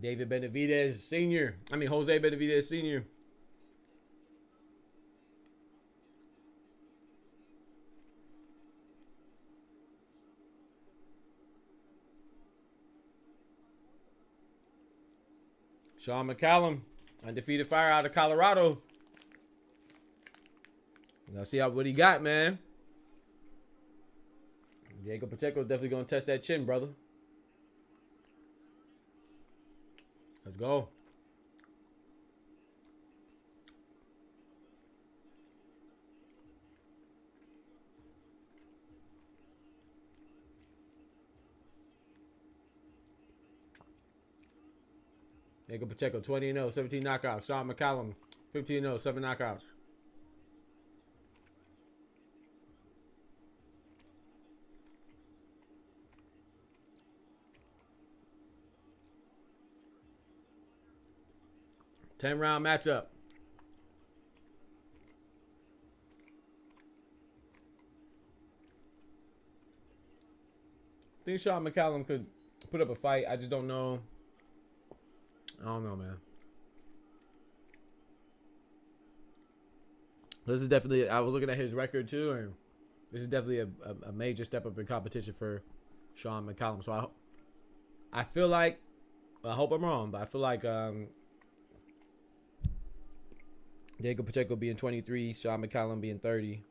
David Benavidez Sr. Jose Benavidez Sr. Shawn Mccalman, undefeated fire out of Colorado. Let's see what he got, man. Diego Pacheco is definitely going to test that chin, brother. Let's go. Diego Pacheco, 20-0, 17 knockouts. Shawn Mccalman, 15-0, 7 knockouts. Ten-round matchup. I think Shawn Mccallan could put up a fight. I just don't know. I don't know, man. This is definitely, I was looking at his record too, and this is definitely a major step up in competition for Shawn Mccallan. So I feel like, I hope I'm wrong, but I feel like Diego Pacheco being 23, Shawn Mccallan being 30.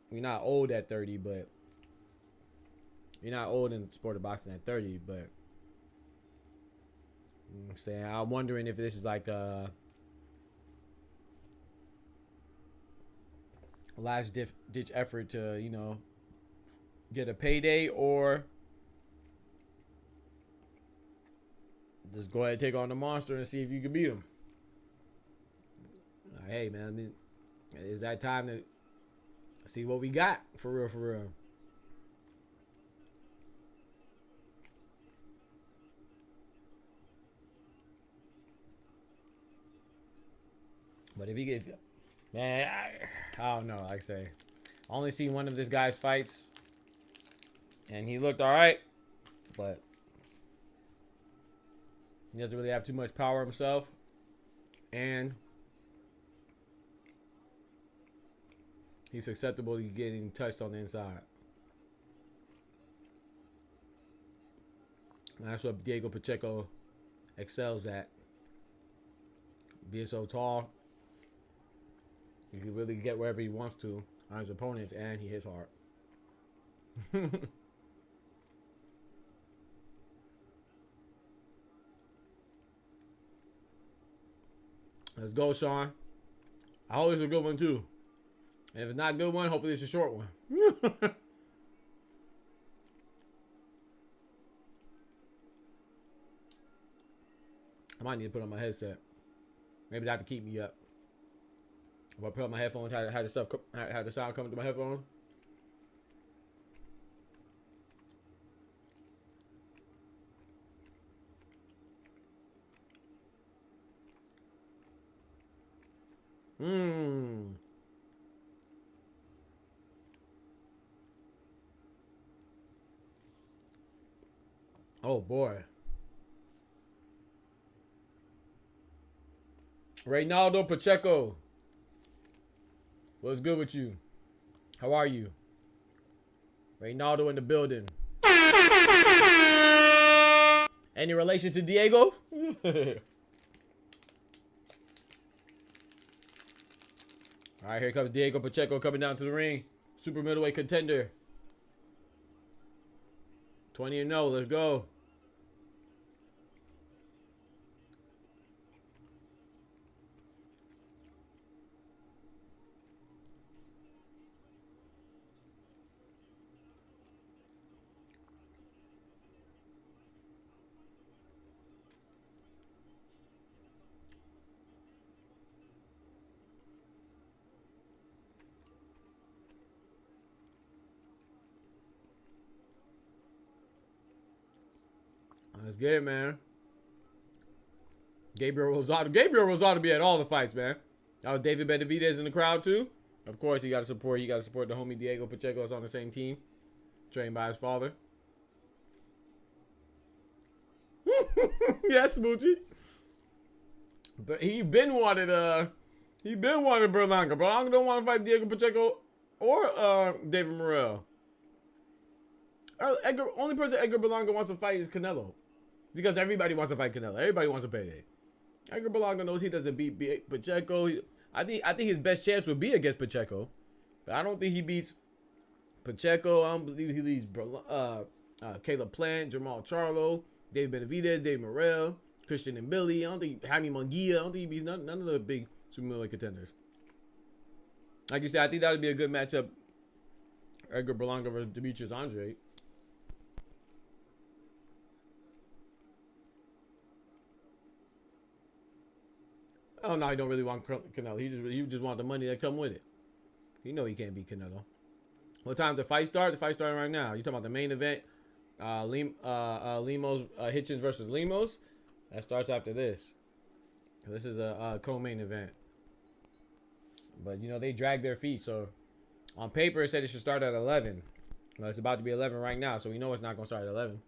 You're not old at 30, but you're not old in the sport of boxing at 30, but you know what I'm saying, I'm wondering if this is like a last ditch effort to, you know, get a payday, or just go ahead and take on the monster and see if you can beat him. Hey, man, I mean, it's that time to see what we got, for real, for real. But if he get, man, I don't know. Like I say, I only seen one of this guy's fights, and he looked all right, but he doesn't really have too much power himself, and he's susceptible to getting touched on the inside. And that's what Diego Pacheco excels at. Being so tall, he can really get wherever he wants to on his opponents, and he hits hard. Let's go, Shawn. I hope it's a good one, too. And if it's not a good one, hopefully it's a short one. I might need to put on my headset. Maybe that to keep me up. If I put on my headphones, had the sound coming through my headphones. Mmm. Oh boy. Reynaldo Pacheco. What's good with you? How are you? Reynaldo in the building. Any relation to Diego? All right, here comes Diego Pacheco coming down to the ring. Super middleweight contender. 20-0, let's go. Let's get it, man. Gabriel Rosado be at all the fights, man. That was David Benavidez in the crowd too. Of course, you got to support. You got to support the homie Diego Pacheco. Is on the same team, trained by his father. Yes, Smoochie. But he been wanted Berlanga. Berlanga don't want to fight Diego Pacheco or David Morrell. Only person Edgar Berlanga wants to fight is Canelo. Because everybody wants to fight Canelo. Everybody wants a payday. Edgar Berlanga knows he doesn't beat Pacheco. I think his best chance would be against Pacheco. But I don't think he beats Pacheco. I don't believe he leads Caleb Plant, Jamal Charlo, David Benavidez, Dave Morrell, Christian and Billy. I don't think Jaime Munguia. I don't think he beats none of the big super middleweight contenders. Like you said, I think that would be a good matchup. Edgar Berlanga versus Demetrius Andrade. Oh no, he don't really want Canelo. He just want the money that come with it. You know he can't beat Canelo. What time's the fight start? The fight starting right now. You talking about the main event? Lemos Hitchins versus Lemos. That starts after this. This is a co-main event. But you know they drag their feet. So on paper it said it should start at 11. Well, it's about to be 11 right now, so we know it's not gonna start at 11.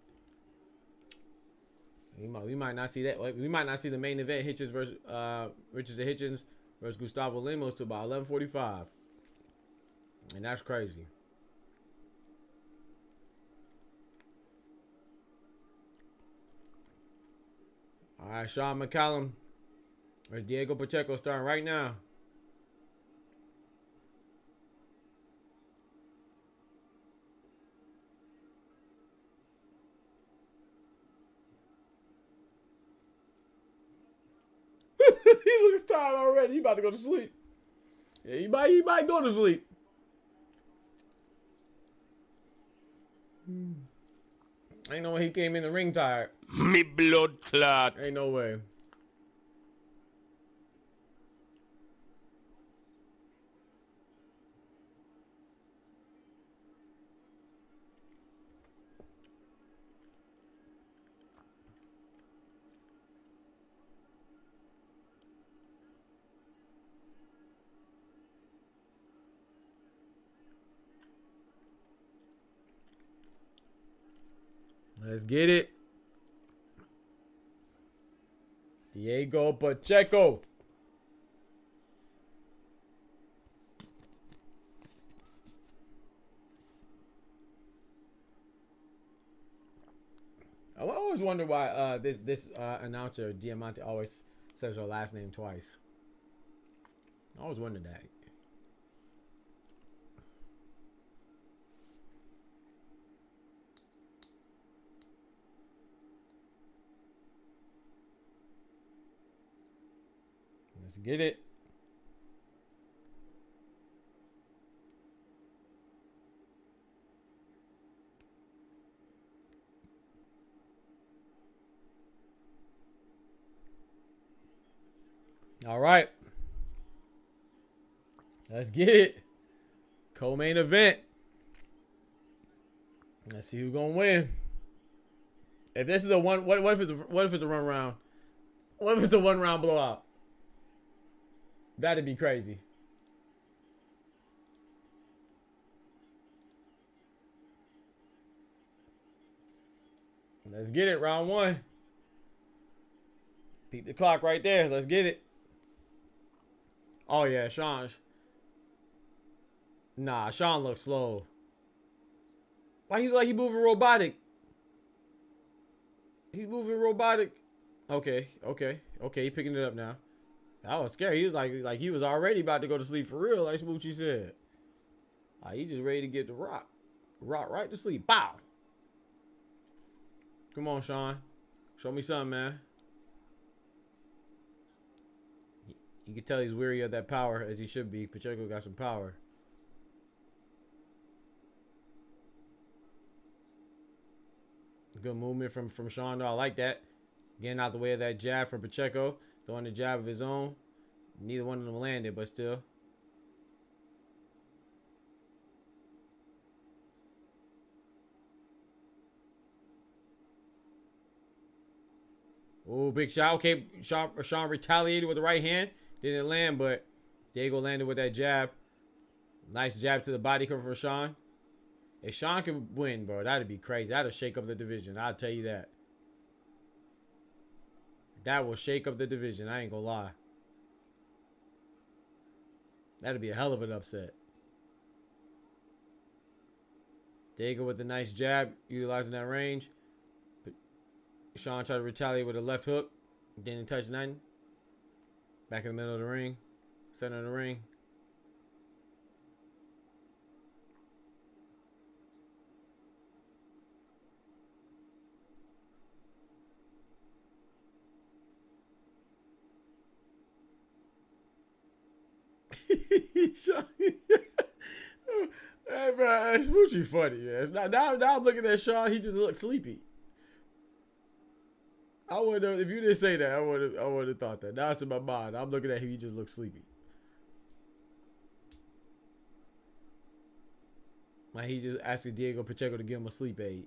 We might not see that. We might not see the main event Hitchins versus Richardson Hitchins versus Gustavo Lemos to about 11:45, and that's crazy. All right, Shawn Mccalman versus Diego Pacheco starting right now. He looks tired already. He about to go to sleep. Yeah, he might go to sleep. Ain't no way he came in the ring tired. Me blood clot. Ain't no way. Let's get it. Diego Pacheco. I always wonder why this announcer Diamante always says her last name twice. I always wondered that. Let's get it. All right. Let's get it. Co-main event. Let's see who's gonna win. If this is a one, what if it's a 1 round? What if it's a 1 round blowout? That'd be crazy. Let's get it. Round 1. Peep the clock right there. Let's get it. Oh yeah, Shawn. Nah, Shawn looks slow. Why he like he moving robotic? He's moving robotic. Okay. He picking it up now. That was scary. He was like he was already about to go to sleep for real, like Smoochie said. He just ready to get the rock right to sleep. Bow. Come on, Shawn. Show me something, man. You can tell he's weary of that power, as he should be. Pacheco got some power. Good movement from Shawn, though. I like that. Getting out the way of that jab from Pacheco. Throwing the jab of his own. Neither one of them landed, but still. Oh, big shot. Okay, Shawn retaliated with the right hand. Didn't land, but Diego landed with that jab. Nice jab to the body coming from Shawn. If Shawn can win, bro, that'd be crazy. That'll shake up the division. I'll tell you that. That will shake up the division. I ain't gonna lie. That'd be a hell of an upset. Diego with the nice jab, utilizing that range. Shawn tried to retaliate with a left hook. Didn't touch nothing. Back in the middle of the ring. Center of the ring. Hey, bro, it's Smoochie funny, man. Now I'm looking at Shawn. He just looks sleepy. I would have, if you didn't say that, I would have thought that. Now it's in my mind. I'm looking at him. He just looks sleepy. Like he just asking Diego Pacheco to give him a sleep aid.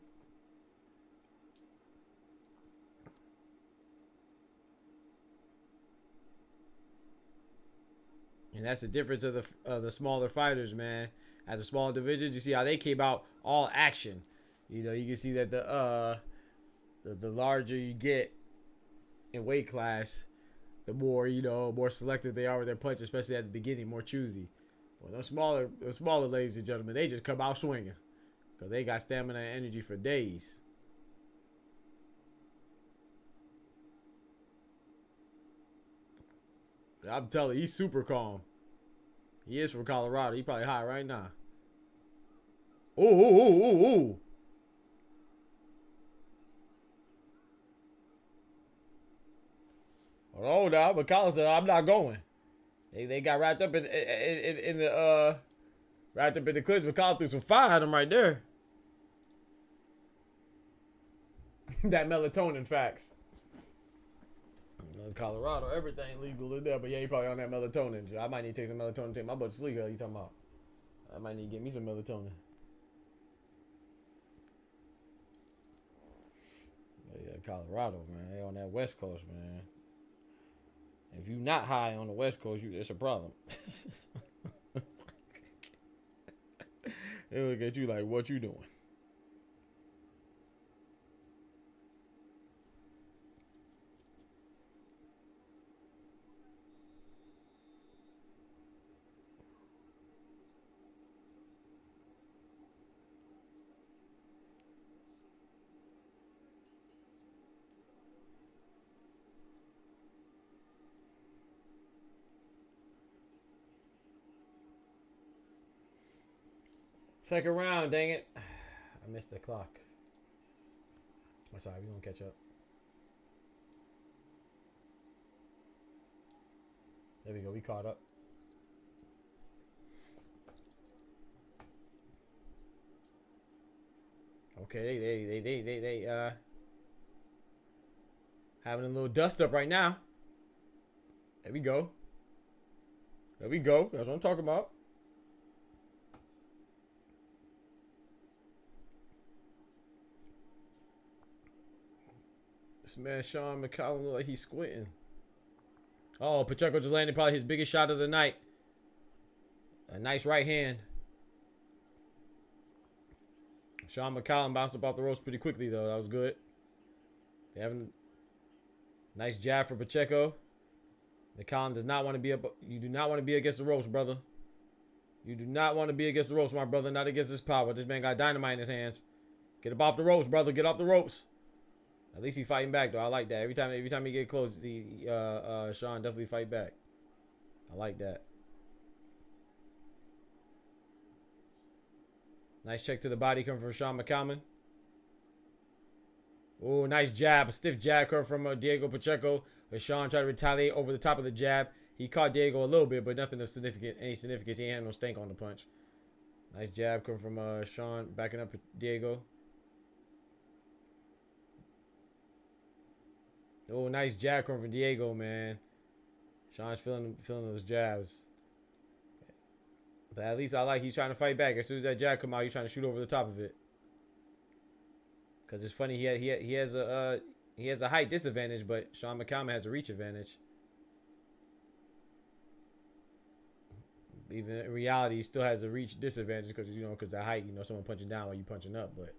And that's the difference of the smaller fighters, man. At the small divisions, you see how they came out all action. You know, you can see that the larger you get in weight class, the more, you know, more selective they are with their punch, especially at the beginning, more choosy. But the smaller ladies and gentlemen, they just come out swinging because they got stamina and energy for days. I'm telling you, he's super calm. He is from Colorado. He probably high right now. Ooh. Hold on now. Mccalman said, I'm not going. They got wrapped up in the clips. Mccalman threw some fire at him right there. That melatonin facts. In Colorado, everything legal in there, but yeah, you probably on that melatonin. I might need to take some melatonin to take my butt to sleep. What are you talking about? I might need to get me some melatonin. Yeah, Colorado, man. They on that West Coast, man. If you not high on the West Coast, it's a problem. They look at you like, what you doing? Second round, dang it. I missed the clock. I'm sorry, we're going to catch up. There we go, we caught up. Okay, they having a little dust up right now. There we go. There we go. That's what I'm talking about. This man, Shawn Mccalman, look like he's squinting. Oh, Pacheco just landed probably his biggest shot of the night. A nice right hand. Shawn Mccalman bounced up off the ropes pretty quickly, though. That was good. They having nice jab for Pacheco. Mccalman does not want to be up. You do not want to be against the ropes, brother. You do not want to be against the ropes, my brother. Not against his power. This man got dynamite in his hands. Get up off the ropes, brother. Get off the ropes. At least he fighting back, though. I like that. Every time he get close, Shawn definitely fight back. I like that. Nice check to the body coming from Shawn Mccalman. Oh, nice jab. A stiff jab coming from Diego Pacheco. But Shawn tried to retaliate over the top of the jab. He caught Diego a little bit, but nothing of significant. Any significance. He had no stank on the punch. Nice jab coming from Shawn, backing up Diego. Oh, nice jab coming from Diego, man. Shawn's feeling those jabs. But at least I like he's trying to fight back. As soon as that jab come out, he's trying to shoot over the top of it. Cause it's funny, he has a height disadvantage, but Shawn Mccalman has a reach advantage. Even in reality, he still has a reach disadvantage because because the height, someone punching down while you punching up, but.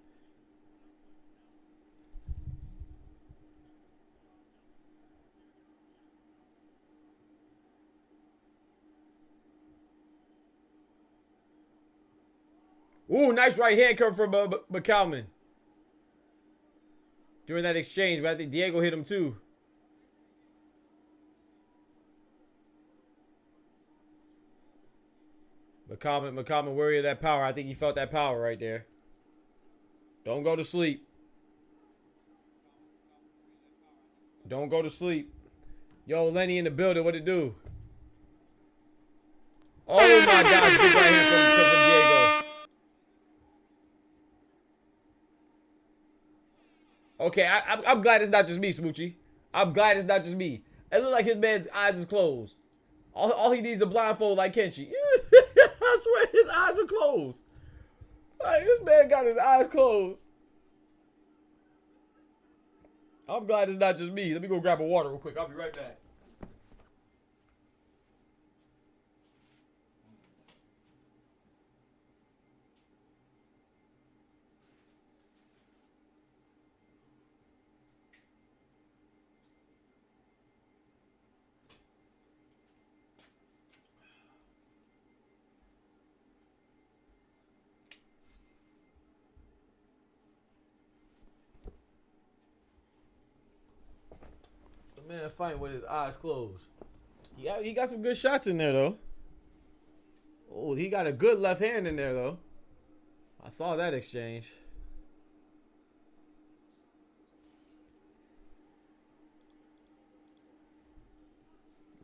Ooh, nice right hand coming from Mccalman. During that exchange, but I think Diego hit him too. Mccalman worried of that power. I think he felt that power right there. Don't go to sleep. Don't go to sleep. Yo, Lenny in the building. What it do? Oh my gosh, big right hand from Diego. Okay, I'm glad it's not just me, Smoochie. I'm glad it's not just me. It looks like his man's eyes is closed. All he needs is a blindfold like Kenshi. I swear his eyes are closed. Like, this man got his eyes closed. I'm glad it's not just me. Let me go grab a water real quick. I'll be right back. Man fighting with his eyes closed. He got some good shots in there though. Oh, he got a good left hand in there though. I saw that exchange.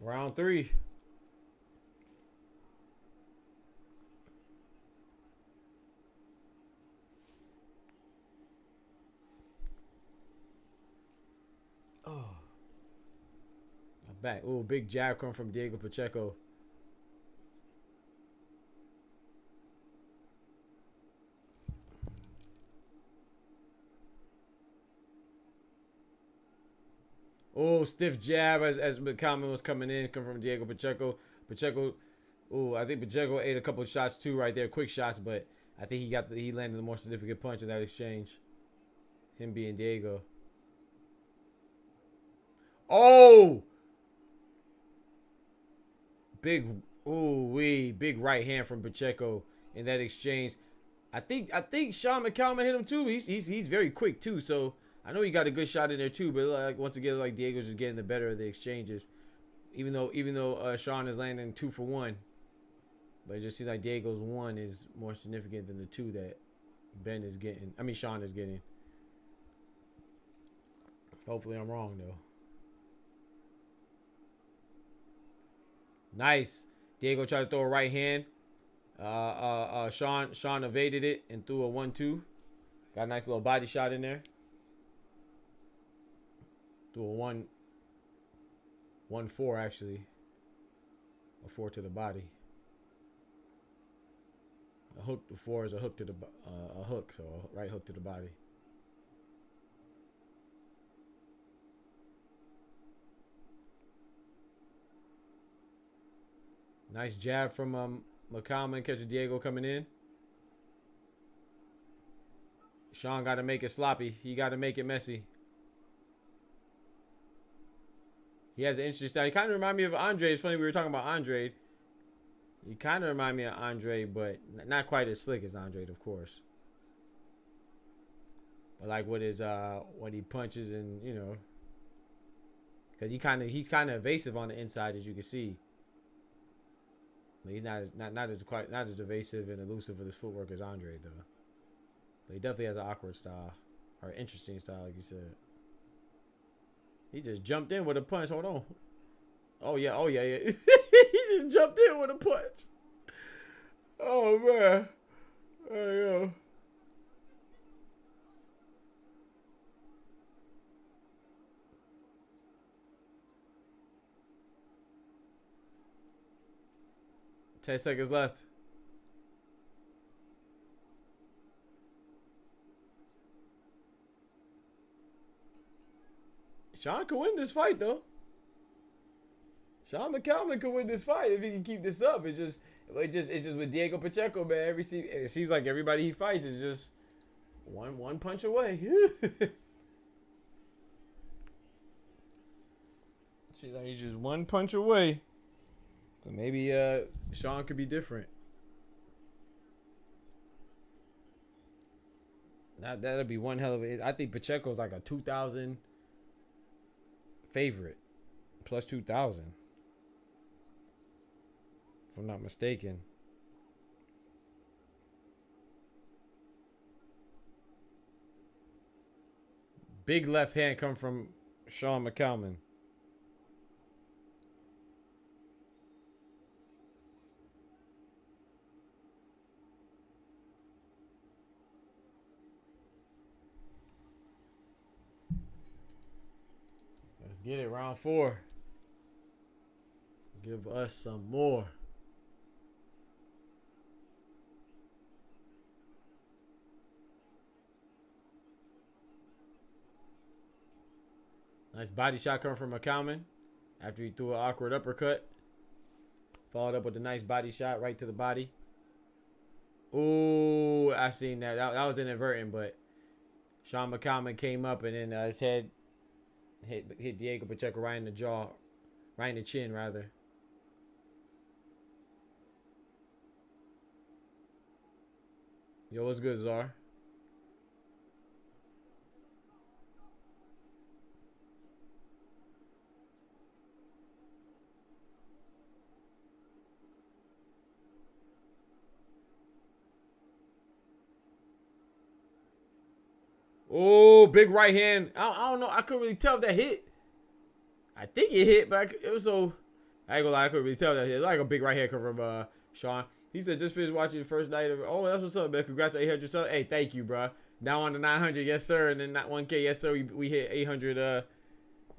Round 3. Oh. Back. Oh, big jab coming from Diego Pacheco. Oh, stiff jab as Mccalman was coming in, coming from Diego Pacheco. Oh, I think Pacheco ate a couple of shots too right there, quick shots, but I think he landed a more significant punch in that exchange. Him being Diego. Oh! Big right hand from Pacheco in that exchange. I think Shawn Mccalman hit him too. He's very quick too, so I know he got a good shot in there too. But like once again, like Diego's just getting the better of the exchanges, even though Shawn is landing 2 for 1, but it just seems like Diego's 1 is more significant than the 2 that Shawn is getting. Hopefully I'm wrong though. Nice. Diego tried to throw a right hand. Shawn evaded it and threw a 1-2. Got a nice little body shot in there. Threw a 1-4 actually. A 4 to the body. A hook. The 4 is a hook to the a hook, so a right hook to the body. Nice jab from Mccalman, catching Diego coming in. Shawn got to make it sloppy. He got to make it messy. He has an interesting style. He kind of remind me of Andre. It's funny we were talking about Andre. He kind of remind me of Andre, but not quite as slick as Andre, of course. But like with his when he punches and you know, because he's kind of evasive on the inside, as you can see. But he's not as evasive and elusive with his footwork as Andre though. But he definitely has an awkward style or interesting style, like you said. He just jumped in with a punch. Hold on. Oh yeah. He just jumped in with a punch. Oh man. There you go. Ten seconds left. Shawn can win this fight though. Shawn Mccalman can win this fight if he can keep this up. It's just with Diego Pacheco, man. It seems like everybody he fights is just one punch away. Seems like he's just one punch away. But maybe Shawn could be different. That'll be one hell of a. I think Pacheco's like a 2,000 favorite, plus 2,000. If I'm not mistaken. Big left hand come from Shawn Mccalman. Let's get it, round 4. Give us some more. Nice body shot coming from Mccalman after he threw an awkward uppercut. Followed up with a nice body shot right to the body. Ooh, I seen that. That was inadvertent, but Shawn Mccalman came up and then his head hit Diego Pacheco right in the jaw, right in the chin, rather. Yo, what's good, Czar? Oh, big right hand. I don't know. I couldn't really tell if that hit. I think it hit, but it was so. I ain't gonna lie. I couldn't really tell that hit. It was like a big right hand come from Shawn. He said, just finished watching the first night of. Oh, that's what's up, man. Congrats on 800 subs. Hey, thank you, bro. Now on the 900, yes sir, and then not 1K, yes sir. We hit 800.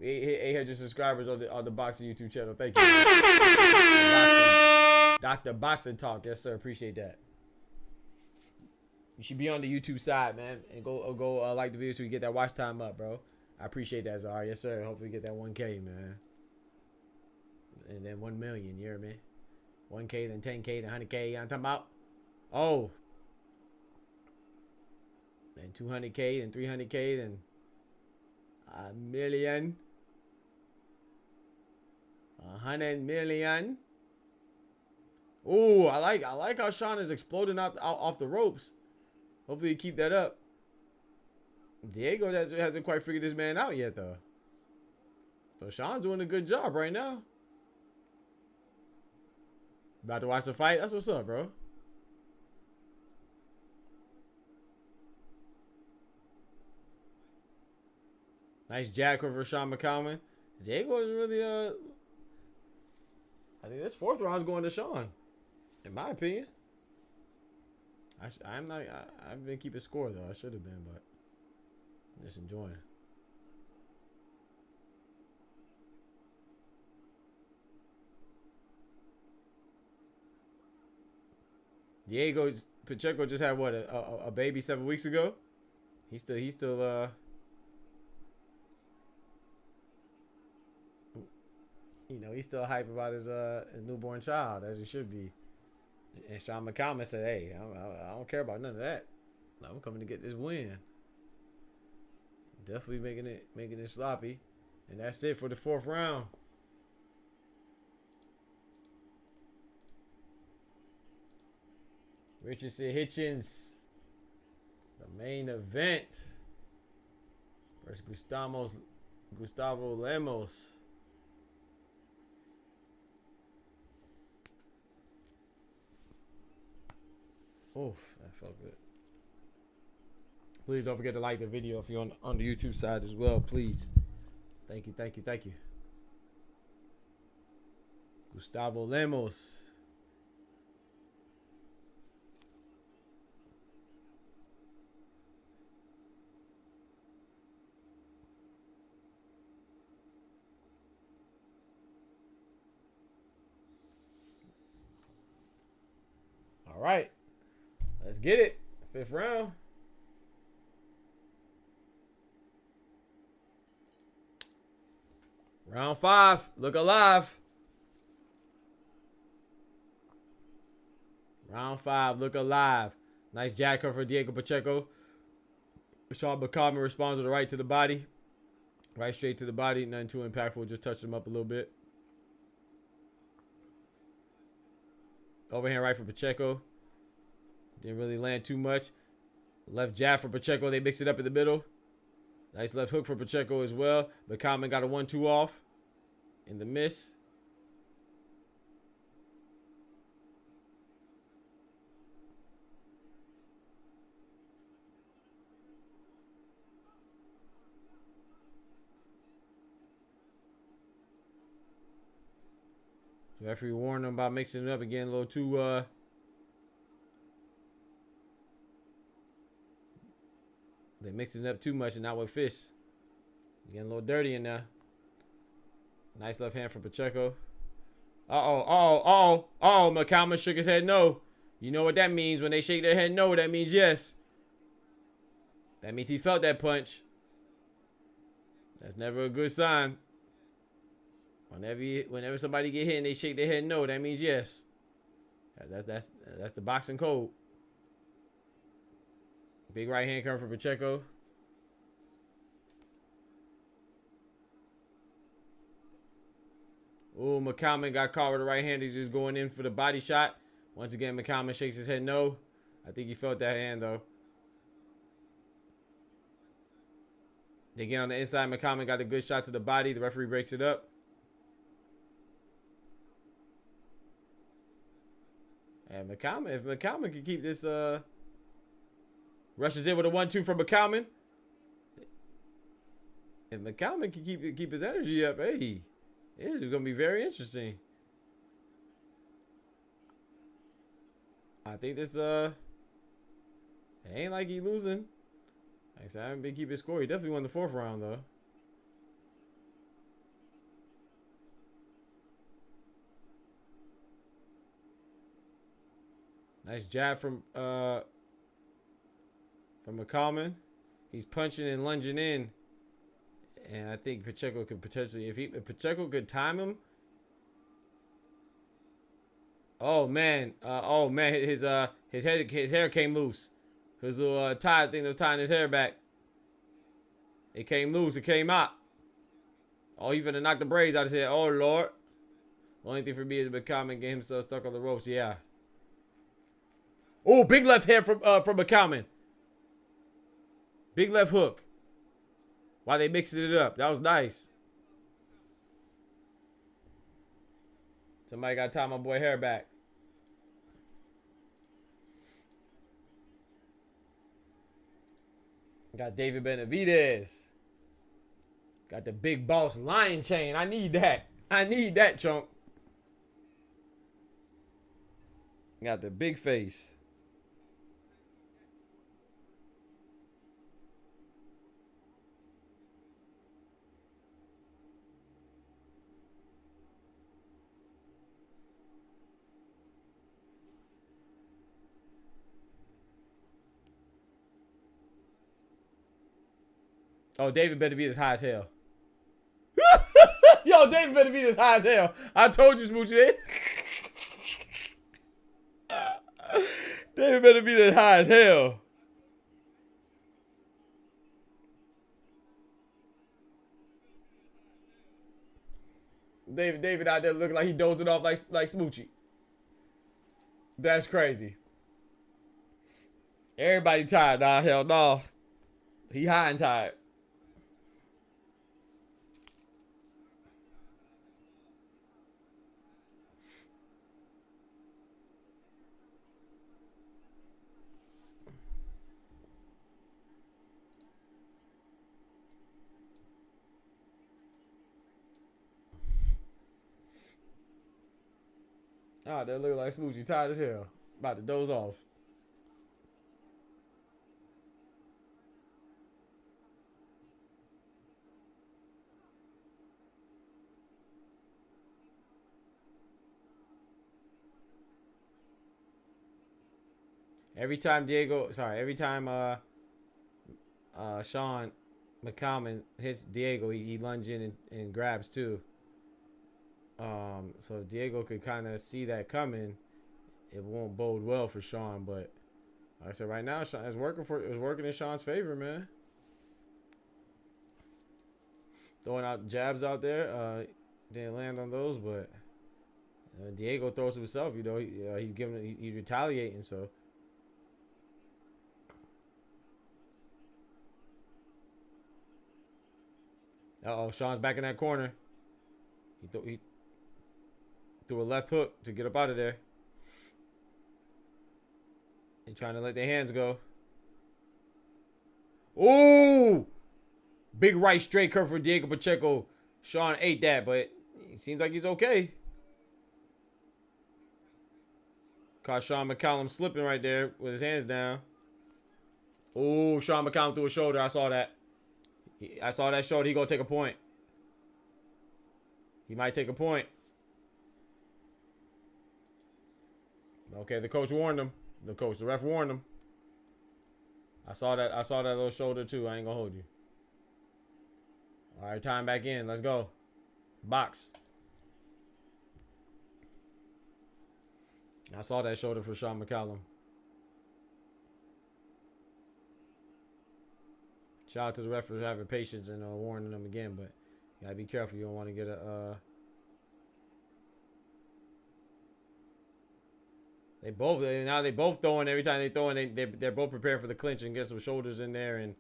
We hit 800 subscribers on the Boxing YouTube channel. Thank you. Dr. Boxing Talk, yes sir. Appreciate that. You should be on the YouTube side, man, and go like the video so we get that watch time up, bro. I appreciate that, Zara. Yes, sir. Hopefully we get that 1K, man. And then 1 million, you hear me? 1K, then 10K, then 100K. You know what I'm talking about? Oh. Then 200K, then 300K, then a million. 100 million. Ooh, I like how Shawn is exploding out off the ropes. Hopefully you keep that up. Diego hasn't quite figured this man out yet, though. So Shawn's doing a good job right now. About to watch the fight? That's what's up, bro. Nice jab for Shawn Mccalman. Diego is really, I think this 4th round's going to Shawn, in my opinion. I've been keeping score though. I should have been, but I'm just enjoying it. Diego Pacheco just had what a baby 7 weeks ago. He's still he's still hype about his newborn child, as he should be. And Shawn Mccalman said, "Hey, I don't care about none of that. I'm coming to get this win." Definitely making it sloppy, and that's it for the 4th round. Richardson Hitchins, the main event, versus Gustavo Lemos. Oof, that felt good. Please don't forget to like the video if you're on the YouTube side as well, please. Thank you. Gustavo Lemos. All right, let's get it. 5th round. Round 5, look alive. Round 5, look alive. Nice jab cover for Diego Pacheco. Shawn Mccalman responds with a right to the body. Right straight to the body. Nothing too impactful. Just touched him up a little bit. Overhand right for Pacheco. Didn't really land too much. Left jab for Pacheco. They mix it up in the middle. Nice left hook for Pacheco as well. Mccalman got a 1-2 off in the miss. The referee warned them about mixing it up and getting a little too they mixing it up too much and not with fists. Getting a little dirty in there. Nice left hand from Pacheco. Mccalman shook his head no. You know what that means. When they shake their head no, that means yes. That means he felt that punch. That's never a good sign. Whenever somebody get hit and they shake their head no, that means yes. That's the boxing code. Big right hand coming for Pacheco. Ooh, Mccalman got caught with the right hand. He's just going in for the body shot. Once again, Mccalman shakes his head no. I think he felt that hand though. They get on the inside. Mccalman got a good shot to the body. The referee breaks it up. And Mccalman, if Mccalman can keep this, rushes in with a 1-2 from Mccalman. If Mccalman can keep his energy up, hey, it's gonna be very interesting. I think this, it ain't like he losing. Like I said, I haven't been keeping score. He definitely won the 4th round though. Nice jab from Mccalman. He's punching and lunging in. And I think Pacheco could potentially, if Pacheco could time him. Oh man, his hair came loose. His little tie thing that was tying his hair back. It came loose. It came out. Oh, he finna knock the braids out of his head. Oh Lord. Only thing for me is Mccalman get himself stuck on the ropes. Yeah. Oh, big left hand from Mccalman. Big left hook. While they mixing it up. That was nice. Somebody got to tie my boy hair back. Got David Benavidez. Got the big boss lion chain. I need that. I need that, chunk. Got the big face. Oh, David better be as high as hell. Yo, David better be as high as hell. I told you, Smoochie. David better be as high as hell. David out there looking like he dozing off like Smoochie. That's crazy. Everybody tired. Nah, hell no. He high and tired. Ah, that look like Smoochie tired as hell. About to doze off. Every time Shawn Mccalman hits Diego, he lunges in and grabs too. So if Diego could kind of see that coming, it won't bode well for Shawn. But like I said, right now, Shawn, it's working in Shawn's favor, man. Throwing out jabs out there, didn't land on those, but Diego throws himself. You know, he's retaliating. So. Uh-oh, Shawn's back in that corner. He threw a left hook to get up out of there. They trying to let their hands go. Ooh! Big right straight curve for Diego Pacheco. Shawn ate that, but it seems like he's okay. Caught Shawn Mccalman slipping right there with his hands down. Ooh, Shawn Mccalman threw a shoulder. I saw that. I saw that shoulder. He gonna take a point. He might take a point. Okay, the coach warned him. The ref warned him. I saw that little shoulder too. I ain't gonna hold you. All right, time back in. Let's go. Box. I saw that shoulder for Shawn Mccalman. Shout out to the ref for having patience and warning them again, but you gotta be careful. You don't want to get a. They both throwing every time they throw, and they're both prepared for the clinch and get some shoulders in there, and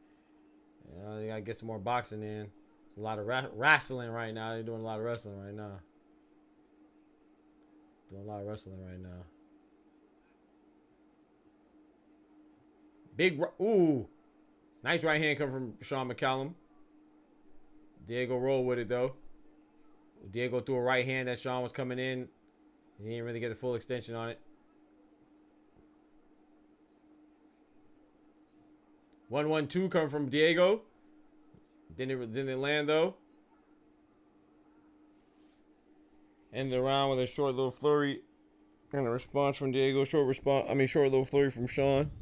they gotta get some more boxing in. It's a lot of wrestling right now. They're doing a lot of wrestling right now. Ooh. Nice right hand come from Shawn Mccalman. Diego rolled with it though. Diego threw a right hand that Shawn was coming in. He didn't really get the full extension on it. 1-1-2 come from Diego. Didn't land though. Ended the round with a short little flurry and a response from Diego. Short little flurry from Shawn.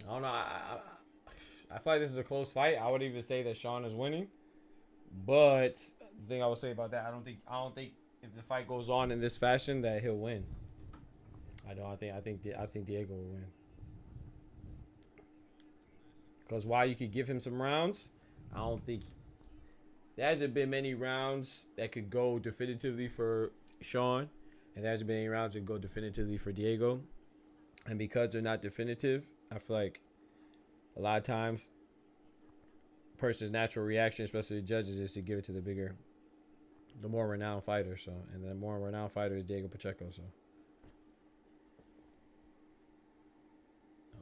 I don't know. I feel like this is a close fight. I would even say that Shawn is winning. But the thing I would say about that, I don't think if the fight goes on in this fashion that he'll win. I think Diego will win. Because while you could give him some rounds, I don't think there hasn't been many rounds that could go definitively for Shawn, and there hasn't been any rounds that go definitively for Diego. And because they're not definitive, I feel like a lot of times a person's natural reaction, especially the judges, is to give it to the more renowned fighter. So, and the more renowned fighter is Diego Pacheco. So,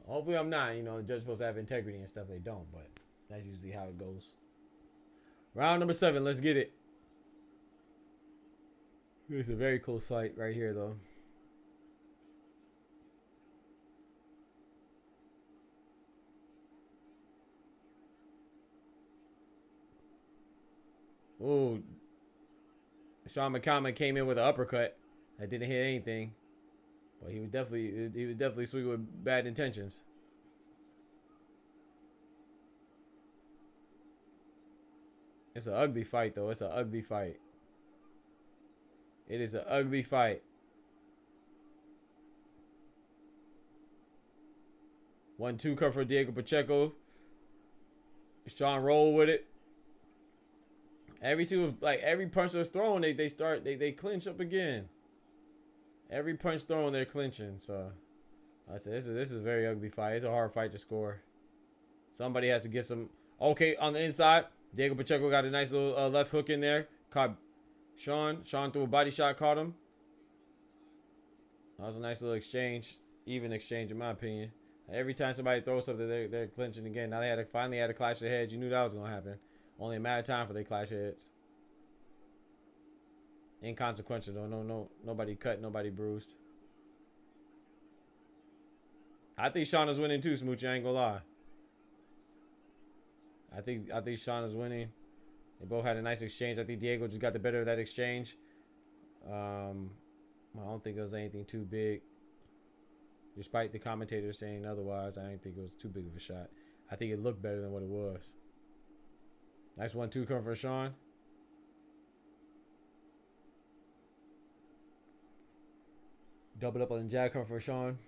hopefully I'm not. You know, the judge's supposed to have integrity and stuff. They don't, but that's usually how it goes. Round number 7. Let's get it. It's a very close fight right here, though. Ooh. Shawn Mccalman came in with an uppercut that didn't hit anything. But he was definitely swinging with bad intentions. It's an ugly fight, though. It's an ugly fight. It is an ugly fight. 1-2 cover for Diego Pacheco. Shawn roll with it. Every punch that's thrown, they clinch up again. Every punch thrown, they're clinching. So I said this is a very ugly fight. It's a hard fight to score. Somebody has to get some. Okay, on the inside, Diego Pacheco got a nice little left hook in there. Caught Shawn. Shawn threw a body shot, caught him. That was a nice little exchange, even exchange in my opinion. Every time somebody throws something, they're clinching again. Now they finally had a clash of heads. You knew that was gonna happen. Only a matter of time for they clash of heads. Inconsequential though. Nobody cut, nobody bruised. I think Shawn is winning too, Smoochie. I ain't gonna lie. I think Shawn is winning. They both had a nice exchange. I think Diego just got the better of that exchange. I don't think it was anything too big. Despite the commentators saying otherwise, I didn't think it was too big of a shot. I think it looked better than what it was. Nice 1-2 coming for Shawn. Double up on the jab coming for Shawn.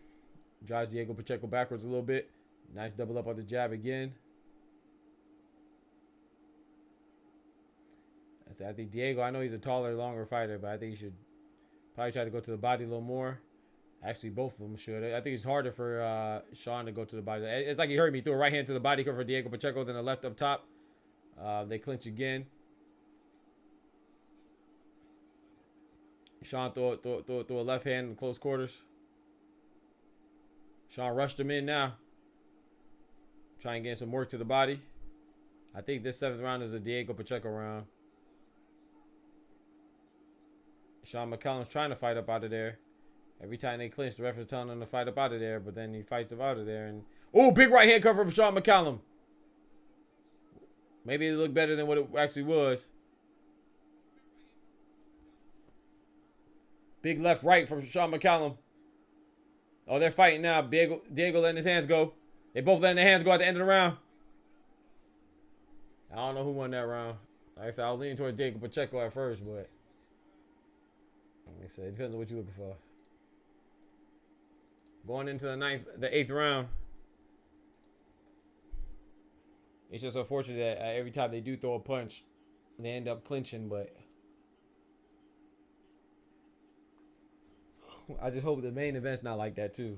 Drives Diego Pacheco backwards a little bit. Nice double up on the jab again. I think Diego, I know he's a taller, longer fighter, but I think he should probably try to go to the body a little more. Actually, both of them should. I think it's harder for Shawn to go to the body. It's like he heard me. Threw a right hand to the body cover for Diego Pacheco, then a left up top. They clinch again. Shawn threw a left hand in close quarters. Shawn rushed him in now. Try and get some work to the body. I think this 7th round is a Diego Pacheco round. Shawn Mccalman's trying to fight up out of there. Every time they clinch, the ref is telling him to fight up out of there, but then he fights up out of there. And oh, big right hand cover from Shawn Mccalman. Maybe it looked better than what it actually was. Big left right from Shawn Mccalman. Oh, they're fighting now. Diego letting his hands go. They both letting their hands go at the end of the round. I don't know who won that round. Like I said, I was leaning towards Diego Pacheco at first, but like I said, it depends on what you're looking for. Going into the 8th round. It's just unfortunate that every time they do throw a punch, they end up clinching, but I just hope the main event's not like that too.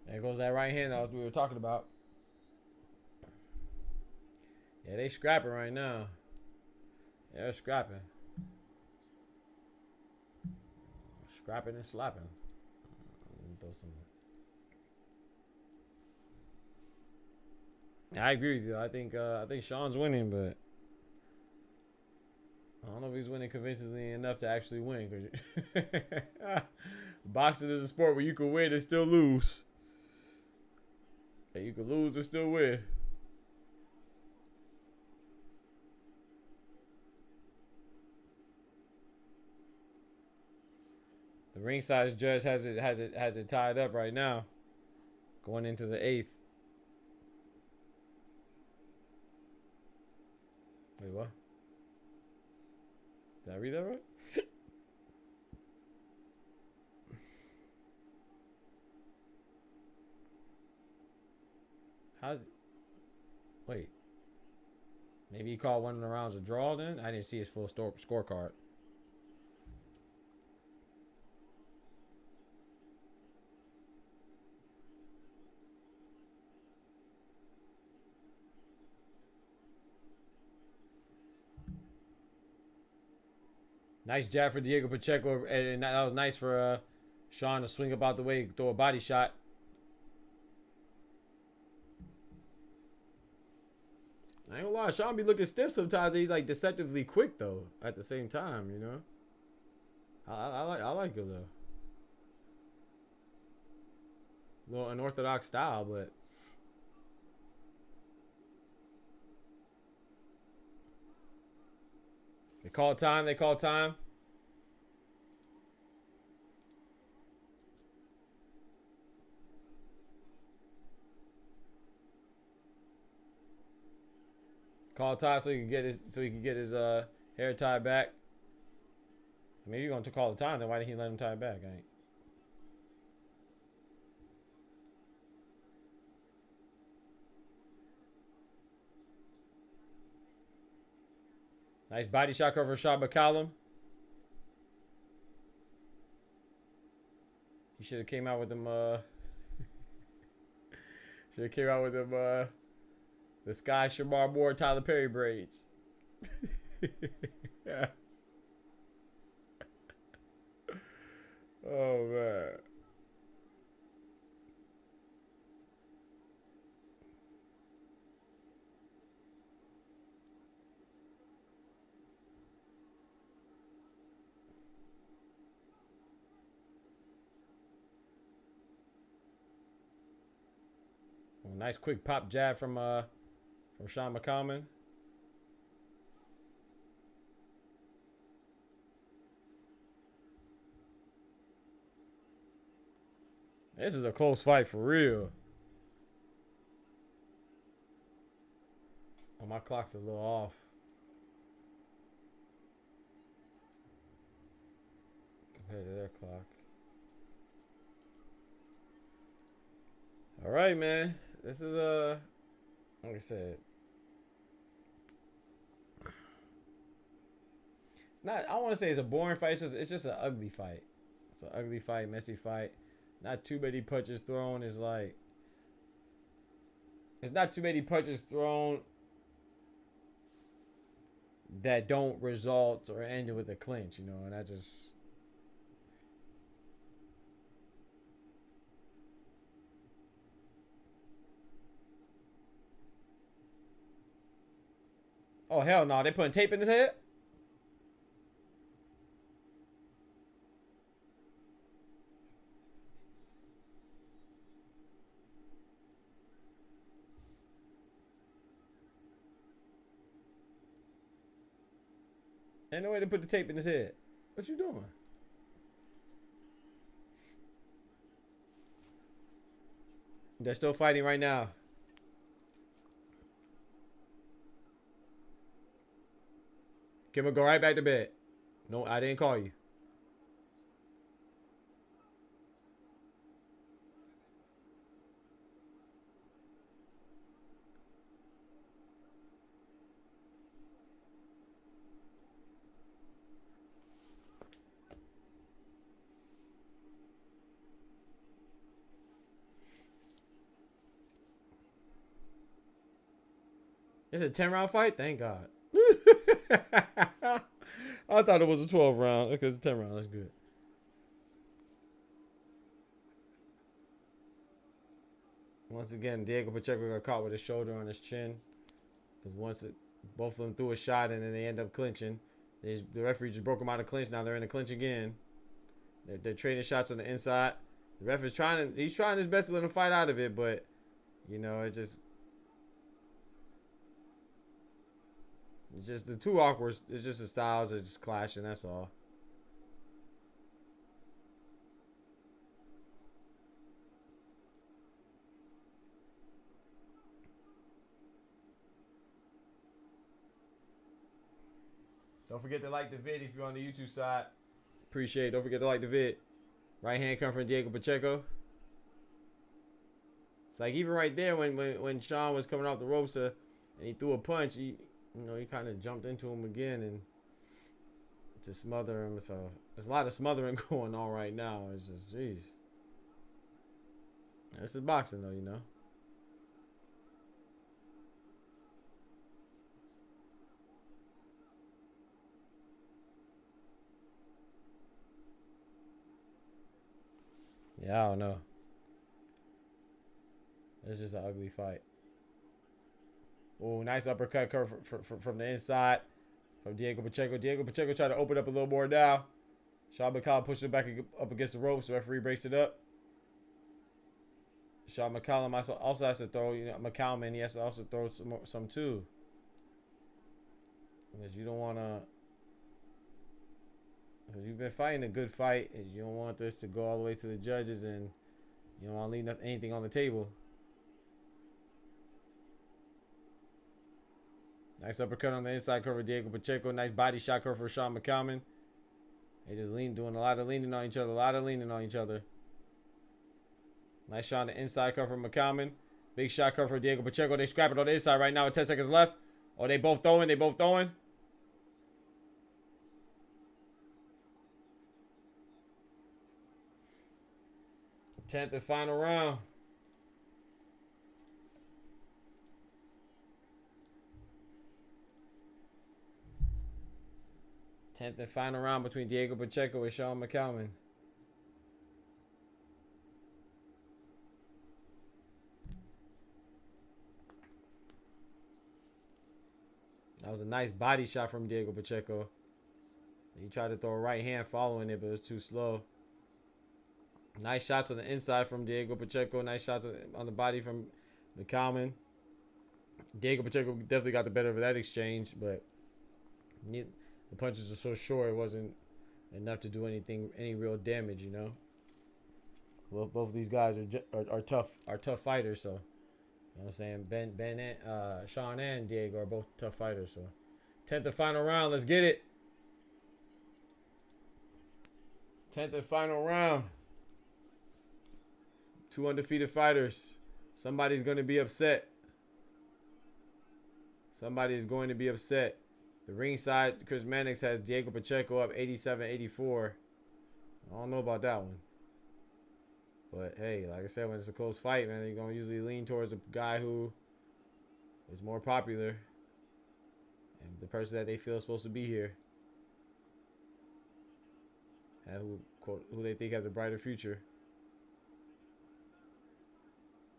There goes that right hand that we were talking about. Yeah, they scrapping right now. They're scrapping. Scrapping and slapping. Throw some. I agree with you. I think Shawn's winning, but I don't know if he's winning convincingly enough to actually win. Cause boxing is a sport where you can win and still lose. And you can lose and still win. The ringside judge has it tied up right now, going into the 8th. Wait, what? Did I read that right? How's it? Wait. Maybe he called one of the rounds a draw then? I didn't see his full scorecard. Nice jab for Diego Pacheco, and that was nice for Shawn to swing up out the way, throw a body shot. I ain't gonna lie, Shawn be looking stiff sometimes. He's like deceptively quick though. At the same time, you know. I like it though. A little unorthodox style, but they call time. They call time. Call time so he can get his hair tied back. Maybe you're going to call the time, then why didn't he let him tie it back? Ain't. Nice body shot cover for Shawn Mccalman. He should have came out with them should have came out with them the Skye Shamar Moore Tyler Perry braids. Yeah. Oh man. Oh, nice quick pop jab from Shawn Mccalman. This is a close fight for real. Oh, my clock's a little off. Compared to their clock. All right, man. This is like I said, it's not. I don't want to say it's a boring fight. It's just an ugly fight. It's an ugly fight, messy fight. Not too many punches thrown. It's like it's not too many punches thrown that don't result or end with a clinch, you know. And I just. Oh, hell no. They putting tape in his head? Ain't no way to put the tape in his head. What you doing? They're still fighting right now. Kim will go right back to bed. No, I didn't call you. It's a 10-round fight? Thank God. I thought it was a 12 round. Okay, it's a 10 round. That's good. Once again, Diego Pacheco got caught with his shoulder on his chin. Because both of them threw a shot and then they end up clinching. The referee just broke them out of clinch. Now they're in a clinch again. They're trading shots on the inside. The ref is he's trying his best to let him fight out of it, but, you know, it's just the two awkward. It's just the styles are just clashing. That's all. Don't forget to like the vid if you're on the YouTube side. Appreciate it. Don't forget to like the vid. Right hand come from Diego Pacheco. It's like even right there when Shawn was coming off the ropes and he threw a punch, he kind of jumped into him again and to smother him. So there's a lot of smothering going on right now. It's just, jeez. This is boxing though, you know. Yeah, I don't know. It's just an ugly fight. Oh, nice uppercut curve from the inside from Diego Pacheco. Diego Pacheco tried to open up a little more now. Shawn Mccalman pushes it back up against the ropes. The referee breaks it up. Shawn Mccalman also has to throw. You know, Mccalman, he has to also throw some too. Because you don't want to. Because you've been fighting a good fight, and you don't want this to go all the way to the judges, and you don't want to leave anything on the table. Nice uppercut on the inside cover, Diego Pacheco. Nice body shot cover for Shawn Mccalman. They just doing a lot of leaning on each other. Nice shot on the inside cover for Mccalman. Big shot cover for Diego Pacheco. They scrap it on the inside right now with 10 seconds left. Oh, they both throwing. 10th and final round. 10th and final round between Diego Pacheco and Shawn Mccalman. That was a nice body shot from Diego Pacheco. He tried to throw a right hand following it, but it was too slow. Nice shots on the inside from Diego Pacheco. Nice shots on the body from Mccalman. Diego Pacheco definitely got the better of that exchange, but the punches are so short, it wasn't enough to do any real damage, you know. Well, both of these guys are tough fighters, so you know what I'm saying. Ben and Shawn and Diego are both tough fighters, so 10th and final round. Let's get it. 10th and final round. 2 undefeated fighters. Somebody's going to be upset. Somebody is going to be upset. The ringside, Chris Mannix has Diego Pacheco up 87-84. I don't know about that one. But, hey, like I said, when it's a close fight, man, you're going to usually lean towards a guy who is more popular and the person that they feel is supposed to be here. And who they think has a brighter future.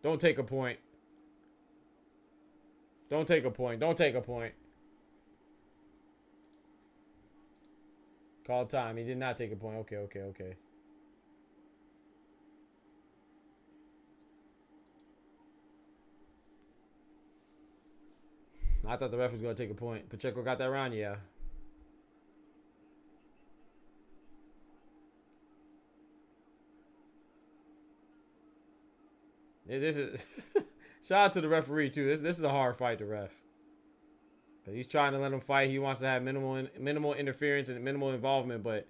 Don't take a point. Don't take a point. Don't take a point. Call time. He did not take a point. Okay. I thought the ref was going to take a point. Pacheco got that round, yeah. This is shout out to the referee too. This is a hard fight to ref. Cause he's trying to let him fight. He wants to have minimal interference and minimal involvement, but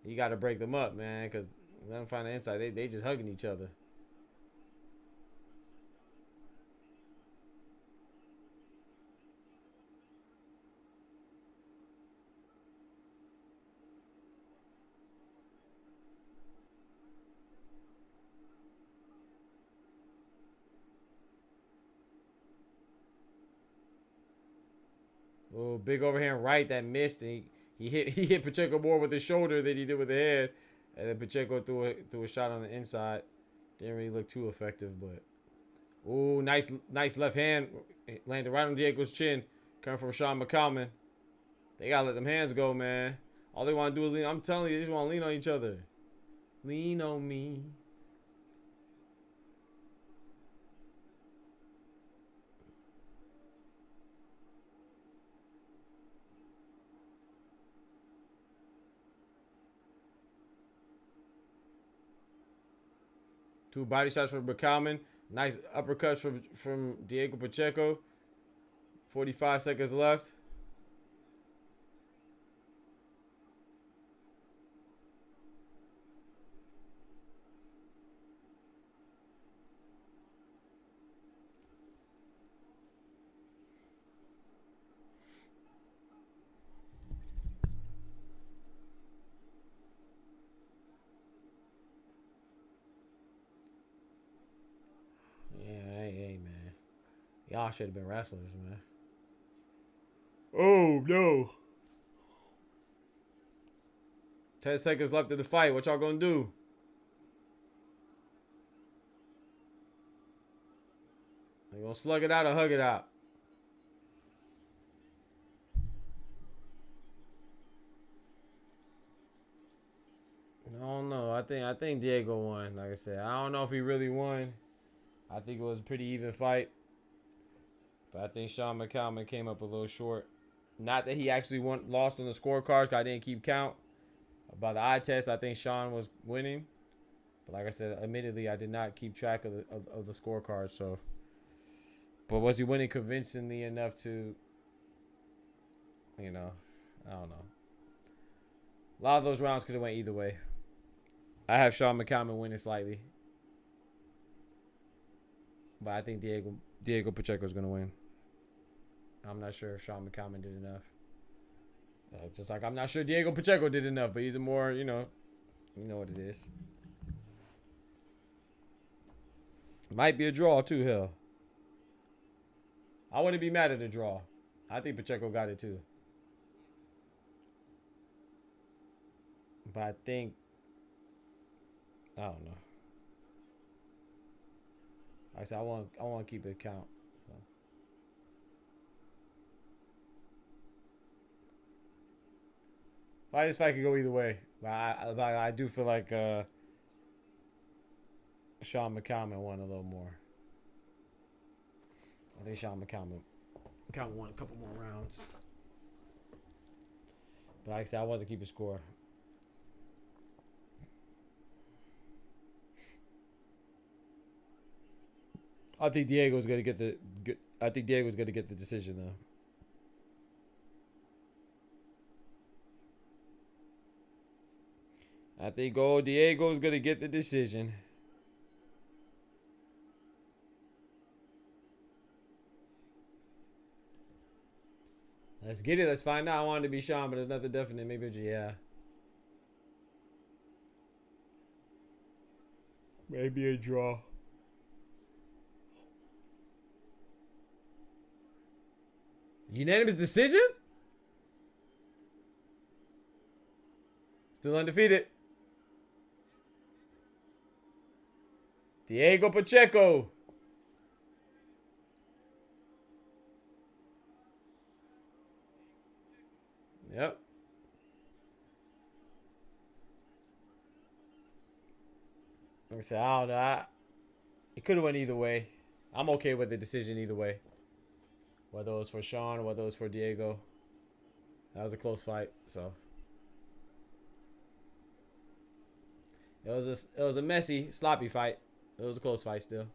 you got to break them up, man. Cause let them find the inside. They just hugging each other. Oh, big overhand right that missed. And he hit Pacheco more with his shoulder than he did with the head. And then Pacheco threw a shot on the inside. Didn't really look too effective, but oh, nice left hand landed right on Diego's chin. Coming from Shawn Mccalman. They gotta let them hands go, man. All they want to do is lean. I'm telling you, they just want to lean on each other. Lean on me. Two body shots from Mccalman. Nice uppercuts from Diego Pacheco. 45 seconds left. Hey, man. Y'all should have been wrestlers, man. Oh, no. 10 seconds left in the fight. What y'all gonna do? You gonna slug it out or hug it out? I think Diego won. Like I said, I don't know if he really won. I think it was a pretty even fight. But I think Shawn Mccalman came up a little short. Not that he actually lost on the scorecards, because I didn't keep count. By the eye test, I think Shawn was winning. But like I said, admittedly, I did not keep track of the scorecards. So, but was he winning convincingly enough to, I don't know. A lot of those rounds could have went either way. I have Shawn Mccalman winning slightly. But I think Diego Pacheco is going to win. I'm not sure if Shawn Mccalman did enough. Just like I'm not sure Diego Pacheco did enough, but he's a more, you know what it is. Might be a draw too, hell. I wouldn't be mad at a draw. I think Pacheco got it too. But I think, I don't know. Like I said, I want to keep it count. So. This fight could go either way, but I do feel like Shawn Mccalman won a little more. I think Shawn McCalman won a couple more rounds. But like I said, I want to keep a score. I think Diego's gonna get the decision though. I think Diego's gonna get the decision. Let's get it. Let's find out. I wanted to be Shawn, but there's nothing definite. Maybe yeah. Maybe a draw. Unanimous decision? Still undefeated. Diego Pacheco. Yep. Like I said, I don't know. It could have went either way. I'm okay with the decision either way. Whether it was for Shawn or whether it was for Diego. That was a close fight, so. It was a messy, sloppy fight. It was a close fight still.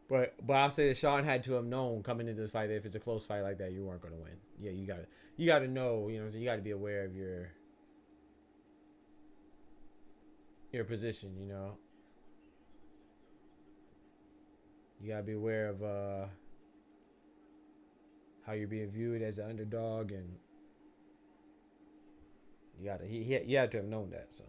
But I'll say that Shawn had to have known coming into this fight that if it's a close fight like that, you weren't gonna win. Yeah, you gotta know, you gotta be aware of your position, You gotta be aware of how you're being viewed as an underdog, and you had to have known that. So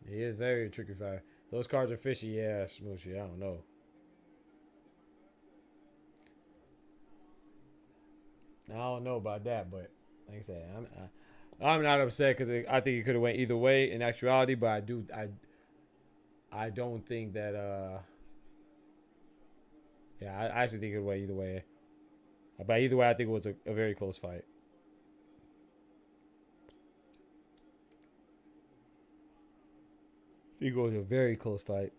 it is very tricky fight. Those cards are fishy, yeah, smooshy. I don't know. I don't know about that, but like I said, I'm not upset because I think it could have went either way in actuality. But I don't think that. Yeah, I actually think it went either way. But either way, I think it was a very close fight. I think it was a very close fight.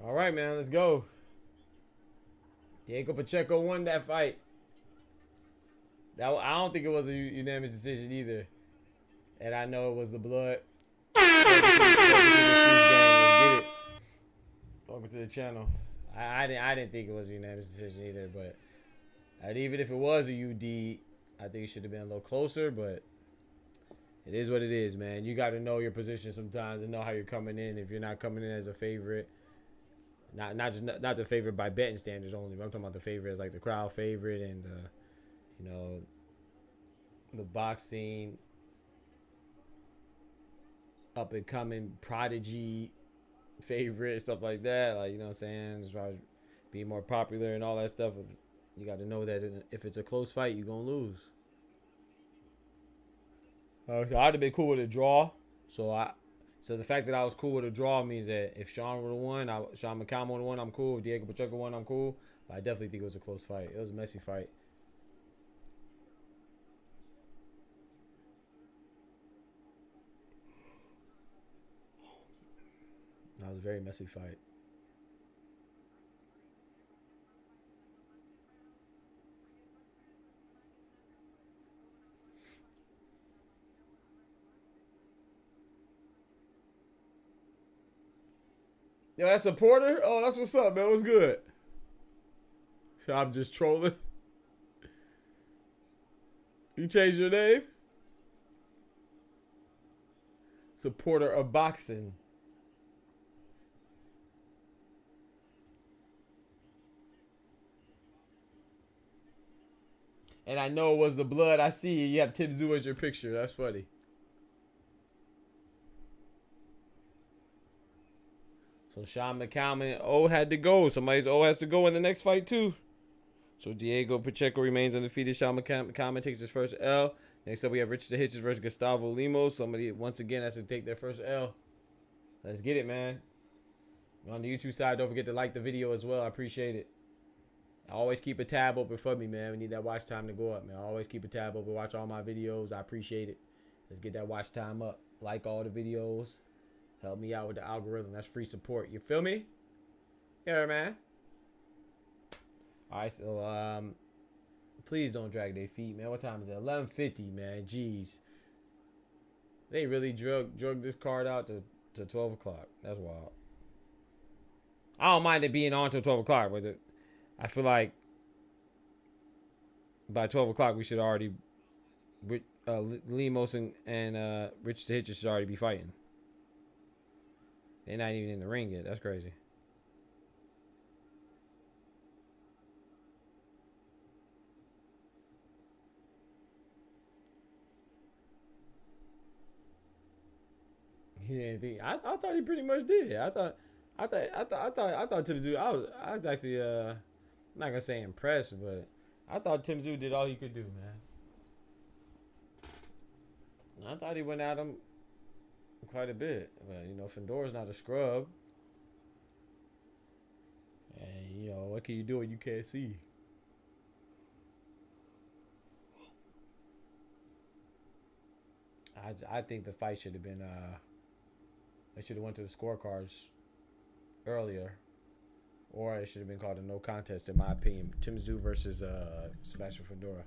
All right, man, let's go. Diego Pacheco won that fight. I don't think it was a unanimous decision either. And I know it was the blood. Welcome to the STREETZ gang. Let's get it. Welcome to the channel. I didn't think it was a unanimous decision either, but even if it was a UD, I think it should have been a little closer, but it is what it is, man. You got to know your position sometimes and know how you're coming in. If you're not coming in as a favorite, not the favorite by betting standards only, but I'm talking about the favorite as like the crowd favorite and you know, the boxing up and coming prodigy favorite, stuff like that, like, you know what I'm saying, as far as being more popular and all that stuff. You got to know that if it's a close fight, you're gonna lose. So I'd have been cool with a draw. So the fact that I was cool with a draw means that if Shawn would have won, Shawn Mccalman would have won, I'm cool. If Diego Pacheco won, I'm cool. But I definitely think it was a close fight. It was a messy fight. That was a very messy fight. Yo, that's a Porter? Oh, that's what's up, man. What's good? So I'm just trolling. You changed your name? Supporter of boxing. And I know it was the blood. I see you have Tim Tszyu as your picture. That's funny. So Shawn Mccalman, had to go. Somebody's has to go in the next fight too. So Diego Pacheco remains undefeated. Shawn Mccalman takes his first L. Next up we have Richardson Hitchins versus Gustavo Lemos. Somebody once again has to take their first L. Let's get it, man. On the YouTube side, don't forget to like the video as well. I appreciate it. Always keep a tab open for me, man. We need that watch time to go up, man. Always keep a tab open. Watch all my videos. I appreciate it. Let's get that watch time up. Like all the videos. Help me out with the algorithm. That's free support. You feel me? Yeah, man. All right, so please don't drag their feet, man. What time is it? 11:50, man. Jeez. They really drug this card out to 12 o'clock. That's wild. I don't mind it being on till 12 o'clock, but I feel like by 12 o'clock we should already Lemos and Richardson Hitchins should already be fighting. They're not even in the ring yet. That's crazy. He didn't think. I thought he pretty much did. I thought Tim Tszyu. I was actually I'm not gonna say impressed, but I thought Tim Tszyu did all he could do, man. I thought he went at him quite a bit, but you know, Fedor's not a scrub, and you know, what can you do when you can't see? I think the fight should have been they should have went to the scorecards earlier, or it should have been called a no contest, in my opinion. Tim Tszyu versus Sebastian Fedor.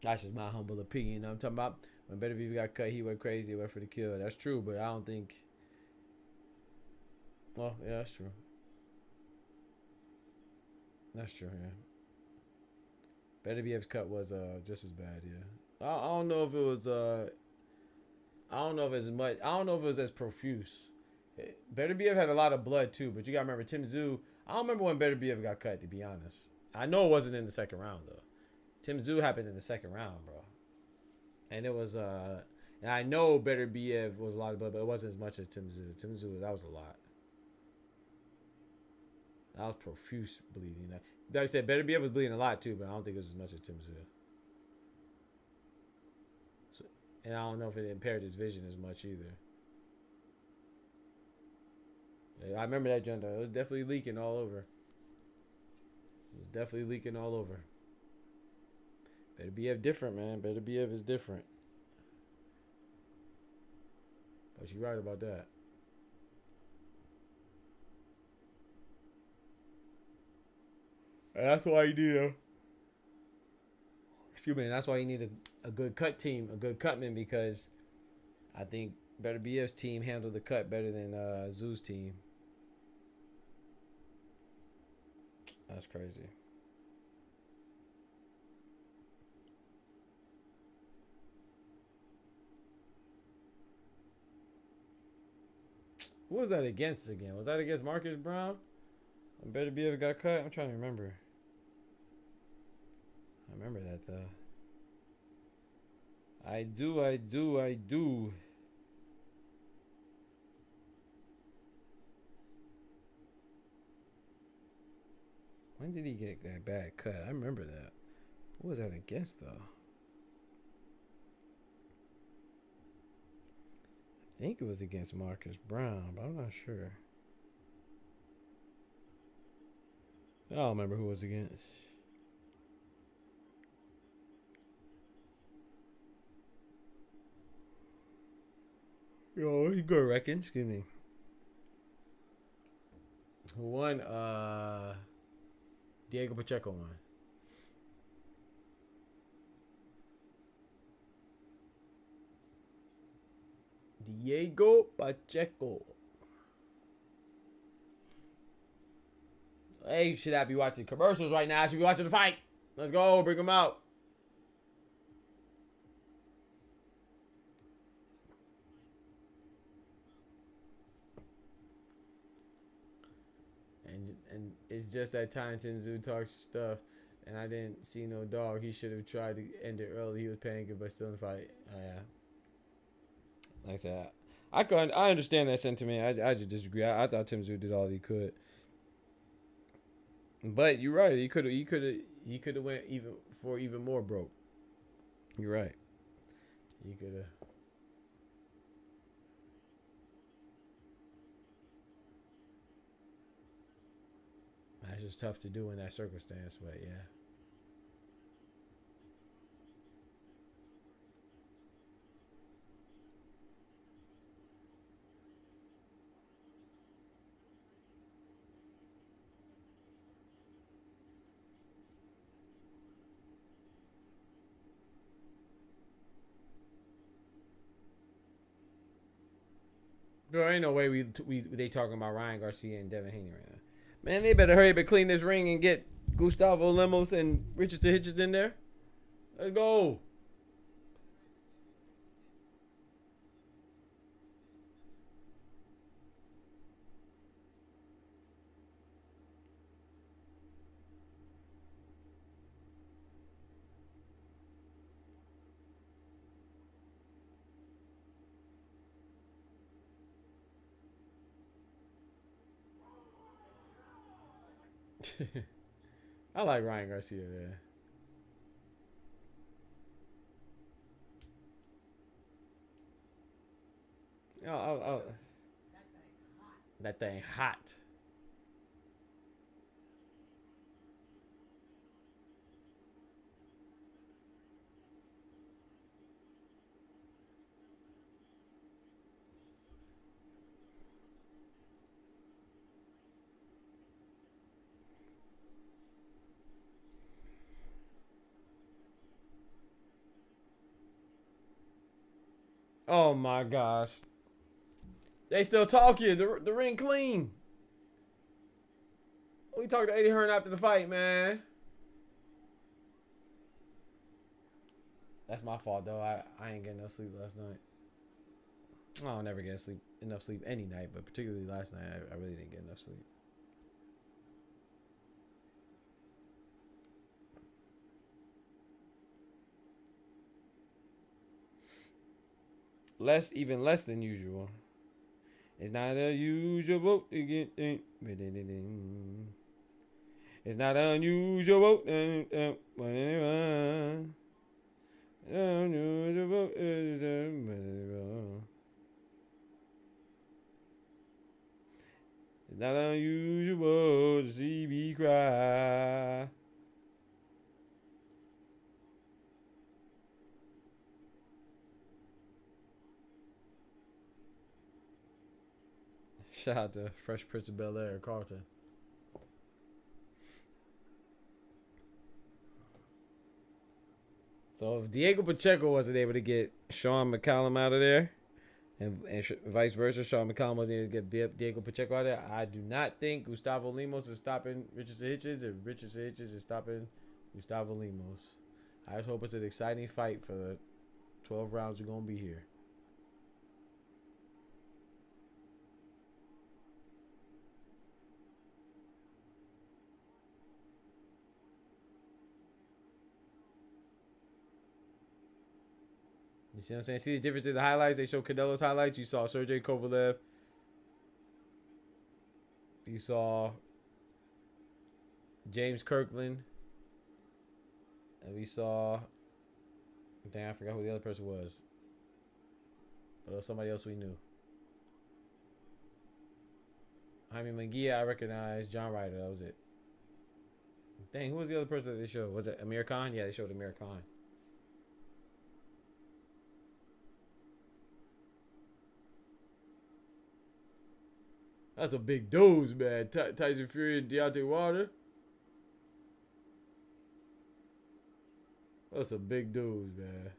That's just my humble opinion. I'm talking about when Better Beef got cut, he went crazy, he went for the kill. That's true, but I don't think. Well, yeah, that's true. That's true, yeah. Better Beef's cut was just as bad, yeah. I don't know if it was I don't know if it's much. I don't know if it was as profuse. Better BF had a lot of blood too, but you gotta remember Tim Tszyu. I don't remember when Better BF got cut, to be honest. I know it wasn't in the second round though. Tim Tszyu happened in the second round, bro. And it was and I know Better BF was a lot of blood, but it wasn't as much as Tim Tszyu. Tim Tszyu, that was a lot. That was profuse bleeding. Like I said, Better BF was bleeding a lot too, but I don't think it was as much as Tim Tszyu. So, and I don't know if it impaired his vision as much either. I remember that jump though. It was definitely leaking all over. It was definitely leaking all over. Better BF different, man. Better BF is different. But you're right about that. And that's why you need that's why you need a good cut team, a good cutman, because I think Better BF's team handled the cut better than Zoo's team. That's crazy. Who was that against again? Was that against Marcus Brown? Better BF got cut? I'm trying to remember. I remember that though. I do. When did he get that bad cut? I remember that. What was that against though? I think it was against Marcus Brown, but I'm not sure. I don't remember who it was against. Yo, he good reckon. Excuse me. Who won? Diego Pacheco won. Diego Pacheco. Hey, you should not be watching commercials right now. I should be watching the fight. Let's go. Bring them out. And it's just that time Tim Zoo talks stuff, and I didn't see no dog. He should have tried to end it early. He was paying good, but still in the fight. Oh, yeah. Like that. I understand that sentiment. I just disagree. I thought Tim Zoo did all he could. But you're right. He could have went even more broke. You're right. He could have. That's just tough to do in that circumstance, but yeah. Bro, ain't no way they talking about Ryan Garcia and Devin Haney right now. Man, they better hurry up and clean this ring and get Gustavo Lemos and Richardson Hitchins in there. Let's go. I like Ryan Garcia, man. Oh. That thing hot. Oh my gosh. They still talking. The ring clean. We talked to Eddie Hearn after the fight, man. That's my fault though. I ain't getting no sleep last night. I don't never get enough sleep any night, but particularly last night, I really didn't get enough sleep. Even less than usual. It's not unusual to get. It's not unusual. It's not unusual to see me cry. Shout out to Fresh Prince of Bel-Air, Carlton. So if Diego Pacheco wasn't able to get Shawn Mccalman out of there, and vice versa, Shawn Mccalman wasn't able to get Diego Pacheco out of there, I do not think Gustavo Lemos is stopping Richardson Hitchins, and Richardson Hitchins is stopping Gustavo Lemos. I just hope it's an exciting fight for the 12 rounds we're going to be here. You see what I'm saying? See the difference in the highlights? They show Canelo's highlights. You saw Sergey Kovalev. You saw James Kirkland. And we saw... Dang, I forgot who the other person was. But it was somebody else we knew. Jaime Munguia, I recognized. John Ryder, that was it. Dang, who was the other person that they showed? Was it Amir Khan? Yeah, they showed Amir Khan. That's a big dose, man. Tyson Fury and Deontay Wilder. That's a big dose, man.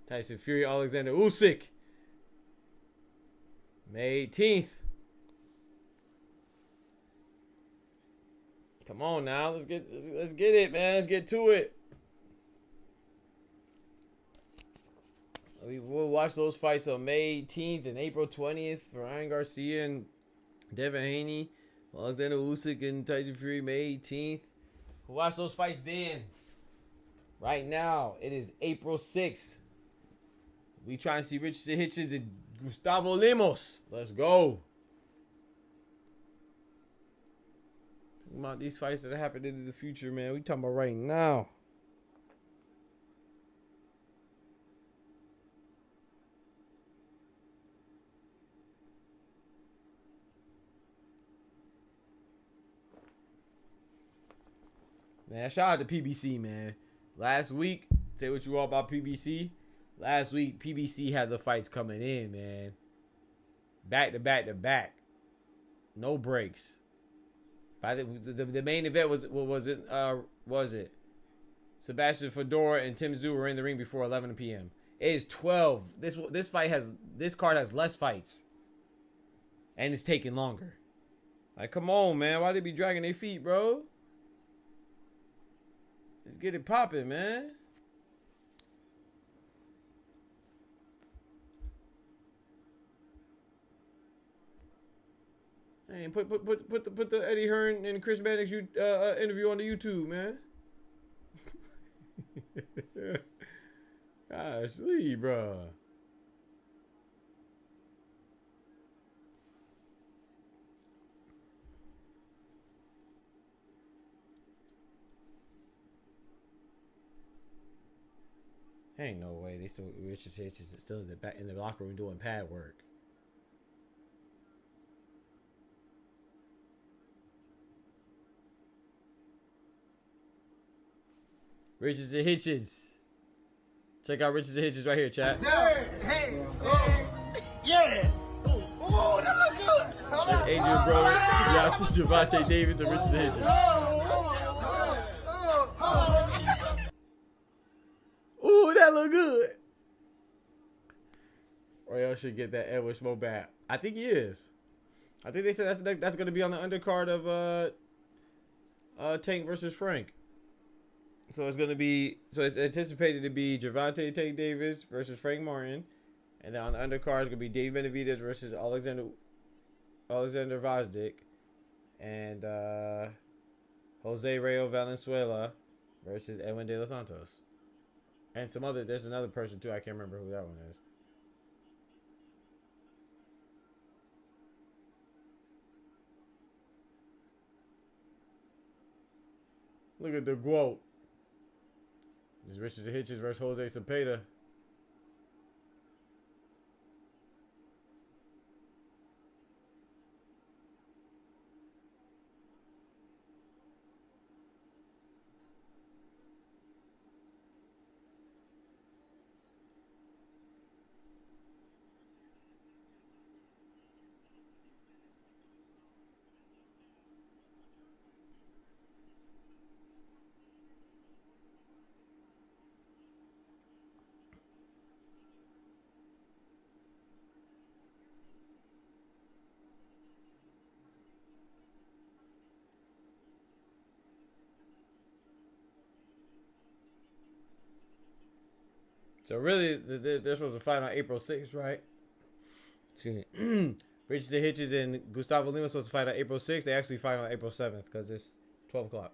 Tyson Fury, Alexander Usyk. May 18th. Come on now, let's get it, man. Let's get to it. We'll watch those fights on May 18th and April 20th for Ryan Garcia and Devin Haney, Alexander Usyk and Tyson Fury. May 18th. We'll watch those fights then. Right now, it is April 6th. We trying to see Richardson Hitchins and Gustavo Lemos. Let's go. Talking about these fights that are happening in the future, man. We talking about right now. Man, shout out to PBC, man. Last week, say what you all about PBC. Last week, PBC had the fights coming in, man. Back to back to back. No breaks. By the main event was it? Sebastian Fedor and Tim Tszyu were in the ring before 11 p.m. It is 12. This card has less fights. And it's taking longer. Like, come on, man. Why they be dragging their feet, bro? Let's get it popping, man. Hey, put the Eddie Hearn and Chris Mannix interview on the YouTube, man. Gosh, Lee, bro. Ain't no way they still Richardson Hitchins is still in the locker room doing pad work. Richardson Hitchins. Check out Richardson Hitchins right here, chat. Hey, yeah. Oh, that look good. Hold on. Adrian Broner, Gervonta Davis, and Richardson Hitchins. Ooh, that look good. Royale should get that Edward Smoke back. I think he is. I think they said that's going to be on the undercard of Tank versus Frank. So it's anticipated to be Gervonta Tank Davis versus Frank Martin, and then on the undercard it's gonna be Dave Benavidez versus Alexander Vazdik, and Jose Rayo Valenzuela versus Edwin De Los Santos, and there's another person too. I can't remember who that one is. Look at the quote. This is Richardson Hitchins versus Jose Cepeda. So really, they're supposed to fight on April 6th, right? Richardson Hitchins and Gustavo Lemos supposed to fight on April 6th. They actually fight on April 7th because it's 12 o'clock.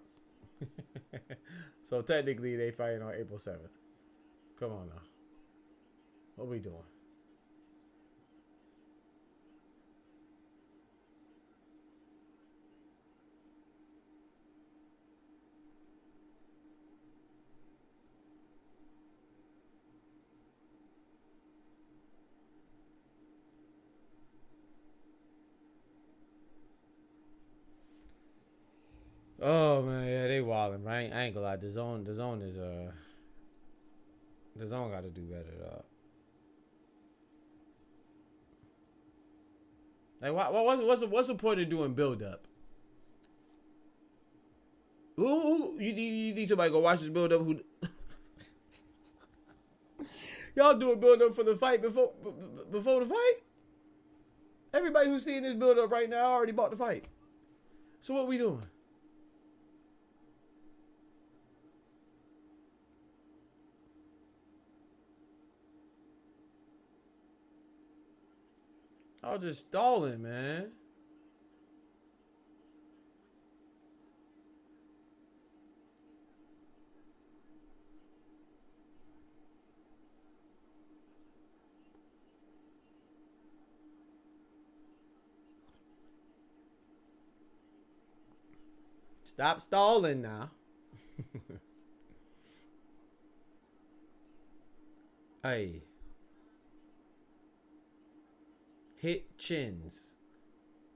So technically, they fighting on April 7th. Come on now. What are we doing? Oh man, yeah, they wildin', right? I ain't gonna lie. The zone is the zone got to do better, dog. Like, what's the point of doing build up? Who you need somebody to go watch this build up? Who y'all doing build up for the fight before the fight? Everybody who's seeing this build up right now already bought the fight. So what we doing? I was just stalling, man. Stop stalling now. Hey. Hit chins.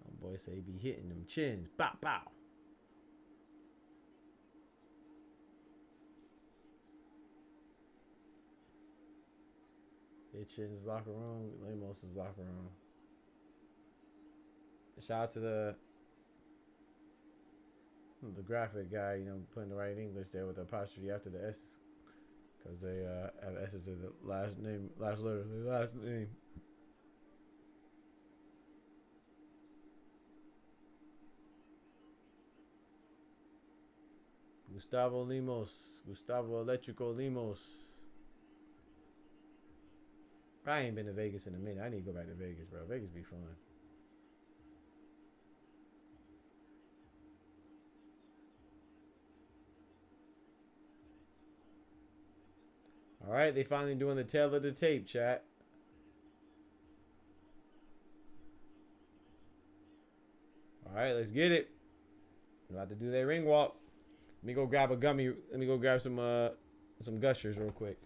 Oh boy, say he be hitting them chins. Bow, bow. Hit chins locker room. Lemos' locker room. Shout out to the graphic guy, you know, putting the right English there with the apostrophe after the S's. Because they have S's in the last name, last letter of the last name. Gustavo Lemos. Gustavo Electrico Lemos. I ain't been to Vegas in a minute. I need to go back to Vegas, bro. Vegas be fun. All right, they finally doing the tail of the tape, chat. All right, let's get it. About to do that ring walk. Let me go grab a gummy. Let me go grab some gushers real quick.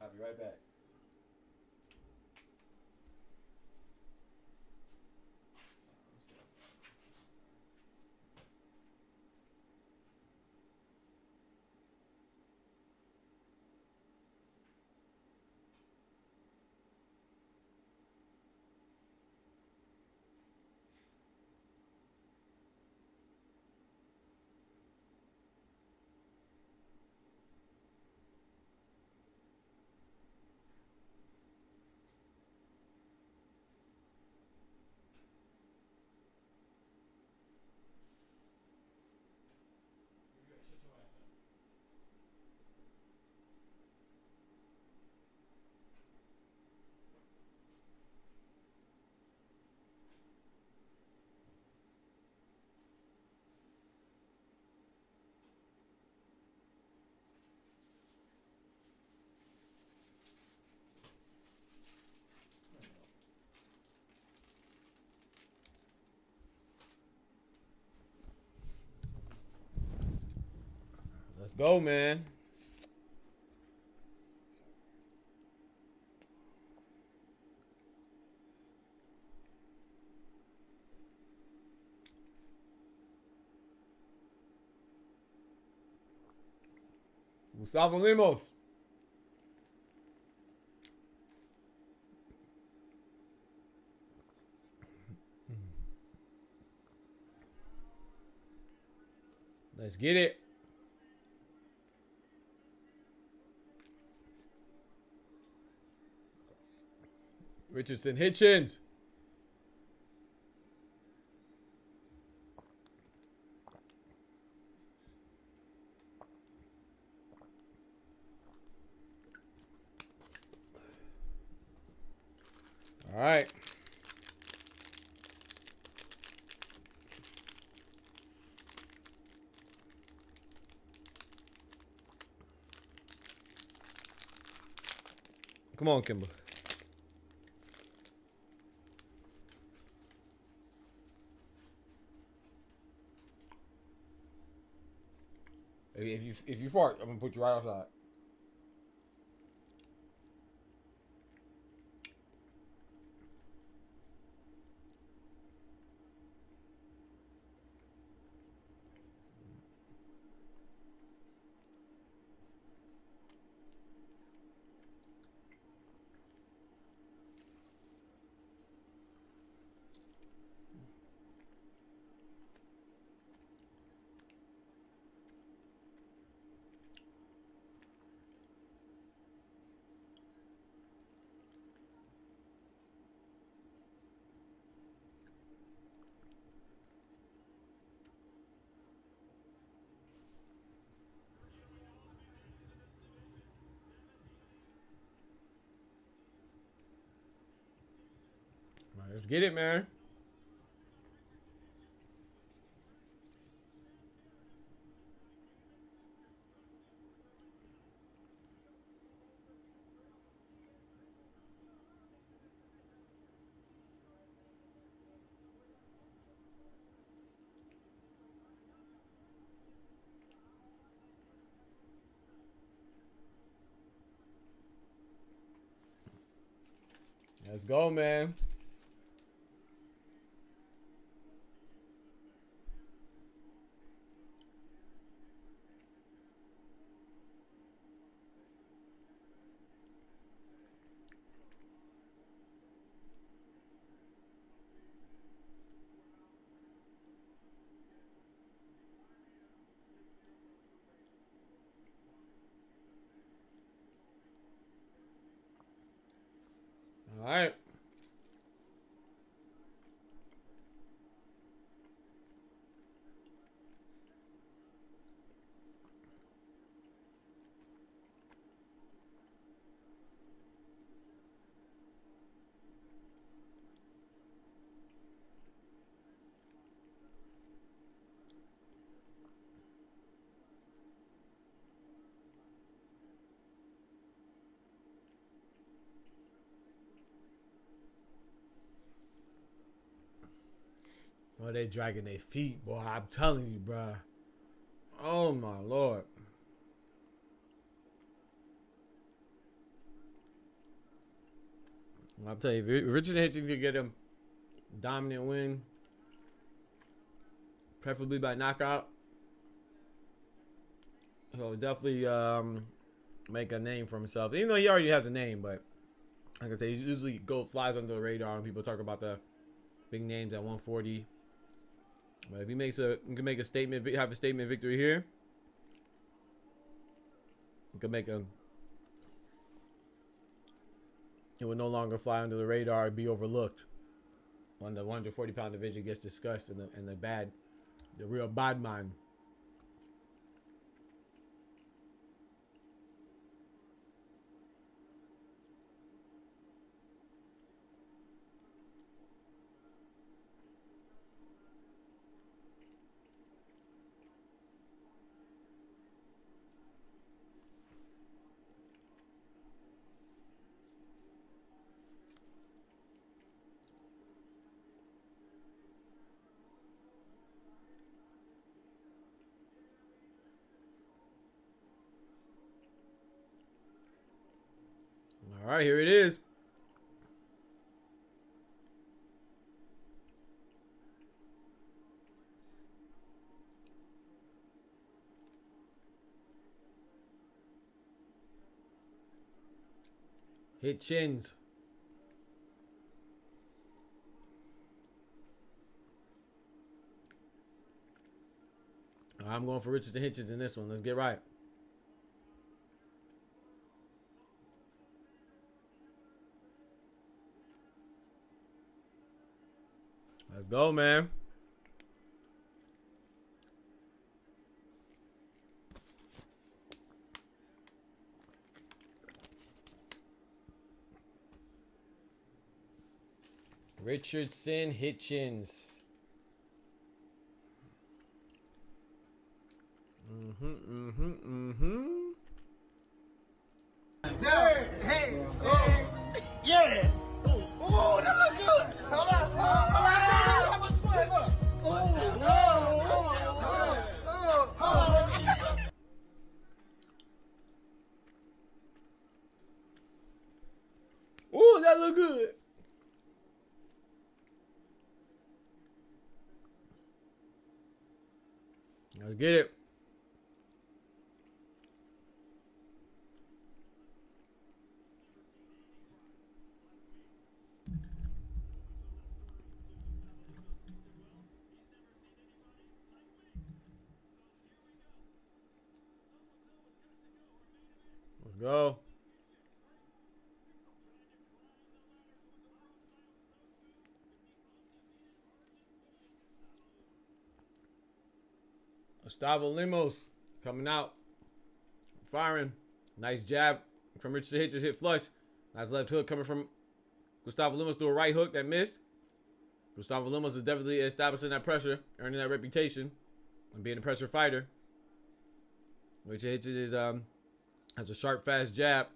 I'll be right back. Let's go, man. Gustavo Lemos. Let's get it. Richardson Hitchins. All right. Come on, Kimber. If you fart, I'm gonna put you right outside. All right, let's get it, man. Let's go, man. All right. Oh, they dragging their feet, boy. I'm telling you, bruh. Oh, my Lord. Well, I'm telling you, if Richardson Hitchins could get him dominant win, preferably by knockout, he'll definitely make a name for himself. Even though he already has a name, but like I say, he usually flies under the radar when people talk about the big names at 140. But if he can make a statement, have a statement victory here, he could make a. It would no longer fly under the radar and be overlooked when the 140-pound division gets discussed and the real bad man. All right, here it is. Hitchins. I'm going for Richardson Hitchins in this one. Let's get right. Let's go, man. Richardson Hitchins. Hey, hey, yeah. Oh, that look good. Hold on. How much flavor? Ooh, that look good. Let's get it. Let's go. Gustavo Lemos coming out, firing. Nice jab from Richardson Hitchins, hit flush. Nice left hook coming from Gustavo Lemos through a right hook that missed. Gustavo Lemos is definitely establishing that pressure, earning that reputation, and being a pressure fighter. Richardson Hitchins is has a sharp, fast jab.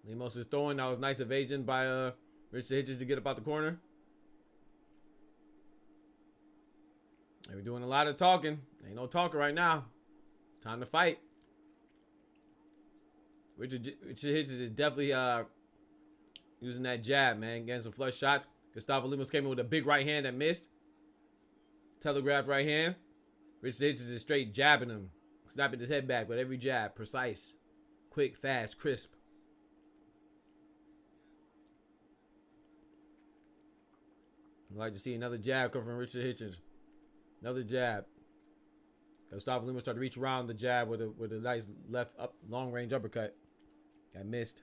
Lemos is throwing. That was nice evasion by Richardson Hitchins to get up out the corner. And we're doing a lot of talking. Ain't no talking right now. Time to fight. Richardson Hitchins is definitely using that jab, man, getting some flush shots. Gustavo Lemos came in with a big right hand that missed. Telegraphed right hand. Richardson Hitchins is straight jabbing him. Snapping his head back with every jab. Precise. Quick, fast, crisp. I'd like to see another jab come from Richardson Hitchins. Another jab. Gustavo Lemos tried to reach around the jab with a nice left up long range uppercut. Got missed.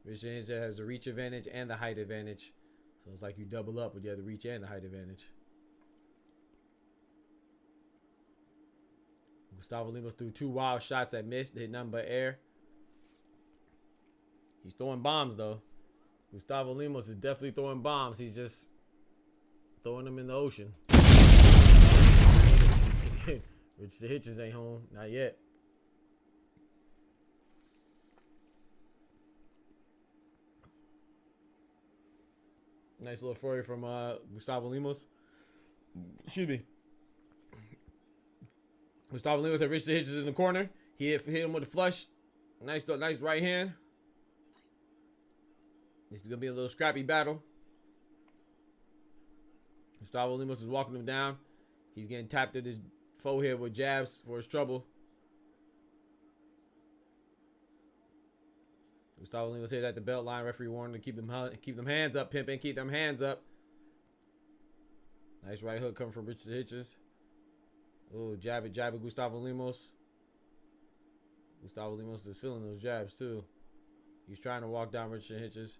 Richardson Hitchins has the reach advantage and the height advantage. So it's like you double up with the other reach and the height advantage. Gustavo Lemos threw two wild shots that missed. Hit nothing but air. He's throwing bombs, though. Gustavo Lemos is definitely throwing bombs. He's just throwing them in the ocean. Richardson Hitchins ain't home. Not yet. Nice little flurry from Gustavo Lemos. Excuse me. Gustavo Lemos had Richardson Hitchins in the corner. He hit him with a flush. Nice right hand. This is going to be a little scrappy battle. Gustavo Lemos is walking him down. He's getting tapped at his forehead with jabs for his trouble. Gustavo Lemos hit at the belt line. Referee warned to keep them hands up, pimping. Keep them hands up. Nice right hook coming from Richardson Hitchins. Oh, jab it, Gustavo Lemos. Gustavo Lemos is feeling those jabs too. He's trying to walk down Richardson Hitchins.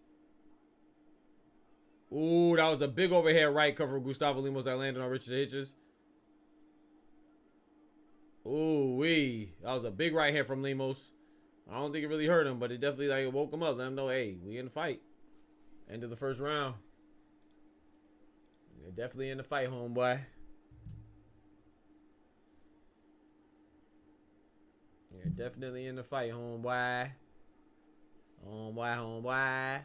Ooh, that was a big overhead right cover from Gustavo Lemos that landed on Richardson Hitchins. Ooh wee, that was a big right hand from Lemos. I don't think it really hurt him, but it definitely like woke him up. Let him know, hey, we in the fight. End of the first round. You're definitely in the fight, homeboy. You're definitely in the fight, homeboy. Homeboy.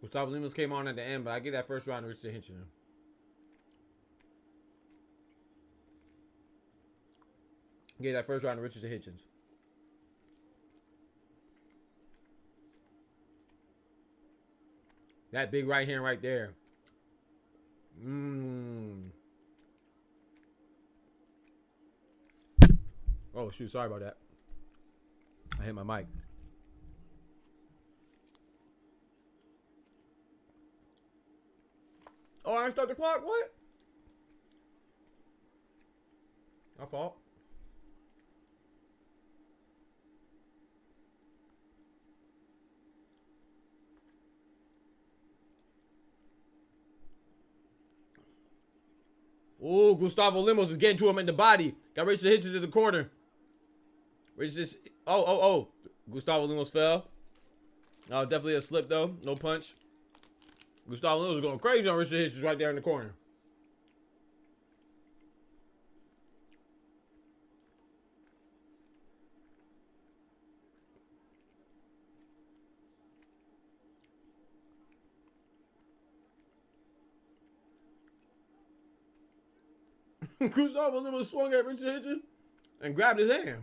Gustavo Lemos came on at the end, but I get that first round to Richardson Hitchins. Get that first round to Richardson Hitchins. That big right hand right there. Oh, shoot. Sorry about that. I hit my mic. Oh, I didn't start the clock? What? My fault. Oh, Gustavo Lemos is getting to him in the body. Got Richard Hitchens in the corner. Richard, oh. Gustavo Lemos fell. Oh, definitely a slip though. No punch. Gustavo Lemos is going crazy on Richard Hitchens right there in the corner. Gustavo Lemos swung at Richard Hitchens and grabbed his hand.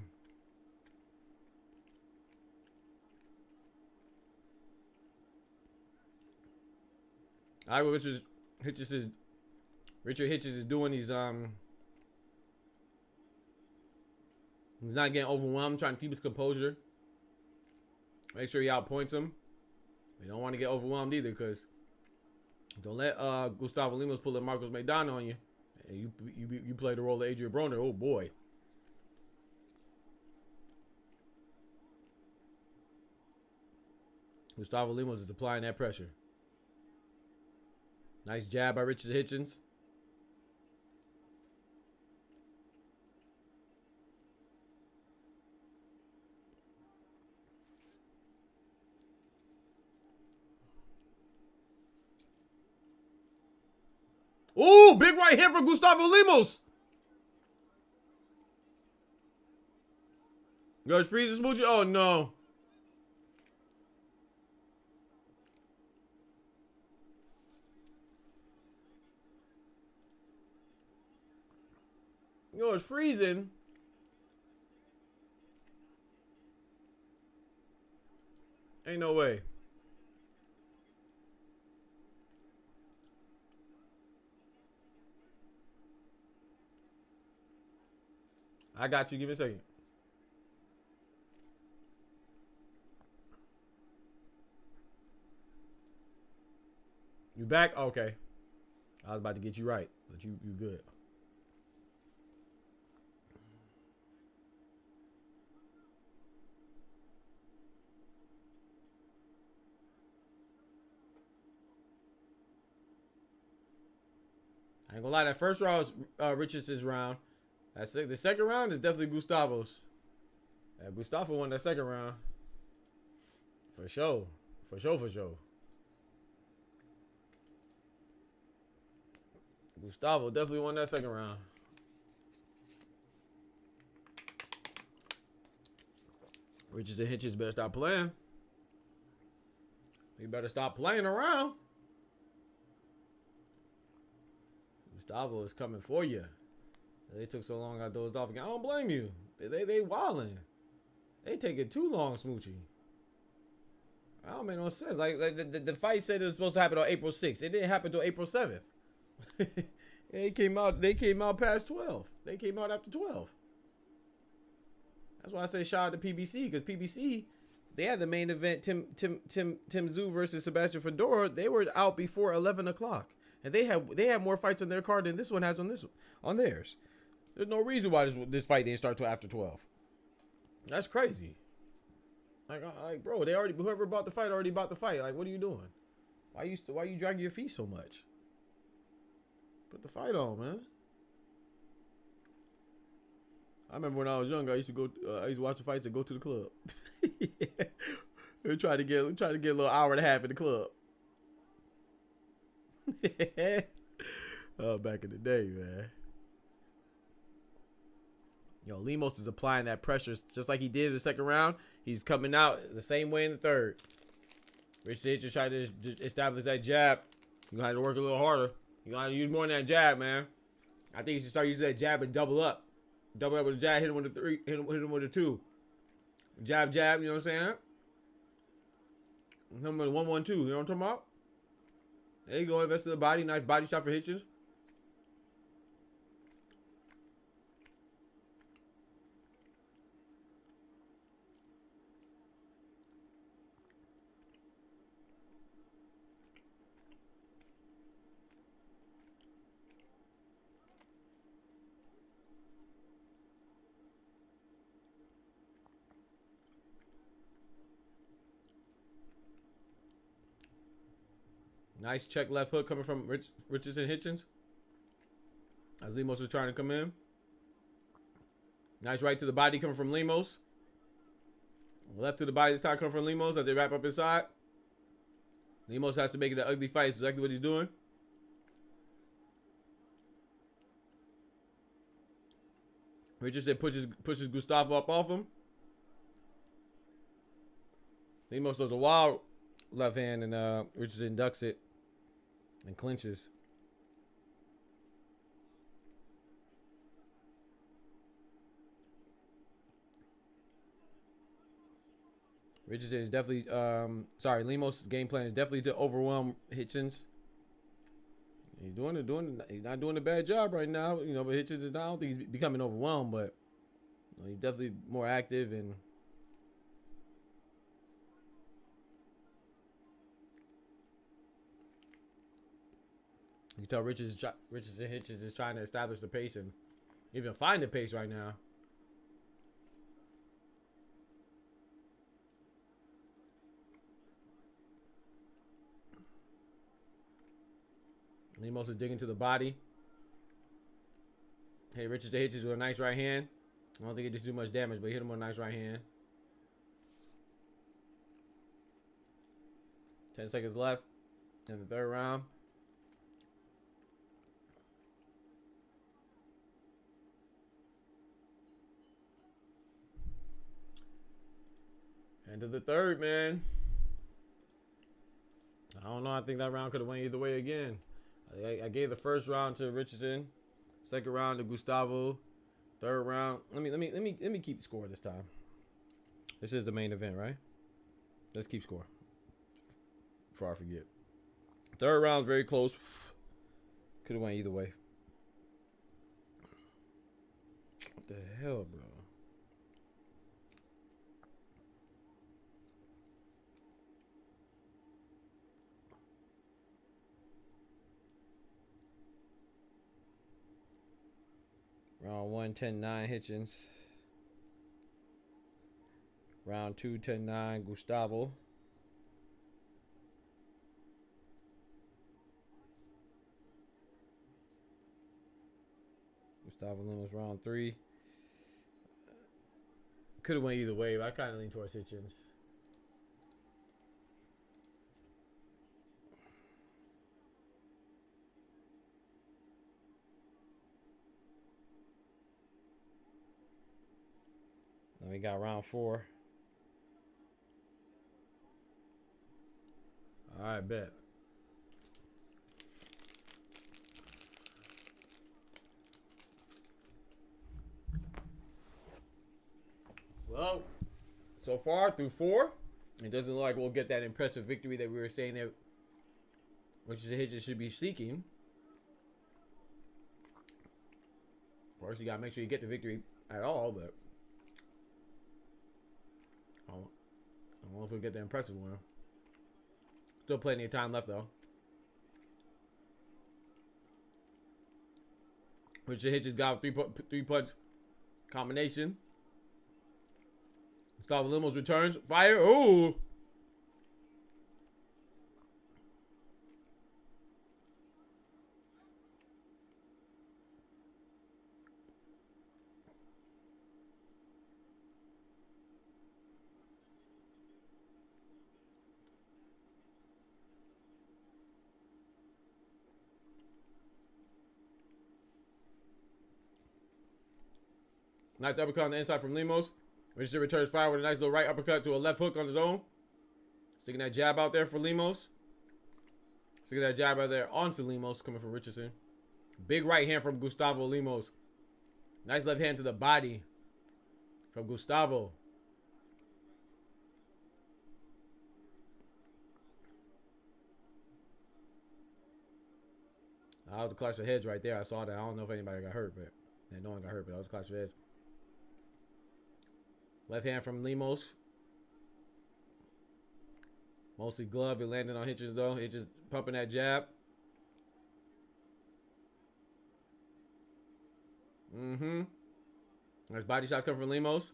All right, what Richard Hitchens is doing, he's not getting overwhelmed, trying to keep his composure. Make sure he outpoints him. You don't want to get overwhelmed either, because don't let Gustavo Lemos pull a Marcos Maidana on you. And you play the role of Adrian Broner. Oh boy. Gustavo Lemos is applying that pressure. Nice jab by Richard Hitchens. Ooh, big right hand for Gustavo Lemos. Goes freezes Smoochie. Oh no. Yo, it's freezing. Ain't no way. I got you. Give me a second. You back? Okay. I was about to get you right, but you good. I ain't gonna lie, that first round was Richardson's round. The second round is definitely Gustavo's. Yeah, Gustavo won that second round. For sure. For sure. Gustavo definitely won that second round. Richardson Hitchens better stop playing. He better stop playing around. Gustavo is coming for you. They took so long, I dozed off again. I don't blame you. They wilding. They taking too long, Smoochie. I don't make no sense. Like the fight said it was supposed to happen on April 6th. It didn't happen until April 7th. They came out past 12. They came out after 12. That's why I say shout out to PBC, because PBC, they had the main event, Tim Tszyu versus Sebastian Fedora. They were out before 11 o'clock. And they had more fights on their card than this one has on theirs. There's no reason why this fight didn't start till after 12. That's crazy. Like, bro, whoever bought the fight already bought the fight. Like, what are you doing? Why you dragging your feet so much? Put the fight on, man. I remember when I was younger, I used to watch the fights and go to the club. We tried to get a little hour and a half in the club. Oh, back in the day, man. Yo, Lemos is applying that pressure just like he did in the second round. He's coming out the same way in the third. Richard Hitchens tried to establish that jab. You're going to have to work a little harder. You're going to have to use more than that jab, man. I think you should start using that jab and double up. Double up with a jab, hit him with a 3, hit him with a 2. Jab, you know what I'm saying? Hit him with a 1-1-2, you know what I'm talking about? There you go, invest in the body. Nice body shot for Hitchens. Nice check left hook coming from Richardson Hitchins. As Lemos was trying to come in. Nice right to the body coming from Lemos. Left to the body this time coming from Lemos as they wrap up inside. Lemos has to make it an ugly fight. That's exactly what he's doing. Richardson pushes Gustavo up off him. Lemos throws a wild left hand and Richardson ducks it and clinches. Richardson is definitely, Lemos' game plan is definitely to overwhelm Hitchins. He's not doing a bad job right now, you know, but Hitchins is not, I don't think he's becoming overwhelmed, but you know, he's definitely more active and you can tell Richardson Hitchins is trying to establish the pace and even find the pace right now. Lemos is digging to the body. Hey, Richardson Hitchins with a nice right hand. I don't think it just do much damage, but he hit him with a nice right hand. 10 seconds left in the third round. End of the third, man. I don't know. I think that round could have went either way again. I gave the first round to Richardson, second round to Gustavo, third round. Let me keep the score this time. This is the main event, right? Let's keep score before I forget. Third round very close. Could have went either way. What the hell, bro? Round 1, 10-9 Hitchins. Round 2, 10-9 Gustavo. Gustavo Lemos round 3. Could have went either way, but I kind of lean towards Hitchins. Then we got round 4. All right, bet. Well, so far through 4, it doesn't look like we'll get that impressive victory that we were saying that Richardson Hitchins should be seeking. First, you gotta make sure you get the victory at all, but I don't know if we'll get the impressive one. Still plenty of time left, though. Richard Hitchins got a three-punch combination. Gustavo Lemos returns. Fire. Ooh. Nice uppercut on the inside from Lemos. Richardson returns fire with a nice little right uppercut to a left hook on his own. Sticking that jab out there for Lemos. Sticking that jab out there onto Lemos coming from Richardson. Big right hand from Gustavo Lemos. Nice left hand to the body from Gustavo. That was a clash of heads right there. I saw that. I don't know if anybody got hurt, but yeah, no one got hurt, but that was a clash of heads. Left hand from Lemos. Mostly glove. It landed on Hitchins, though. Hitchins pumping that jab. Nice body shots coming from Lemos.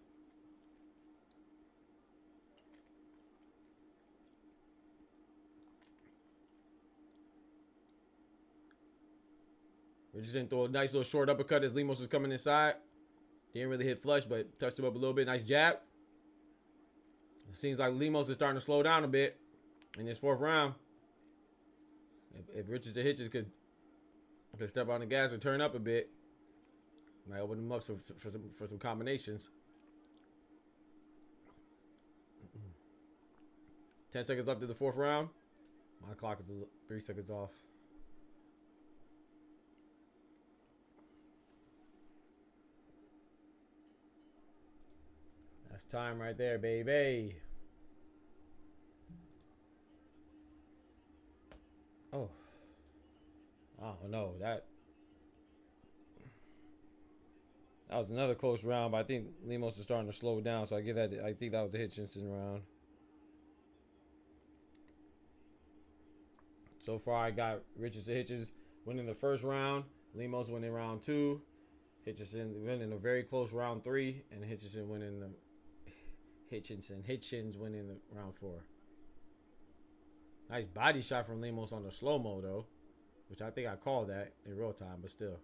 Richardson throw a nice little short uppercut as Lemos was coming inside. Didn't really hit flush, but touched him up a little bit. Nice jab. It seems like Lemos is starting to slow down a bit in this 4th round. If Richardson Hitchins could step on the gas and turn up a bit, might open him up for some combinations. 10 seconds left in the 4th round. My clock is 3 seconds off. That's time right there, baby. Oh. Oh no, that was another close round, but I think Lemos is starting to slow down, so I think that was the Hitchinson round. So far I got Richardson Hitchins winning the 1st round, Lemos winning round 2, Hitchinson winning a very close round 3, and Hitchins winning the round 4. Nice body shot from Lemos on the slow-mo though, which I think I called that in real time, but still.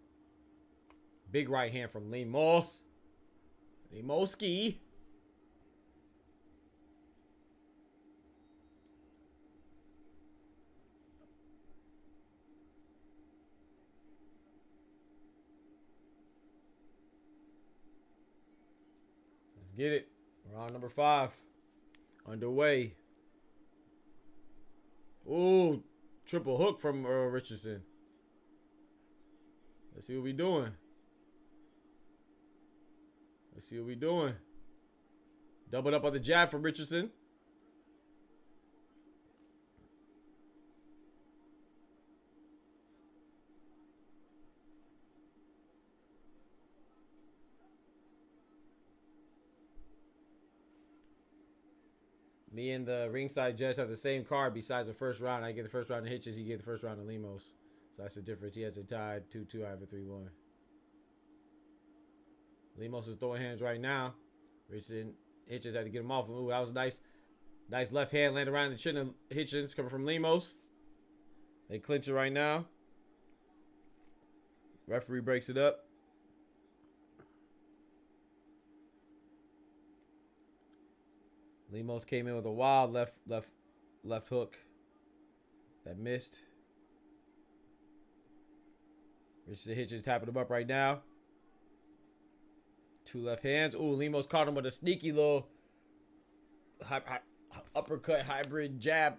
Big right hand from Lemos. Lemoski. Let's get it. Round number 5. Underway. Ooh, triple hook from Richardson. Let's see what we doing. Doubled up on the jab from Richardson. Me and the ringside judge have the same card besides the 1st round. I get the 1st round to Hitchins. He get the 1st round to Lemos. So that's the difference. He has it tied 2-2. I have a 3-1. Lemos is throwing hands right now. Richardson Hitchins had to get him off. Ooh, that was nice. Nice left hand landed around the chin of Hitchins coming from Lemos. They clinch it right now. Referee breaks it up. Lemos came in with a wild left hook that missed. Richardson Hitchins tapping him up right now. 2 left hands. Ooh, Lemos caught him with a sneaky little uppercut hybrid jab.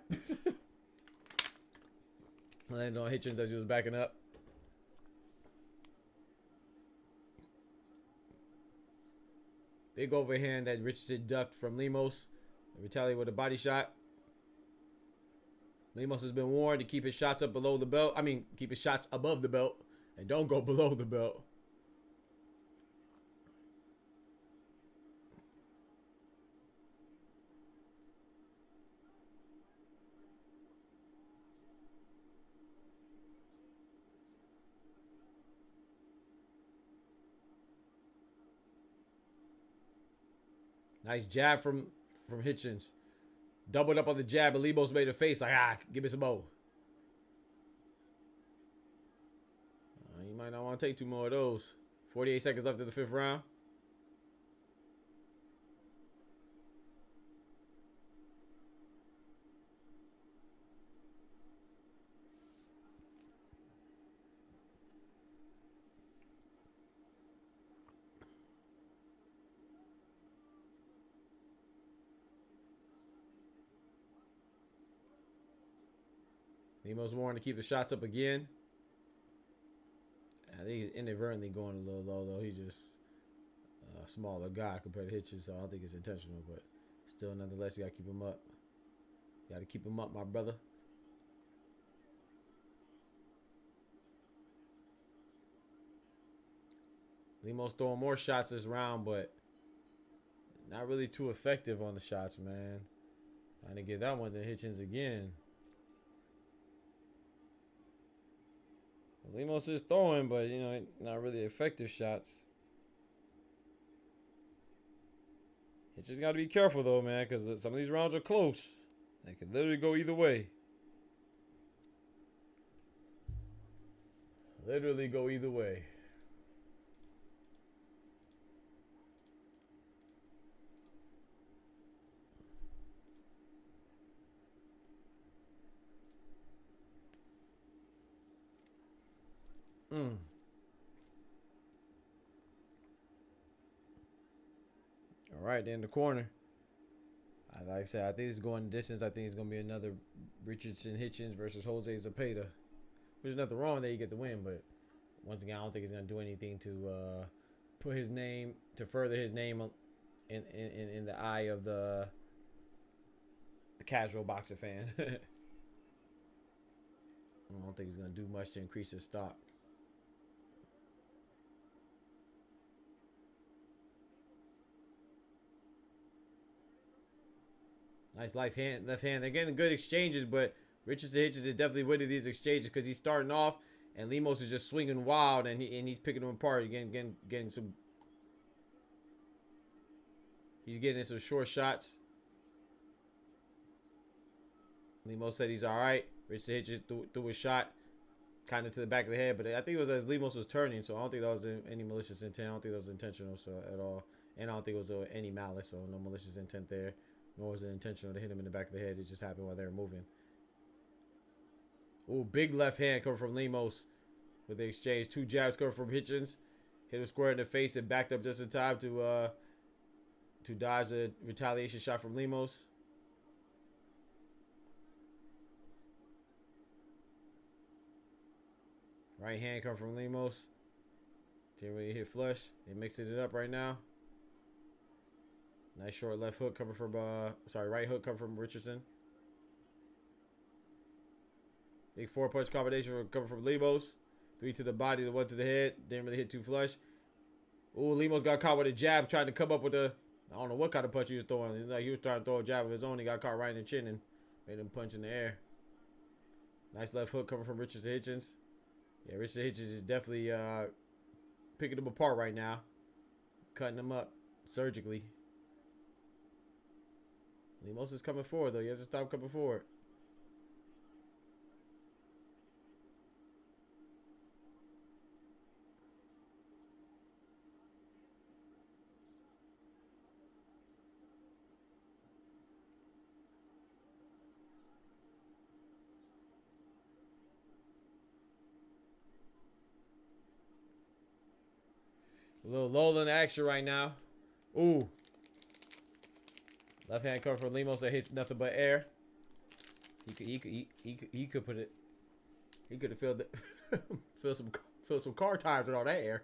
Landed on Hitchins as he was backing up. Big overhand that Richardson ducked from Lemos. Retaliate with a body shot. Lemos has been warned to keep his shots up below the belt. I mean, keep his shots above the belt and don't go below the belt. Nice jab from Hitchins. Doubled up on the jab, and Lemos made a face like, give me some more. You might not want to take 2 more of those. 48 seconds left in the 5th round. Lemos warned to keep the shots up again. I think he's inadvertently going a little low, though. He's just a smaller guy compared to Hitchins, so I don't think it's intentional. But still, nonetheless, you got to keep him up. You got to keep him up, my brother. Lemos throwing more shots this round, but not really too effective on the shots, man. Trying to get that one to Hitchins again. Lemos is throwing, but, you know, not really effective shots. You just got to be careful, though, man, because some of these rounds are close. They could literally go either way. Literally go either way. All right, then the corner. Like I said, I think it's going the distance. I think it's going to be another Richardson Hitchins versus Jose Zepeda. There's nothing wrong that you get the win, but once again, I don't think he's going to do anything to put his name, to further his name in the eye of the casual boxer fan. I don't think he's going to do much to increase his stock. Nice left hand. They're getting good exchanges, but Richardson Hitchins is definitely winning these exchanges because he's starting off, and Lemos is just swinging wild, and he's picking them apart. Getting some. He's getting some short shots. Lemos said he's all right. Richardson Hitchins threw a shot, kind of to the back of the head, but I think it was as Lemos was turning, so I don't think that was any malicious intent. I don't think that was intentional, so at all, and I don't think it was any malice, so no malicious intent there. Nor was it intentional to hit him in the back of the head. It just happened while they were moving. Ooh, big left hand coming from Lemos with the exchange. 2 jabs coming from Hitchins. Hit him square in the face and backed up just in time to dodge a retaliation shot from Lemos. Right hand coming from Lemos. Didn't really hit flush. They're mixing it up right now. Nice short left hook coming from, right hook coming from Richardson. Big 4-punch combination coming from Lemos. 3 to the body, the 1 to the head. Didn't really hit too flush. Ooh, Lemos got caught with a jab trying to come up with a, I don't know what kind of punch he was throwing. Like he was trying to throw a jab of his own. He got caught right in the chin and made him punch in the air. Nice left hook coming from Richardson Hitchins. Yeah, Richardson Hitchins is definitely picking them apart right now. Cutting them up surgically. Lemos is coming forward, though. He has to stop coming forward. A little lull in action right now. Ooh. Left hand coming from Lemos that hits nothing but air. He could put it. He could have filled fill some car tires with all that air.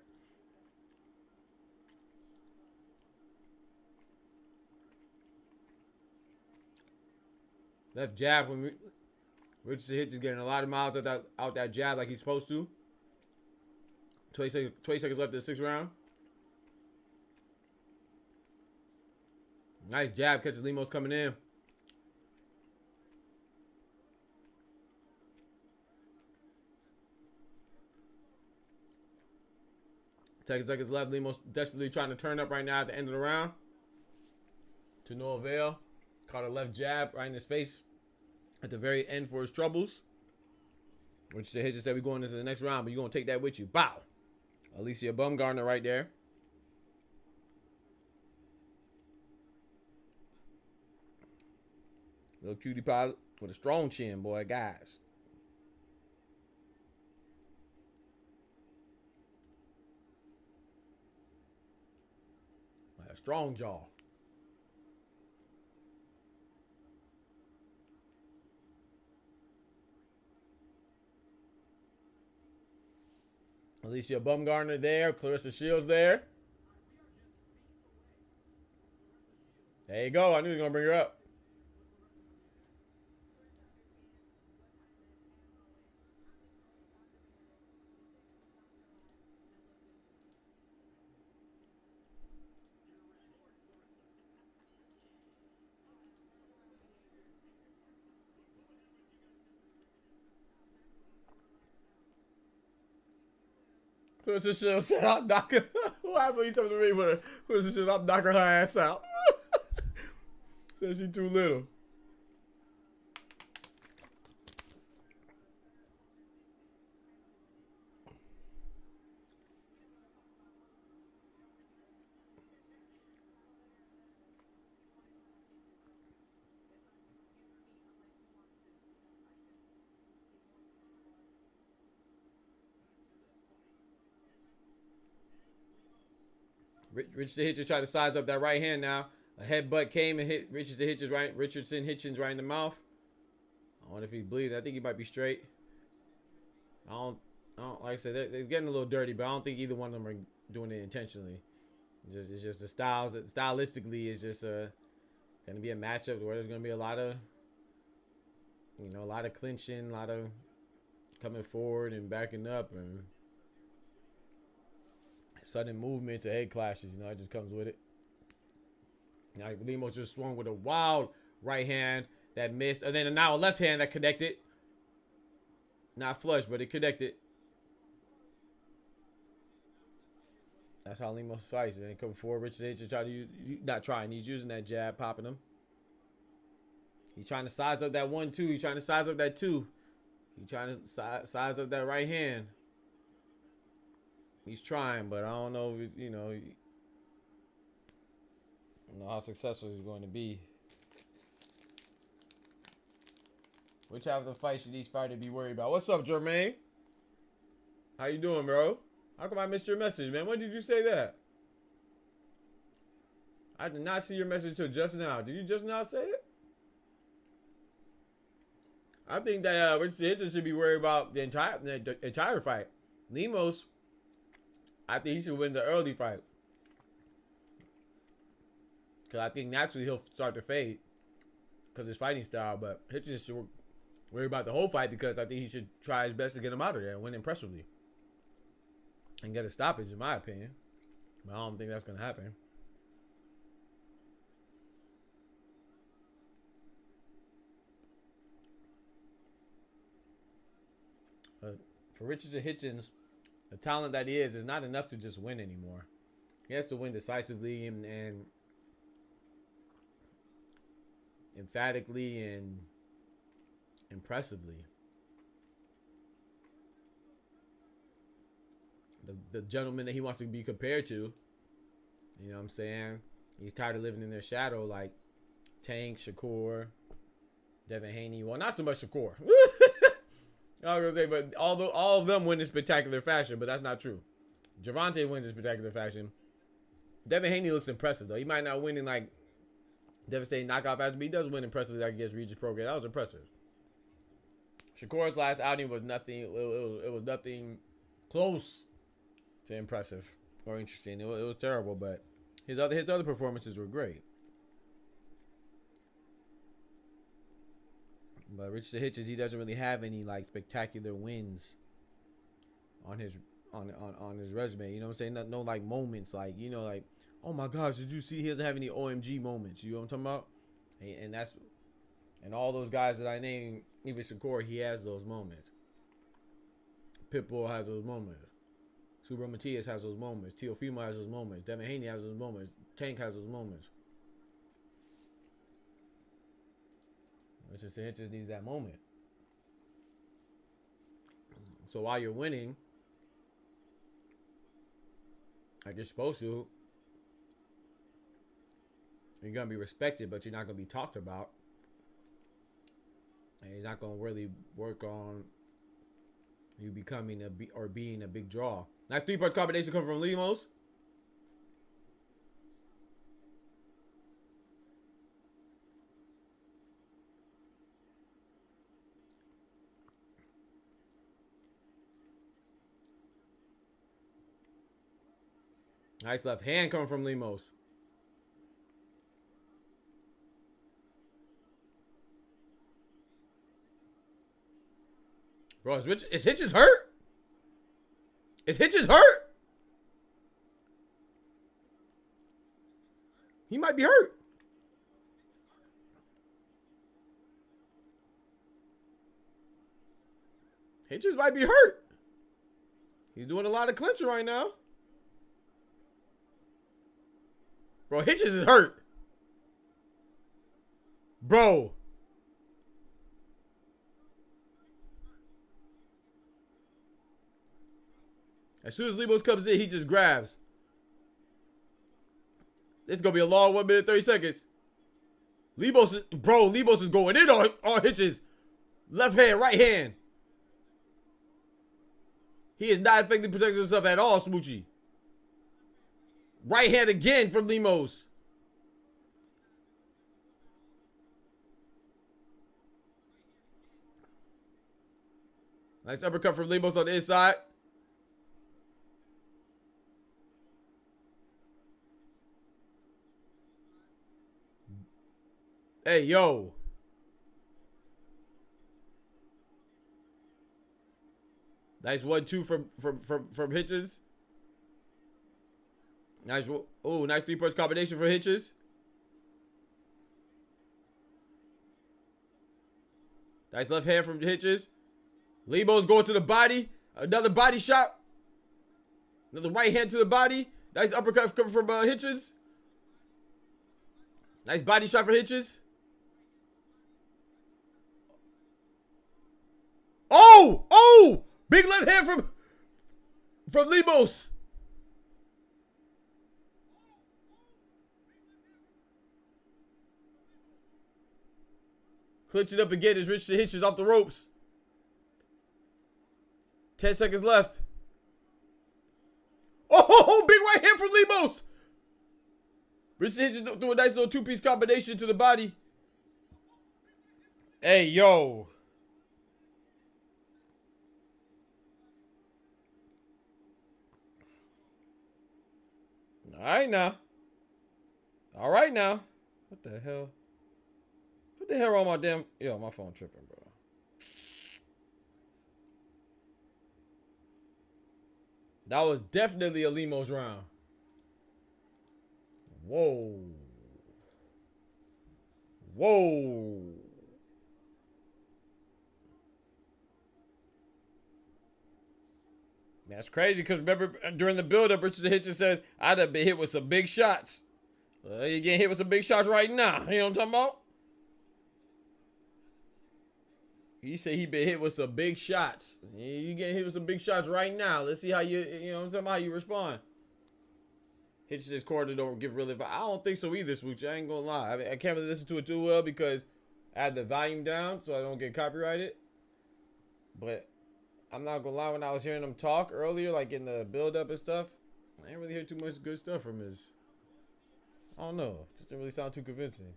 Left jab when Richardson Hitchins getting a lot of miles out that jab like he's supposed to. 20 seconds left in the 6th round. Nice jab, catches Lemos coming in. 10 seconds left. Lemos desperately trying to turn up right now at the end of the round. To no avail. Caught a left jab right in his face at the very end for his troubles. Which the Hitchins said we're going into the next round, but you're going to take that with you. Bow. Alicia Bumgarner right there. Little cutie pie with a strong chin, boy, guys. Like a strong jaw. Alicia Bumgarner there. Clarissa Shields there. There you go. I knew he was going to bring her up. Clarissa Shields said, I'm knocking. What happened when you said to me with her? Clarissa Shields, I'm knocking her ass out. Said she too little. Richardson Hitchins tried to size up that right hand now. A headbutt came and hit Richardson Hitchins right in the mouth. I wonder if he's bleeding. I think he might be straight. I don't like I said, they're getting a little dirty, but I don't think either one of them are doing it intentionally. It's just the styles. Stylistically, it's just going to be a matchup where there's going to be a lot of, a lot of clinching, a lot of coming forward and backing up, and sudden movements and head clashes. It just comes with it. Now, Lemos just swung with a wild right hand that missed, and then now a left hand that connected. Not flush, but it connected. That's how Lemos fights. And then come forward, Richardson Hitchins he's using that jab, popping him. He's trying to size up that 1-2. He's trying to size up that 2. He's trying to size up that right hand. He's trying, but I don't know if it's, I don't know how successful he's going to be. Which half of the fight should each fighter be worried about? What's up, Jermaine? How you doing, bro? How come I missed your message, man? When did you say that? I did not see your message till just now. Did you just now say it? I think that Richardson Hitchins should be worried about the entire fight. Lemos, I think he should win the early fight. Because I think naturally he'll start to fade because his fighting style. But Hitchins should worry about the whole fight because I think he should try his best to get him out of there and win impressively. And get a stoppage, in my opinion. But I don't think that's going to happen. For Richardson Hitchins, the talent that he is not enough to just win anymore. He has to win decisively and emphatically and impressively. The gentleman that he wants to be compared to, you know what I'm saying? He's tired of living in their shadow, like Tank, Shakur, Devin Haney. Well, not so much Shakur. I was gonna say, but all of them win in spectacular fashion, but that's not true. Gervonta wins in spectacular fashion. Devin Haney looks impressive though. He might not win in like devastating knockout fashion, but he does win impressively like against Regis Prograis. That was impressive. Shakur's last outing was nothing. It was nothing close to impressive or interesting. It was terrible, but his other performances were great. But Richardson Hitchins, he doesn't really have any like spectacular wins on his resume. You know what I'm saying? No like moments like, like, oh my gosh, did you see he doesn't have any OMG moments? You know what I'm talking about? And all those guys that I named, even Shakur, he has those moments. Pitbull has those moments. Subra Matias has those moments. Teofimo has those moments. Devin Haney has those moments. Tank has those moments. Richardson Hitchins needs that moment. So while you're winning, like you're supposed to, you're going to be respected, but you're not going to be talked about. And he's not going to really work on you becoming being a big draw. Nice 3-punch combination coming from Lemos. Nice left hand coming from Lemos. Bro, is Hitchins hurt? Is Hitchins hurt? He might be hurt. Hitchins might be hurt. He's doing a lot of clinching right now. Bro, Hitchins is hurt. Bro. As soon as Lemos comes in, he just grabs. This is going to be a long 1 minute, 30 seconds. Lemos is going in on Hitchins. Left hand, right hand. He is not effectively protecting himself at all, Smoochie. Right hand again from Lemos. Nice uppercut from Lemos on the inside. Hey, yo. Nice 1-2 from Hitchens. Nice. Oh, nice 3-punch combination for Hitchens. Nice left hand from Hitchens. Lemos going to the body. Another body shot. Another right hand to the body. Nice uppercut coming from Hitchens. Nice body shot for Hitchens. Oh! Oh! Big left hand from Lemos. Clinch it up again as Richardson Hitchens off the ropes. 10 seconds left. Oh, big right hand from Lemos. Richardson Hitchens threw a nice little 2-piece combination to the body. Hey, yo. All right now. All right now. What the hell? What the hell wrong with my damn... Yo, my phone tripping, bro. That was definitely a Lemos round. Whoa. Whoa. That's crazy because remember during the build-up, Richardson Hitchens said, I'd have been hit with some big shots. You're getting hit with some big shots right now. You know what I'm talking about? He said he been hit with some big shots. You getting hit with some big shots right now. Let's see how you know what I'm talking about, how you respond. Hitchens' corner don't give really... I don't think so either, Swooch. I ain't gonna lie. I mean, I can't really listen to it too well because I had the volume down so I don't get copyrighted. But... I'm not gonna lie, when I was hearing him talk earlier, like in the build-up and stuff, I didn't really hear too much good stuff from his... I don't know. Just didn't really sound too convincing.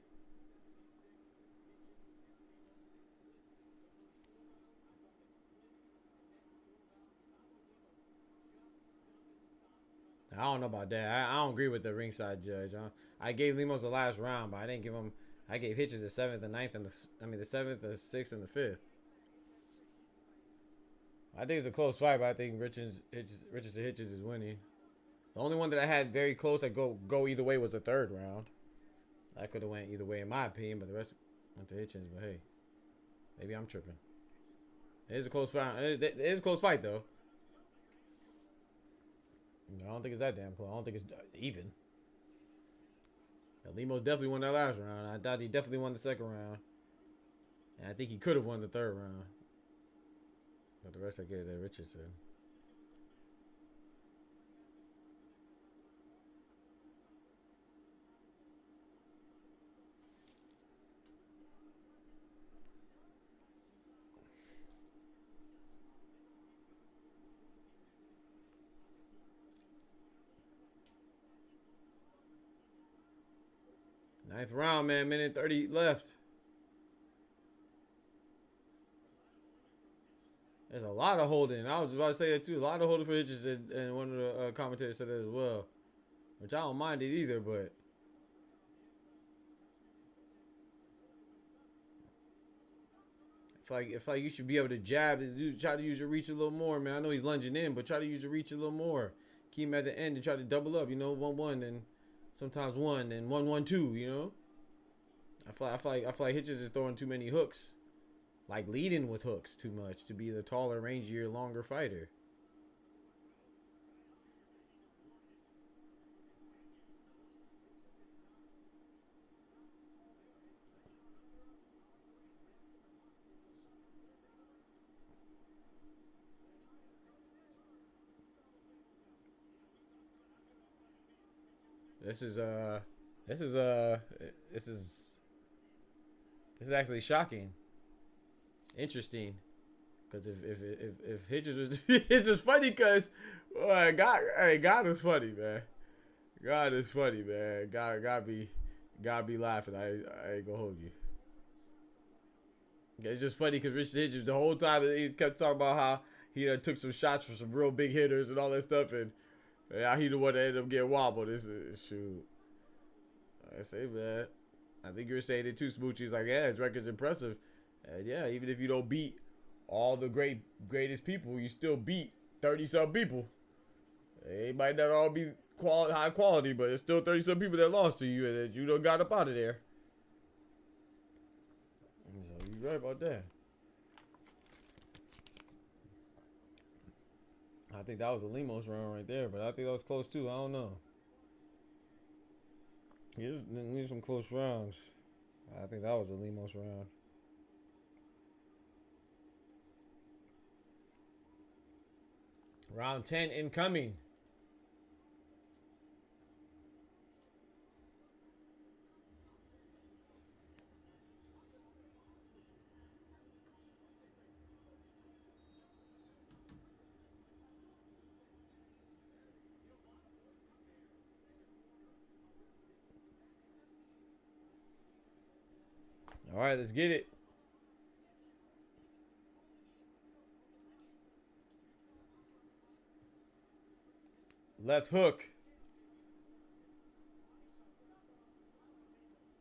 I don't know about that. I don't agree with the ringside judge. I gave Lemos the last round, but I didn't give him... I gave Hitchens the 7th, the 9th, and the 7th, the 6th, and the 5th. I think it's a close fight, but I think Richardson Hitchens is winning. The only one that I had very close that go either way was the 3rd round. That could have went either way in my opinion, but the rest went to Hitchens. But hey, maybe I'm tripping. It is a close fight. It is a close fight though. I don't think it's that damn close. I don't think it's even. Lemos definitely won that last round. I thought he definitely won the 2nd round, and I think he could have won the 3rd round. But the rest I gave to Richardson. Ninth round, man. Minute 30 left. There's a lot of holding. I was about to say that too. A lot of holding for Hitchens, and one of the commentators said that as well. Which I don't mind it either, but... I feel like you should be able to jab and try to use your reach a little more, man. I know he's lunging in, but try to use your reach a little more. Keep him at the end and try to double up, you know, 1-1 and sometimes 1 and 1-1-2, you know? I feel like Hitchens is throwing too many hooks. Like leading with hooks too much to be the taller, rangier, longer fighter. This is actually shocking. Interesting, because if Hitchens was, it's just funny because God was funny, man. God is funny, man. God be laughing. I ain't gonna hold you. It's just funny because Richard Hitchens the whole time he kept talking about how he took some shots for some real big hitters and all that stuff, and how he the one that ended up getting wobbled. This is shoot. I say, man. I think you're saying it too, Smoochie. He's like, yeah, his record's impressive. And yeah, even if you don't beat all the greatest people, you still beat 30-some people. They might not all be high quality, but it's still 30-some people that lost to you and that you done got up out of there. So you're right about that. I think that was a Lemos round right there, but I think that was close too. I don't know. Need some close rounds. I think that was a Lemos round. Round 10 incoming. All right, let's get it. Left hook.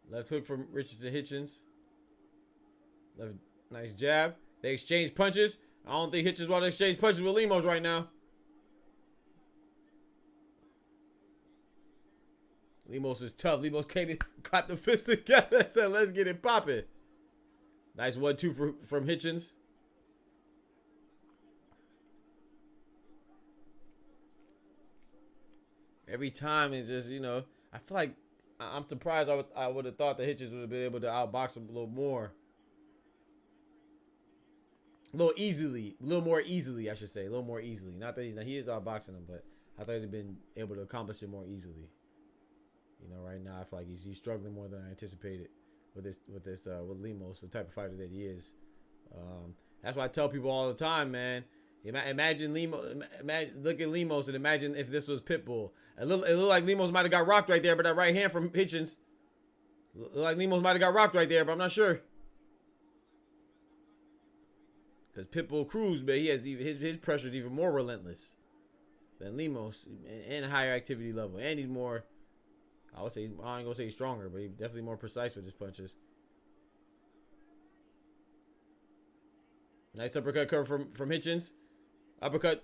Left hook from Richardson Hitchins. Left, nice jab. They exchange punches. I don't think Hitchins want to exchange punches with Lemos right now. Lemos is tough. Lemos came and clapped the fists together and said, let's get it popping. Nice 1-2 from Hitchins. Every time it's just, you know, I feel like I'm surprised I would have thought that Hitchins would have been able to outbox him a little more. A little more easily, I should say. A little more easily. Not that he is outboxing him, but I thought he'd have been able to accomplish it more easily. You know, right now I feel like he's struggling more than I anticipated with Lemos, the type of fighter that he is. That's why I tell people all the time, man. Imagine Lemos. Look at Lemos and imagine if this was Pitbull. It looked like Lemos might have got rocked right there, but that right hand from Hitchins. Looked like Lemos might have got rocked right there, but I'm not sure. Because Pitbull Cruz, man, he has his pressure is even more relentless than Lemos and a higher activity level, and he's more. I would say, I ain't gonna say he's stronger, but he's definitely more precise with his punches. Nice uppercut cover from Hitchins. Uppercut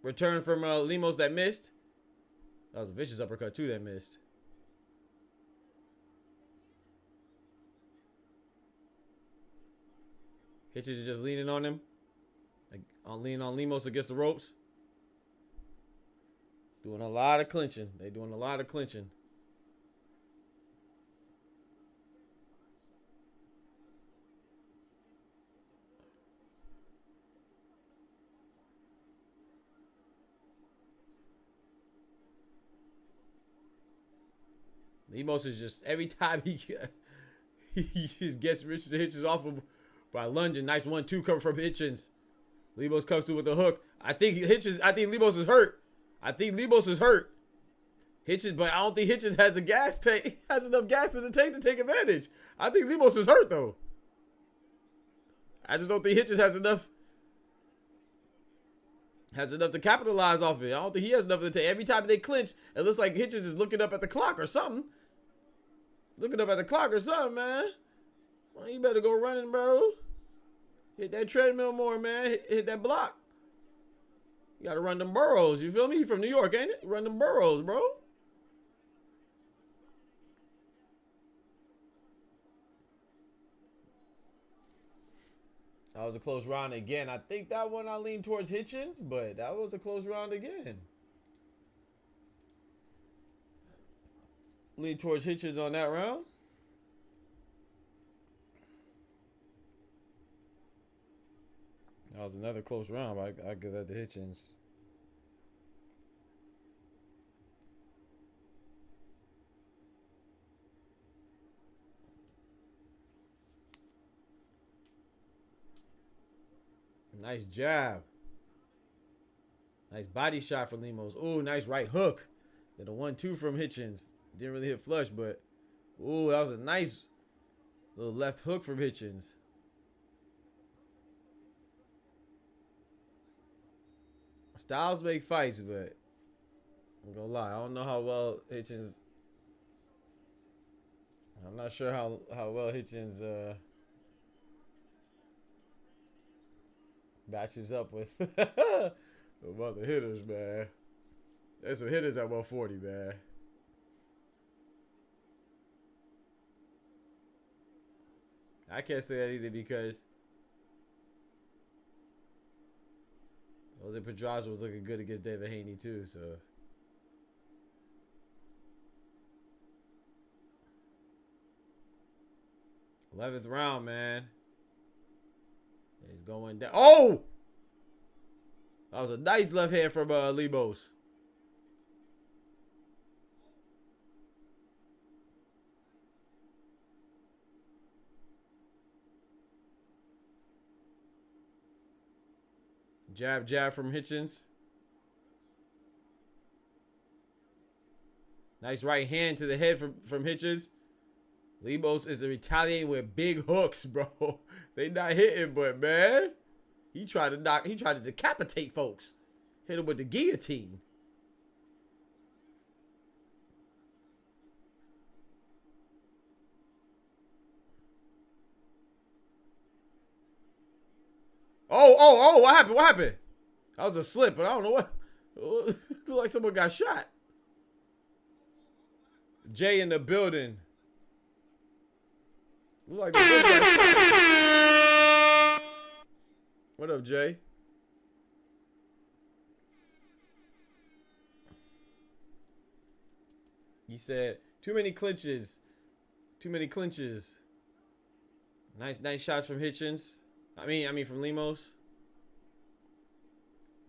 return from Lemos that missed. That was a vicious uppercut too that missed. Hitchins is just leaning on him. Leaning on Lemos against the ropes. Doing a lot of clinching. They doing a lot of clinching. Lemos is just, every time he just gets Richardson Hitchins off him by lunging. Nice 1-2 cover from Hitchins. Lemos comes through with the hook. I think Lemos is hurt. Hitchins, but I don't think Hitchins has enough gas in the tank to take advantage. I think Lemos is hurt though. I just don't think Hitchins has enough to capitalize off it. I don't think he has enough to take. Every time they clinch, it looks like Hitchins is looking up at the clock or something. Man. Well, you better go running, bro. Hit that treadmill more, man. Hit that block. You gotta run them burrows. You feel me? He from New York, ain't it? Run them burrows, bro. That was a close round again. I think that one I leaned towards Hitchins, but that was a close round again. Lean towards Hitchins on that round. That was another close round, but I give that to Hitchins. Nice jab. Nice body shot for Lemos. Ooh, nice right hook. Then the 1-2 from Hitchins. Didn't really hit flush, but ooh, that was a nice little left hook from Hitchins. Styles make fights, but I'm gonna lie, I don't know how well Hitchins. I'm not sure how well Hitchins matches up with the other hitters, man. There's some hitters at 140, man. I can't say that either because Jose Pedraza was looking good against David Haney too, so. 11th round, man. He's going down. Oh! That was a nice left hand from Lemos. Jab from Hitchins. Nice right hand to the head from Hitchins. Lemos is retaliating with big hooks, bro. They not hitting, but man, he tried to decapitate folks. Hit him with the guillotine. Oh, what happened? What happened? That was a slip, but I don't know what. It looked like someone got shot. Jay in the building. Look like they both got shot. What up, Jay? He said, too many clinches. Too many clinches. Nice shots from Hitchins. I mean from Lemos.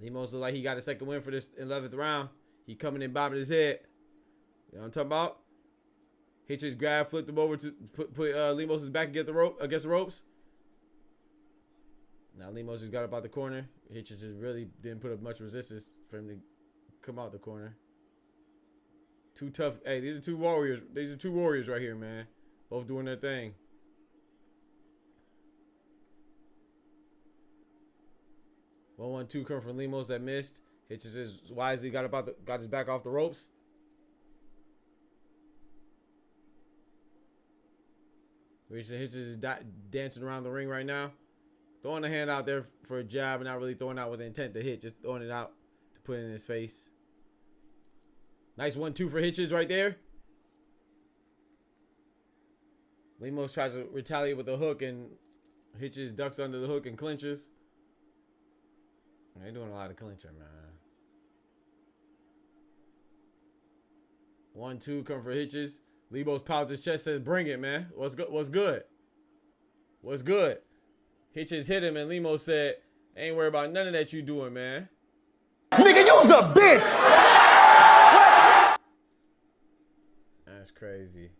Lemos look like he got a second win for this 11th round. He coming in bobbing his head. You know what I'm talking about? Hitchins grab, flipped him over to put Lemos' back against the ropes. Now Lemos just got up out the corner. Hitchins just really didn't put up much resistance for him to come out the corner. Too tough. Hey, these are two warriors. These are two warriors right here, man. Both doing their thing. One, 1-2 come from Lemos that missed. Hitchins is wisely got his back off the ropes. Hitchins is dancing around the ring right now. Throwing a hand out there for a jab and not really throwing out with the intent to hit. Just throwing it out to put it in his face. Nice 1-2 for Hitchins right there. Lemos tries to retaliate with a hook and Hitchins ducks under the hook and clinches. They're doing a lot of clinching, man. 1-2 come for Hitchins. Lemos pounds his chest, says, bring it, man. What's good? What's good? What's good? Hitchins hit him, and Lemos said, ain't worried about none of that you doing, man. Nigga, you's a bitch! That's crazy.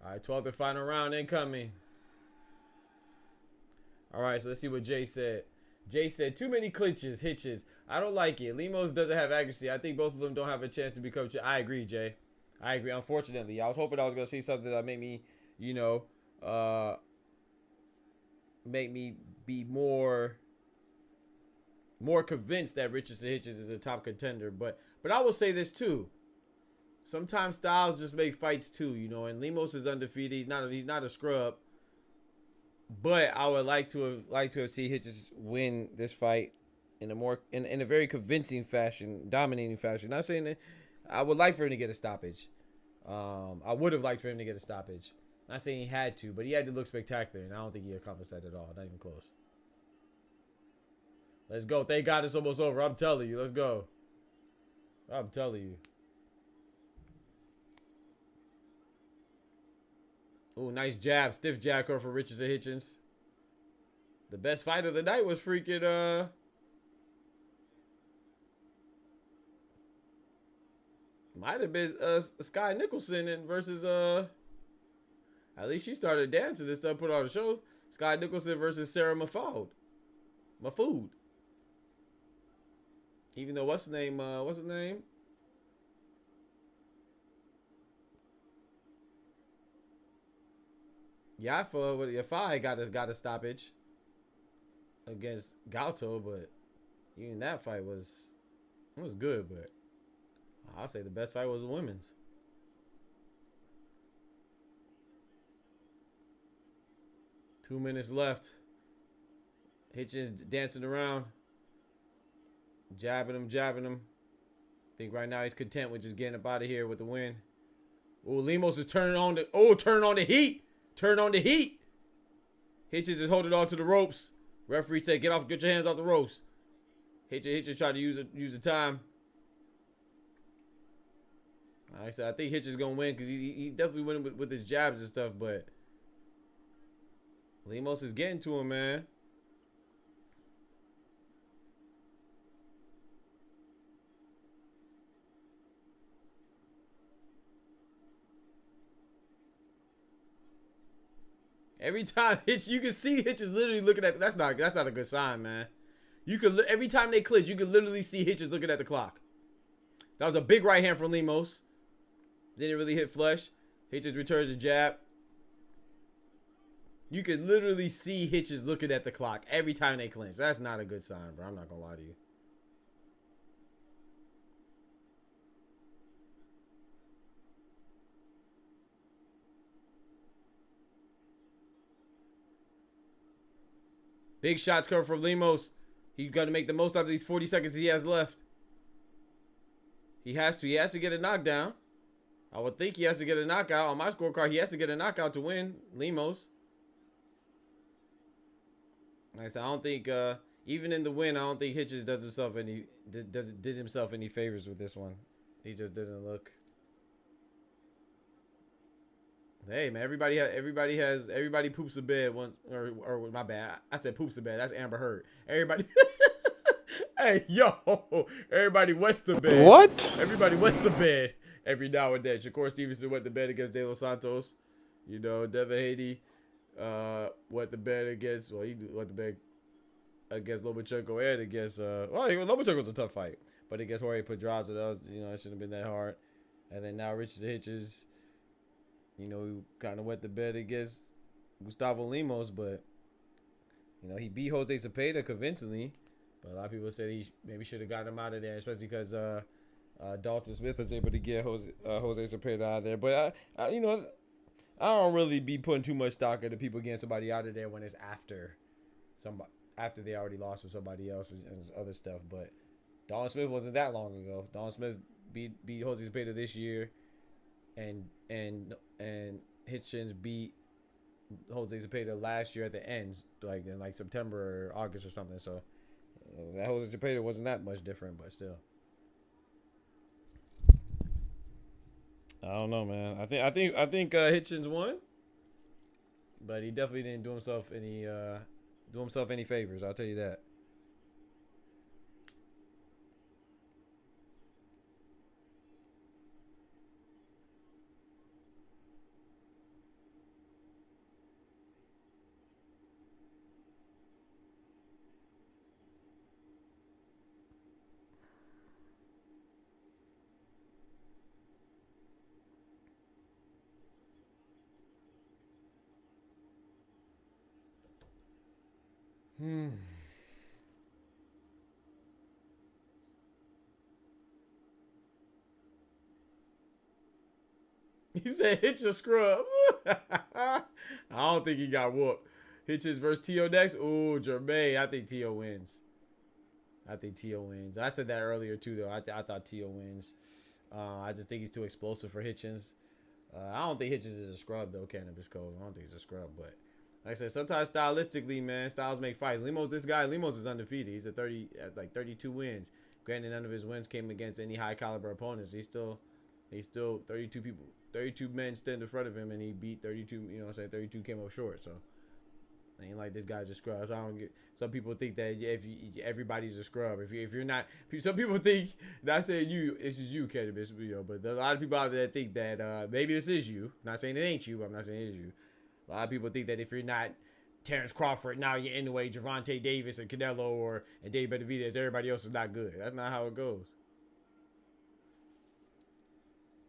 All right, 12th and final round incoming. All right, so let's see what Jay said. Jay said, too many clinches, Hitchins. I don't like it. Lemos doesn't have accuracy. I think both of them don't have a chance to become. I agree, Jay. I agree. Unfortunately, I was hoping I was gonna see something that made me, make me be more convinced that Richardson Hitchins is a top contender. But I will say this too. Sometimes styles just make fights too, And Lemos is undefeated. He's not a scrub. But I would like to have seen Hitchins win this fight in a very convincing fashion, dominating fashion. Not saying that I would like for him to get a stoppage. I would have liked for him to get a stoppage. Not saying he had to, but he had to look spectacular, and I don't think he accomplished that at all. Not even close. Let's go. Thank God it's almost over. I'm telling you. Let's go. I'm telling you. Ooh, nice jab. Stiff jab for Richardson Hitchins. The best fight of the night was freaking, might have been Skye Nicolson versus at least she started dancing and stuff, put on the show. Skye Nicolson versus Sarah Mahfoud. Even though what's his name? Yafa with Yafai got a stoppage against Gauto, but even that fight was good. But I'll say the best fight was the women's. Two minutes left. Hitchins dancing around, jabbing him. I think right now he's content with just getting up out of here with the win. Oh, Lemos is turning on the heat. Turn on the heat. Hitchins is holding on to the ropes. Referee said, get your hands off the ropes. Hitchins tried to use the time. Like I said, I think Hitchins is gonna win because he's definitely winning with his jabs and stuff, but Lemos is getting to him, man. Every time you can see Hitchins literally looking at that's not a good sign, man. You could every time they clinch, you could literally see Hitchins looking at the clock. That was a big right hand from Lemos. Didn't really hit flush. Hitchins returns the jab. You could literally see Hitchins looking at the clock every time they clinch. That's not a good sign, bro. I'm not gonna lie to you. Big shots coming from Lemos. He's got to make the most out of these 40 seconds he has left. He has to get a knockdown. I would think he has to get a knockout. On my scorecard, he has to get a knockout to win. Lemos. Like I said, I don't think even in the win, I don't think Hitchins did himself any favors with this one. He just doesn't look. Hey man, everybody poops a bed once, or my bad. I said poops a bed. That's Amber Heard. Everybody. Hey yo, everybody wets the bed. What? Everybody wets the bed every now and then. Shakur Stevenson went to bed against De Los Santos. You know, Devin Haney went to bed against. Well, he went to bed against Lomachenko and against. Lomachenko was a tough fight, but against Jorge Pedraza, it shouldn't have been that hard. And then now Richard Hitchins. You know, he kind of went to bed against Gustavo Lemos, but, you know, he beat Jose Zepeda convincingly. But a lot of people said he maybe should have gotten him out of there, especially because Dalton Smith was able to get Jose Zepeda out of there. But, I don't really be putting too much stock into people getting somebody out of there when it's after they already lost to somebody else and other stuff. But Dalton Smith wasn't that long ago. Dalton Smith beat Jose Zepeda this year. And Hitchins beat Jose Zepeda last year at the ends, like in September or August or something. So that Jose Zepeda wasn't that much different, but still. I don't know, man. I think Hitchins won, but he definitely didn't do himself any favors. I'll tell you that. He said, "Hitch a scrub." I don't think he got whooped. Hitchins versus Tio next. Ooh, Jermaine. I think Tio wins. I said that earlier too, though. I thought Tio wins. I just think he's too explosive for Hitchins. I don't think Hitchins is a scrub though. Cannabis Cove. I don't think he's a scrub, but like I said, sometimes stylistically, man, styles make fights. Lemos is undefeated. He's at 32 wins. Granted, none of his wins came against any high caliber opponents. He's still 32 people. 32 men stand in front of him, and he beat 32. You know what I'm saying? 32 came up short. So ain't like this guy's a scrub. So I don't get. Some people think that everybody's a scrub. If you're not, some people think. Not saying you. It's just you, Cannabis. But there's a lot of people out there that think that maybe this is you. Not saying it ain't you. But I'm not saying it is you. A lot of people think that if you're not Terrence Crawford, now you're in the way Gervonta Davis and Canelo and Dave Benavidez, everybody else is not good. That's not how it goes.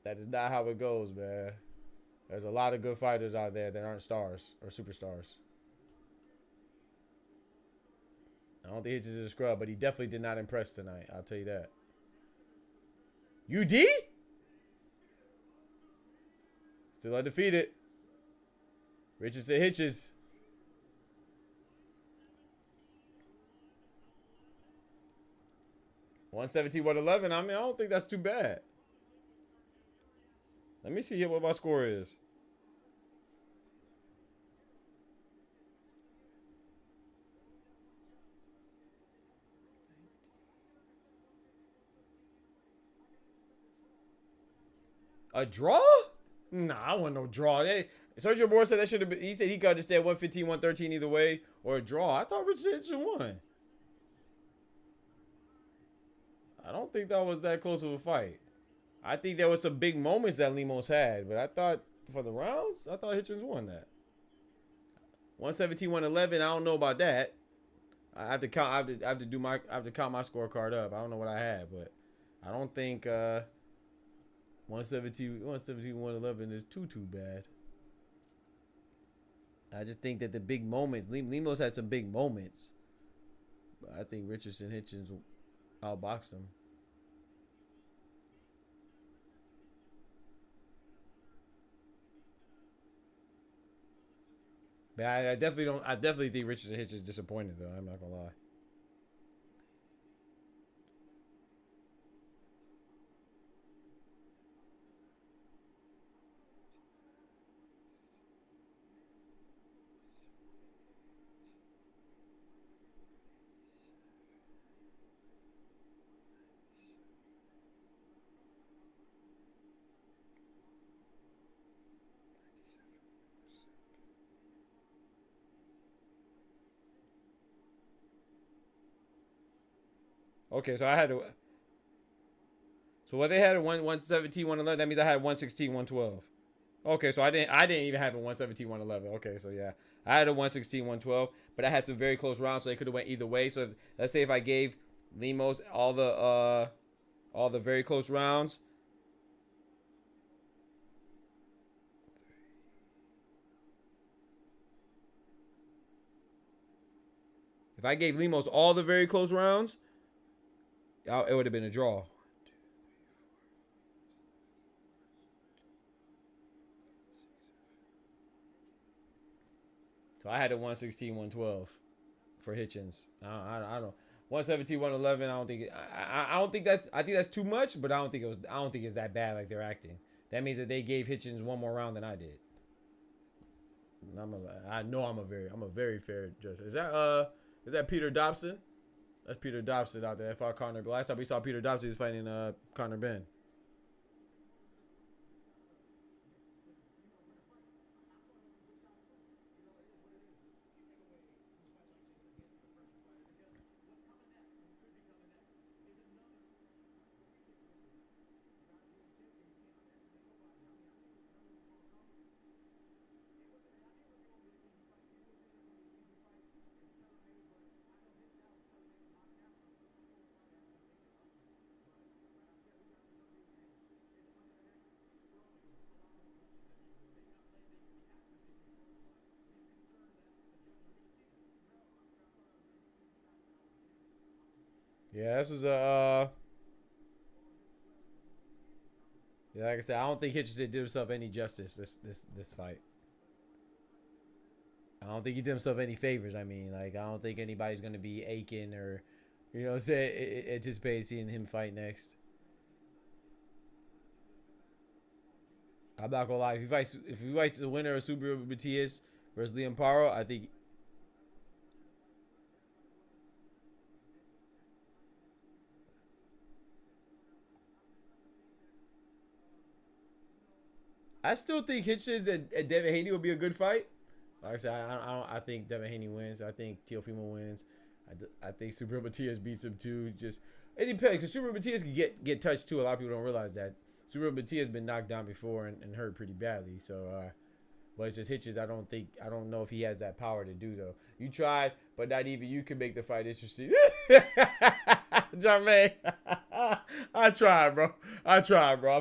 That is not how it goes, man. There's a lot of good fighters out there that aren't stars or superstars. I don't think Hitchens is a scrub, but he definitely did not impress tonight. I'll tell you that. UD? Still undefeated. Richardson Hitchens. $117, $111. I mean, I don't think that's too bad. Let me see what my score is. A draw? Nah, I want no draw. Sergio Moore said that should have been. He said he could understand 115, 113 either way or a draw. I thought Richardson won. I don't think that was that close of a fight. I think there was some big moments that Lemos had, but I thought for the rounds, I thought Hitchens won that. 117, 111. I don't know about that. I have to count. I have to count my scorecard up. I don't know what I had, but I don't think 117, 111 is too bad. I just think that the big moments, Lemos had some big moments, but I think Richardson Hitchens outboxed him. But I definitely don't. I definitely think Richardson Hitchens is disappointed though. I'm not gonna lie. Okay, so I had to. So what they had at 117, 111. That means I had 116, 112. Okay, so I didn't even have a 117, 111. Okay, so yeah, I had a 116, 112, but I had some very close rounds, so they could have went either way. So if, let's say if I gave Lemos all the very close rounds. If I gave Lemos all the very close rounds, it would have been a draw. So I had a 116, 112 for Hitchens. I don't. 117, 111. I don't think. I don't think that's. I think that's too much, but I don't think it was. I don't think it's that bad like they're acting. That means that they gave Hitchens one more round than I did. I know I'm a very fair judge. Is that Peter Dobson? That's Peter Dobson out there. That fought Conor. Last time we saw Peter Dobson, he was fighting Conor Ben. Yeah, this was a. Yeah, like I said, I don't think Hitchens did himself any justice this fight. I don't think he did himself any favors. I mean, like, I don't think anybody's gonna be aching or, anticipating seeing him fight next. I'm not gonna lie. If he fights the winner of Super Matias versus Liam Paro, I think. I still think Hitchens and Devin Haney will be a good fight. Like I said, I think Devin Haney wins. I think Teofimo wins. I think Super Matias beats him too. Just it depends because Super Matias can get touched too. A lot of people don't realize that. Super Matias has been knocked down before and hurt pretty badly. So, but it's just Hitchens. I don't know if he has that power to do though. You tried, but not even you can make the fight interesting. Jermaine, I tried, bro. I'm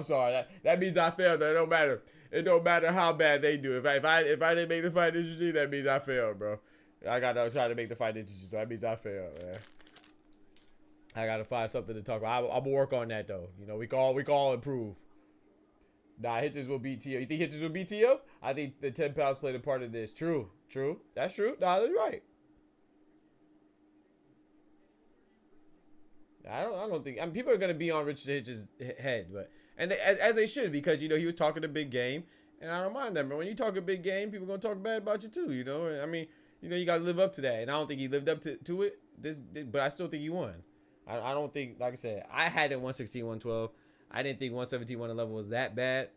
sorry. That means I failed. That don't matter. it don't matter how bad they do. If I didn't make the fight interesting, that means I failed, bro. I gotta try to make the fight interesting, so that means I failed, man. I gotta find something to talk about. I'm gonna work on that though. You know, we can all improve. Nah, Hitchins will beat Tio. You think Hitchins will beat Tio? I think the 10 pounds played a part of this. True. That's true. Nah, that's right. I don't think. I mean, people are gonna be on Richard Hitch's head, but as they should, because you know he was talking a big game, and I don't mind that. But when you talk a big game, people gonna talk bad about you too. You know, I mean, you know, you gotta live up to that, and I don't think he lived up to it. But I still think he won. I don't think, like I said, I had it 116, 112. I didn't think 117, 111 was that bad,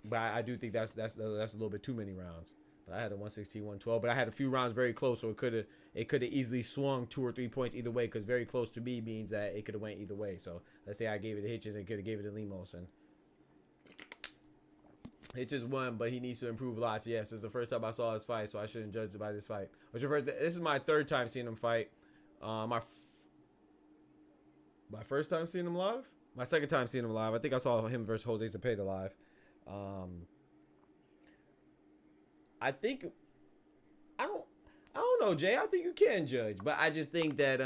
but I do think that's a little bit too many rounds. But I had a 116, 112, but I had a few rounds very close, so it could have easily swung 2 or 3 points either way, because very close to me means that it could have went either way. So let's say I gave it to Hitchins and could have gave it to Lemos, and Hitchins won, but he needs to improve lots. Yes, it's the first time I saw his fight, so I shouldn't judge by this fight. This is my third time seeing him fight. My first time seeing him live. My second time seeing him live. I think I saw him versus Jose Zepeda live. I don't know, Jay. I think you can judge, but I just think that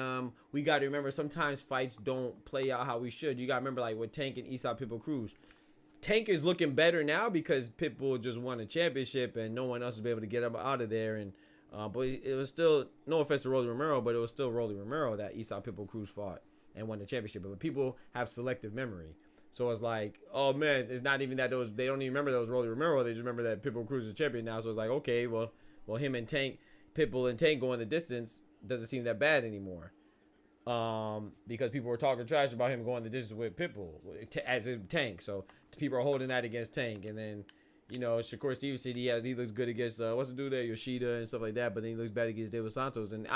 we got to remember sometimes fights don't play out how we should. You got to remember, like with Tank and Eastside Pitbull Cruz. Tank is looking better now because Pitbull just won a championship and no one else was able to get him out of there. And but it was still, no offense to Rolly Romero, but it was still Rolly Romero that Eastside Pitbull Cruz fought and won the championship. But people have selective memory. So it's like, oh man, it's not even that they don't even remember that was Rolly Romero. They just remember that Pitbull Cruz is champion now. So it's like, okay, well him and Tank, Pitbull and Tank going the distance doesn't seem that bad anymore. Because people were talking trash about him going the distance with Pitbull as in Tank. So people are holding that against Tank. And then, you know, Shakur Stevenson, he looks good against what's the dude there, Yoshida and stuff like that. But then he looks bad against David Santos. And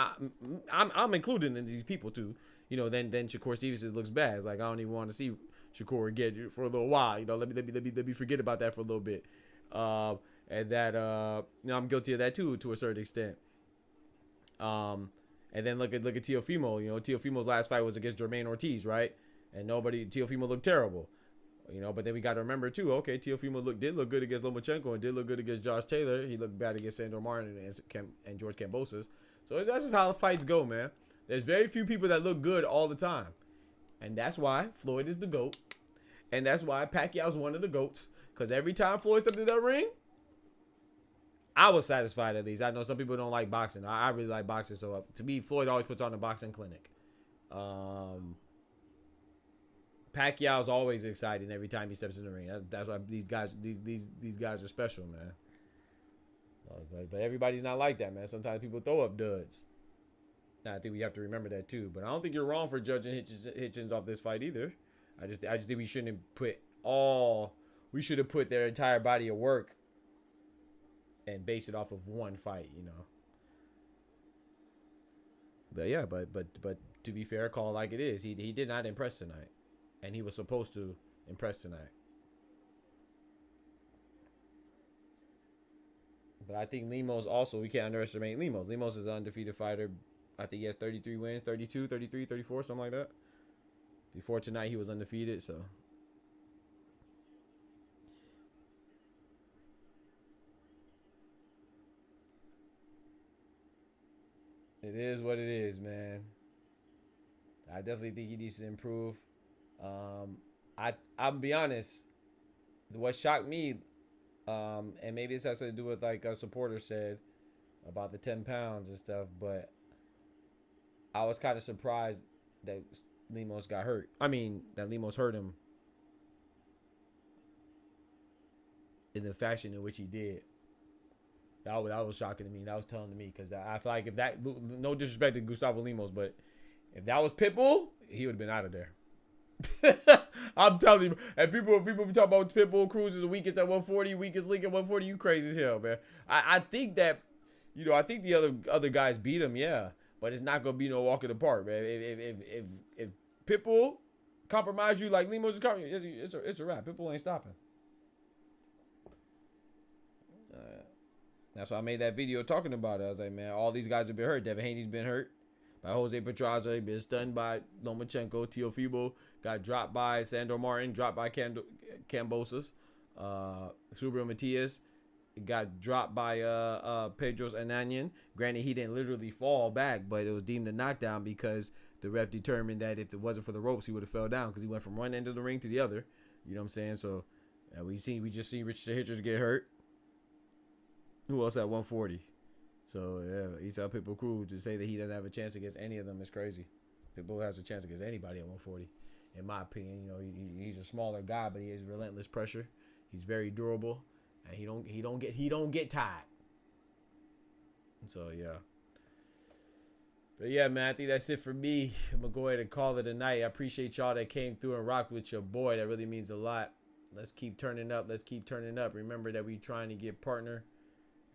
I'm including in these people too. You know, then Shakur Stevenson looks bad. It's like I don't even want to see Shakur again for a little while. You know, let me forget about that for a little bit. And that you know, I'm guilty of that too to a certain extent. And then look at Teofimo. You know, Teofimo's last fight was against Jermaine Ortiz, right? And Teofimo looked terrible. You know, but then we got to remember too. Okay, Teofimo did look good against Lomachenko and did look good against Josh Taylor. He looked bad against Sandor Martin and George Kambosos. So that's just how the fights go, man. There's very few people that look good all the time, and that's why Floyd is the GOAT, and that's why Pacquiao's one of the GOATs. Because every time Floyd stepped in that ring, I was satisfied at least. I know some people don't like boxing. I really like boxing, so to me, Floyd always puts on a boxing clinic. Pacquiao's always exciting every time he steps in the ring. That's why these guys are special, man. But everybody's not like that, man. Sometimes people throw up duds. Now, I think we have to remember that too. But I don't think you're wrong for judging Hitchins off this fight either. I just think we should have put their entire body of work and base it off of one fight, you know. But yeah, but to be fair, call like it is. He did not impress tonight, and he was supposed to impress tonight. But I think Lemos also, we can't underestimate Lemos. Lemos is an undefeated fighter. I think he has 33 wins, 32, 33, 34, something like that. Before tonight, he was undefeated, so. It is what it is, man. I definitely think he needs to improve. I'll be honest. What shocked me, and maybe this has to do with like a supporter said about the 10 pounds and stuff, but I was kind of surprised that Lemos got hurt. I mean, that Lemos hurt him in the fashion in which he did. That was shocking to me. That was telling to me because I feel like if that, no disrespect to Gustavo Lemos, but if that was Pitbull, he would have been out of there. I'm telling you, and people be talking about Pitbull Cruz is the weakest at 140, weakest link at 140. You crazy as hell, man. I think that, you know, I think the other guys beat him, yeah, but it's not gonna be no walk in the park, man. If Pitbull compromise you like Lemos is compromising, it's a wrap. Pitbull ain't stopping. That's why I made that video talking about it. I was like, man, all these guys have been hurt. Devin Haney's been hurt by Jose Pedraza. He's been stunned by Lomachenko. Teofimo got dropped by Sandor Martin, dropped by Kambosos. Subaru Matias. It got dropped by Pedro's Ananian. Granted, he didn't literally fall back, but it was deemed a knockdown because the ref determined that if it wasn't for the ropes, he would have fell down because he went from one end of the ring to the other. You know what I'm saying? So we just see Richardson Hitchins get hurt. Who else at 140? So yeah, he tell Pitbull Cruz to say that he doesn't have a chance against any of them is crazy. Pitbull has a chance against anybody at 140, in my opinion. You know, he's a smaller guy, but he has relentless pressure. He's very durable. And he don't get tired. And so yeah. But yeah, man, I think that's it for me. I'm gonna go ahead and call it a night. I appreciate y'all that came through and rocked with your boy. That really means a lot. Let's keep turning up. Let's keep turning up. Remember that we trying to get partner,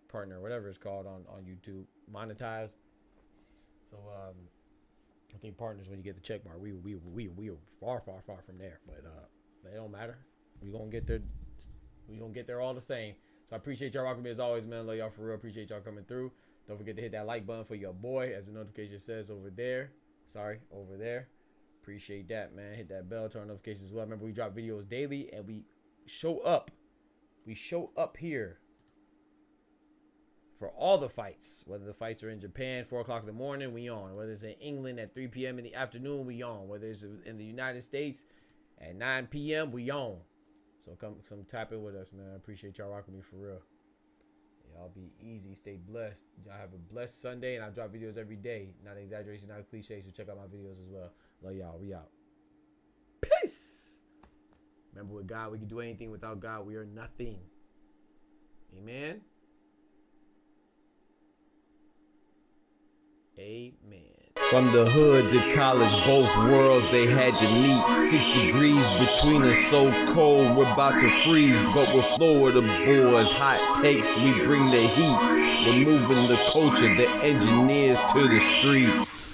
whatever it's called on YouTube, monetized. So I think partners when you get the check mark. We are far from there, but it don't matter. We gonna get there. We gonna get there all the same. So I appreciate y'all rocking me as always, man. Love y'all for real. Appreciate y'all coming through. Don't forget to hit that like button for your boy, as the notification says over there. Over there. Appreciate that, man. Hit that bell, turn notifications as well. Remember, we drop videos daily, and we show up. We show up here for all the fights. Whether the fights are in Japan, 4 o'clock in the morning, we on. Whether it's in England at 3 p.m. in the afternoon, we on. Whether it's in the United States at 9 p.m., we on. So come tap in with us, man. I appreciate y'all rocking me for real. Y'all be easy. Stay blessed. Y'all have a blessed Sunday, and I drop videos every day. Not an exaggeration, not a cliche, so check out my videos as well. Love y'all. We out. Peace. Remember, with God, we can do anything. Without God, we are nothing. Amen. Amen. From the hood to college, both worlds they had to meet. 6 degrees between us, so cold we're about to freeze. But we're Florida boys, hot takes, we bring the heat. We're moving the culture, the engineers to the streets.